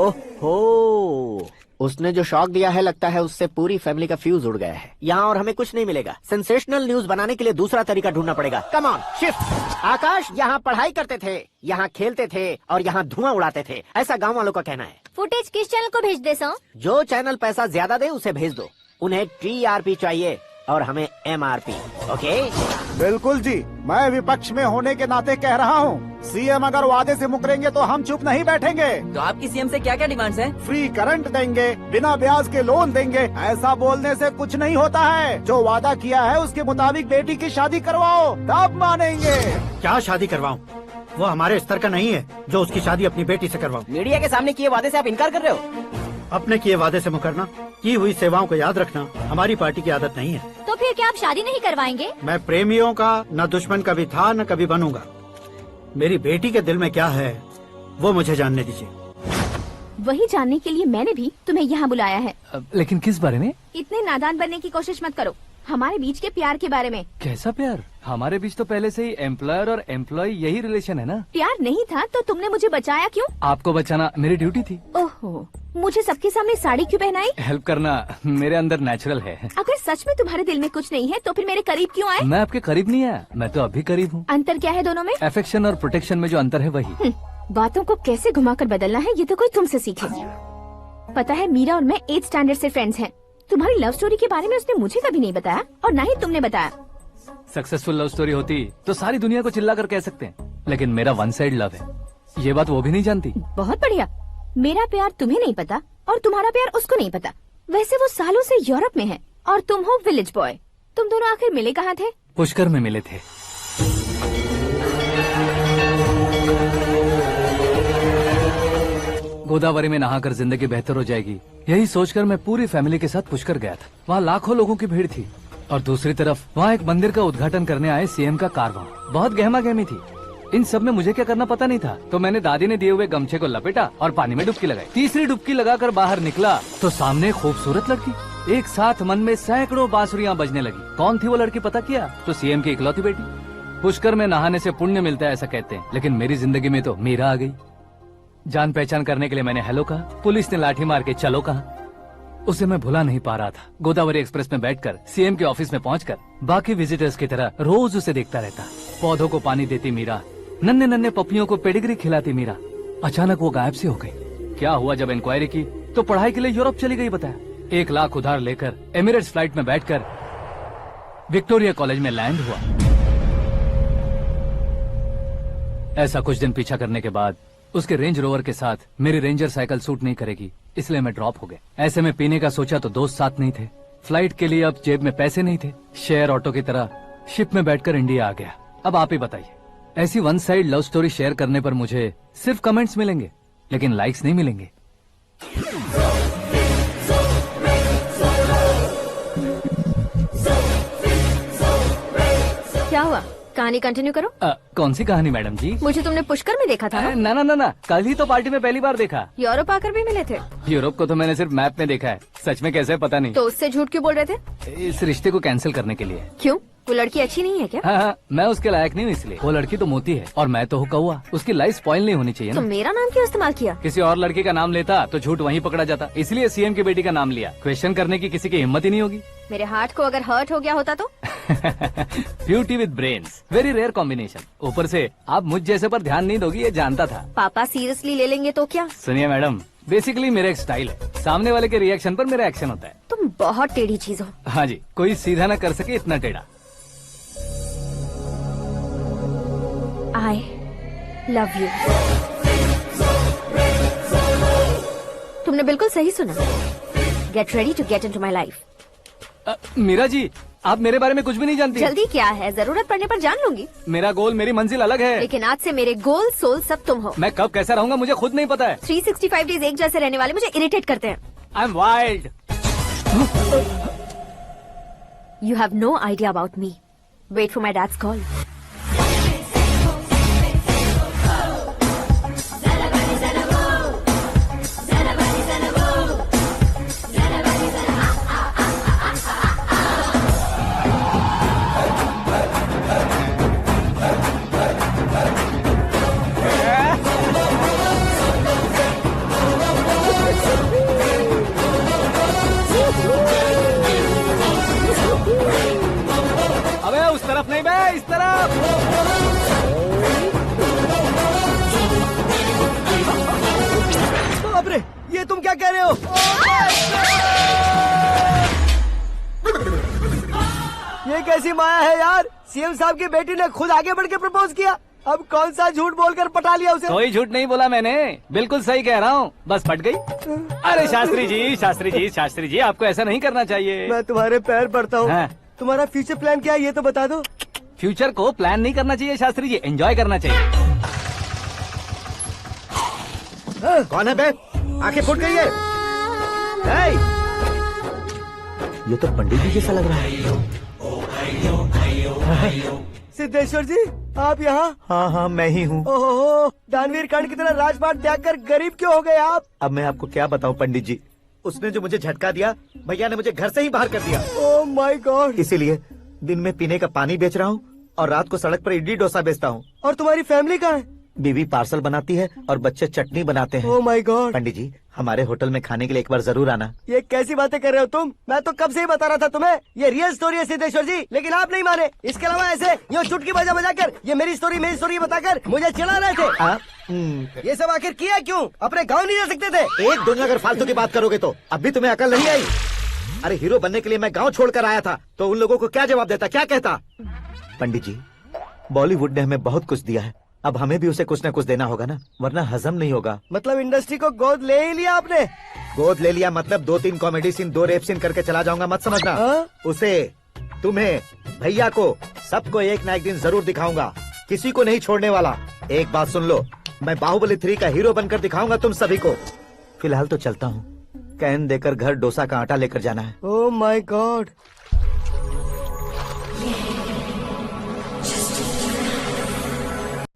ओहो, उसने जो शॉक दिया है लगता है उससे पूरी फैमिली का फ्यूज उड़ गया है। यहाँ और हमें कुछ नहीं मिलेगा। सेंसेशनल न्यूज बनाने के लिए दूसरा तरीका ढूंढना पड़ेगा। Come on shift. आकाश यहाँ पढ़ाई करते थे, यहाँ खेलते थे और यहाँ धुआं उड़ाते थे, ऐसा गाँव वालों का कहना है। फुटेज किस चैनल को भेज दे सो? जो चैनल पैसा ज्यादा दे उसे भेज दो। उन्हें TRP चाहिए और हमें MRP। ओके बिल्कुल जी, मैं विपक्ष में होने के नाते कह रहा हूँ, सीएम अगर वादे से मुकरेंगे तो हम चुप नहीं बैठेंगे। तो आपकी सीएम से क्या क्या डिमांड्स हैं? फ्री करंट देंगे, बिना ब्याज के लोन देंगे। ऐसा बोलने से कुछ नहीं होता है। जो वादा किया है उसके मुताबिक बेटी की शादी करवाओ, तब मानेंगे। क्या शादी करवाऊं? वो हमारे स्तर का नहीं है जो उसकी शादी अपनी बेटी से करवाऊं। मीडिया के सामने किए वादे से आप इनकार कर रहे हो? अपने किए वादे से मुकरना, की हुई सेवाओं को याद रखना हमारी पार्टी की आदत नहीं है। तो फिर क्या आप शादी नहीं करवाएंगे? मैं प्रेमियों का न दुश्मन कभी था न कभी बनूंगा। मेरी बेटी के दिल में क्या है वो मुझे जानने दीजिए। वही जानने के लिए मैंने भी तुम्हें यहाँ बुलाया है। लेकिन किस बारे में? इतने नादान बनने की कोशिश मत करो। हमारे बीच के प्यार के बारे में। कैसा प्यार? हमारे बीच तो पहले से ही एम्प्लॉयर और एम्प्लॉय यही रिलेशन है ना। प्यार नहीं था तो तुमने मुझे बचाया क्यों? आपको बचाना मेरी ड्यूटी थी। ओहो, मुझे सबके सामने साड़ी क्यों पहनाई? हेल्प करना मेरे अंदर नेचुरल है। अगर सच में तुम्हारे दिल में कुछ नहीं है तो फिर मेरे करीब क्यों आए? मैं आपके करीब नहीं आया, मैं तो अभी करीब हूँ। अंतर क्या है दोनों में? अफेक्शन और प्रोटेक्शन में जो अंतर है वही। बातों को कैसे घुमाकर बदलना है ये तो कोई तुमसे सीखे। पता है मीरा और मैं 8th स्टैंडर्ड से फ्रेंड्स हैं। तुम्हारी लव स्टोरी के बारे में उसने मुझे कभी नहीं बताया और न ही तुमने बताया। सक्सेसफुल लव स्टोरी होती तो सारी दुनिया को चिल्ला कर कह सकते हैं, लेकिन मेरा वन साइड लव है। ये बात वो भी नहीं जानती। बहुत बढ़िया। मेरा प्यार तुम्हें नहीं पता और तुम्हारा प्यार उसको नहीं पता। वैसे वो सालों से यूरोप में है और तुम हो विलेज बॉय। तुम दोनों आखिर मिले कहाँ थे? पुष्कर में मिले थे। गोदावरी में नहाकर जिंदगी बेहतर हो जाएगी, यही सोचकर मैं पूरी फैमिली के साथ पुष्कर गया था। वहाँ लाखों लोगों की भीड़ थी और दूसरी तरफ वहाँ एक मंदिर का उद्घाटन करने आए सीएम का कारवां। बहुत गहमा गहमी थी। इन सब में मुझे क्या करना पता नहीं था, तो मैंने दादी ने दिए हुए गमछे को लपेटा और पानी में डुबकी लगाई। तीसरी डुबकी लगाकर बाहर निकला तो सामने खूबसूरत लड़की। एक साथ मन में सैकड़ों बांसुरियां बजने लगी। कौन थी वो लड़की पता किया तो सीएम की इकलौती बेटी। पुष्कर में नहाने से पुण्य मिलता है ऐसा कहते हैं, लेकिन मेरी जिंदगी में तो मीरा आ गई। जान पहचान करने के लिए मैंने हेलो कहा, पुलिस ने लाठी मार के चलो कहा। उसे मैं भुला नहीं पा रहा था। गोदावरी एक्सप्रेस में बैठकर सीएम के ऑफिस में पहुंचकर बाकी विजिटर्स की तरह रोज उसे देखता रहता। पौधों को पानी देती मीरा, नन्हे नन्हे पपियों को पेडिग्री खिलाती मीरा। अचानक वो गायब सी हो गई। क्या हुआ जब इंक्वायरी की तो पढ़ाई के लिए यूरोप चली गई बताया। 1 लाख उधार लेकर एमिरेट्स फ्लाइट में बैठकर विक्टोरिया कॉलेज में लैंड हुआ। ऐसा कुछ दिन पीछा करने के बाद उसके रेंज रोवर के साथ मेरी रेंजर साइकिल सूट नहीं करेगी, इसलिए मैं ड्रॉप हो गया। ऐसे में पीने का सोचा तो दोस्त साथ नहीं थे। फ्लाइट के लिए अब जेब में पैसे नहीं थे। शेयर ऑटो की तरह शिप में बैठकर इंडिया आ गया। अब आप ही बताइए, ऐसी one side love story share करने पर मुझे सिर्फ कमेंट्स मिलेंगे लेकिन लाइक्स नहीं मिलेंगे। क्या हुआ? कहानी कंटिन्यू करो। कौन सी कहानी मैडम जी? मुझे तुमने पुष्कर में देखा था ना? ना, कल ही तो पार्टी में पहली बार देखा। यूरोप आकर भी मिले थे? यूरोप को तो मैंने सिर्फ मैप में देखा है, सच में कैसे पता नहीं। तो उससे झूठ क्यों बोल रहे थे? इस रिश्ते को कैंसिल करने के लिए। क्यों? वो लड़की अच्छी नहीं है क्या? हाँ, मैं उसके लायक नहीं हूँ इसलिए। वो लड़की तो मोती है और मैं तो हूँ कौवा। उसकी लाइफ स्पॉइल नहीं होनी चाहिए ना। तो मेरा नाम क्यों इस्तेमाल किया? किसी और लड़की का नाम लेता तो झूठ वहीं पकड़ा जाता, इसलिए सीएम की बेटी का नाम लिया। क्वेश्चन करने की किसी की हिम्मत ही नहीं होगी। मेरे हार्ट को अगर हर्ट हो गया होता तो? Beauty with brains, very rare combination. ऊपर से आप मुझ जैसे पर ध्यान नहीं दोगी ये जानता था। पापा सीरियसली ले लेंगे तो क्या? सुनिए मैडम, बेसिकली मेरा एक स्टाइल है, सामने वाले के रिएक्शन पर मेरा एक्शन होता है। तुम बहुत टेढ़ी चीज हो। हाँ जी, कोई सीधा न कर सके इतना टेढ़ा। I love you। तुमने बिल्कुल सही सुना। Get ready to get into my life। Meera ji, आप मेरे बारे में कुछ भी नहीं जानती। जल्दी क्या है, जरूरत पड़ने पर जान लूंगी। मेरा गोल, मेरी मंजिल अलग है। लेकिन आज से मेरे गोल सोल सब तुम हो। मैं कब कैसा रहूंगा मुझे खुद नहीं पता है। 365 डेज एक जैसे रहने वाले मुझे इरिटेट करते हैं। I am wild. You have no idea about me। Wait for my dad's call। कैसी माया है यार, सीएम साहब की बेटी ने खुद आगे बढ़ के प्रपोज किया। अब कौन सा झूठ बोलकर पटा लिया उसे? कोई झूठ नहीं बोला मैंने, बिल्कुल सही कह रहा हूँ, बस पट गई। अरे शास्त्री जी, शास्त्री जी, शास्त्री जी, आपको ऐसा नहीं करना चाहिए। मैं तुम्हारे पैर पड़ता हूँ। हाँ। तुम्हारा फ्यूचर प्लान क्या है ये तो बता दो। फ्यूचर को प्लान नहीं करना चाहिए शास्त्री जी, एंजॉय करना चाहिए। कौन है बे? आंखें फूट गई है। हे! ये तो पंडित जी जैसा लग रहा है। सिद्धेश्वर जी आप यहाँ? हाँ हाँ मैं ही हूँ। ओहो, दानवीर कर्ण की तरह राजपाट त्याग कर गरीब क्यों हो गए आप? अब मैं आपको क्या बताऊँ पंडित जी, उसने जो मुझे झटका दिया, भैया ने मुझे घर से ही बाहर कर दिया। Oh my God. इसीलिए दिन में पीने का पानी बेच रहा हूँ और रात को सड़क पर इडली डोसा बेचता हूँ। और तुम्हारी फैमिली कहाँ है? बीवी पार्सल बनाती है और बच्चे चटनी बनाते हैं। Oh my God. पंडित जी हमारे होटल में खाने के लिए एक बार जरूर आना। ये कैसी बातें कर रहे हो तुम? मैं तो कब से ही बता रहा था तुम्हें, ये रियल स्टोरी है सिद्धेश्वर जी, लेकिन आप नहीं माने। इसके अलावा ऐसे यूँ चुटकी बजा बजा कर ये मेरी स्टोरी बताकर मुझे चिढ़ा रहे थे। ये सब आखिर किया क्यों? अपने गाँव नहीं जा सकते थे? एक दुनिया अगर फालतू की बात करोगे तो अब भी तुम्हें अकल नहीं आई? अरे हीरो बनने के लिए मैं गाँव छोड़कर आया था तो उन लोगों को क्या जवाब देता, क्या कहता? पंडित जी बॉलीवुड ने हमें बहुत कुछ दिया है, अब हमें भी उसे कुछ न कुछ देना होगा ना, वरना हजम नहीं होगा। मतलब इंडस्ट्री को गोद ले ही लिया आपने? गोद ले लिया मतलब 2-3 कॉमेडी सीन 2 रेप सीन करके चला जाऊंगा मत समझना। उसे, तुम्हें, भैया को, सबको एक ना एक दिन जरूर दिखाऊंगा, किसी को नहीं छोड़ने वाला। एक बात सुन लो, मैं बाहुबली 3 का हीरो बनकर दिखाऊंगा तुम सभी को। फिलहाल तो चलता हूँ, कैन देकर घर डोसा का आटा लेकर जाना है। Oh my God.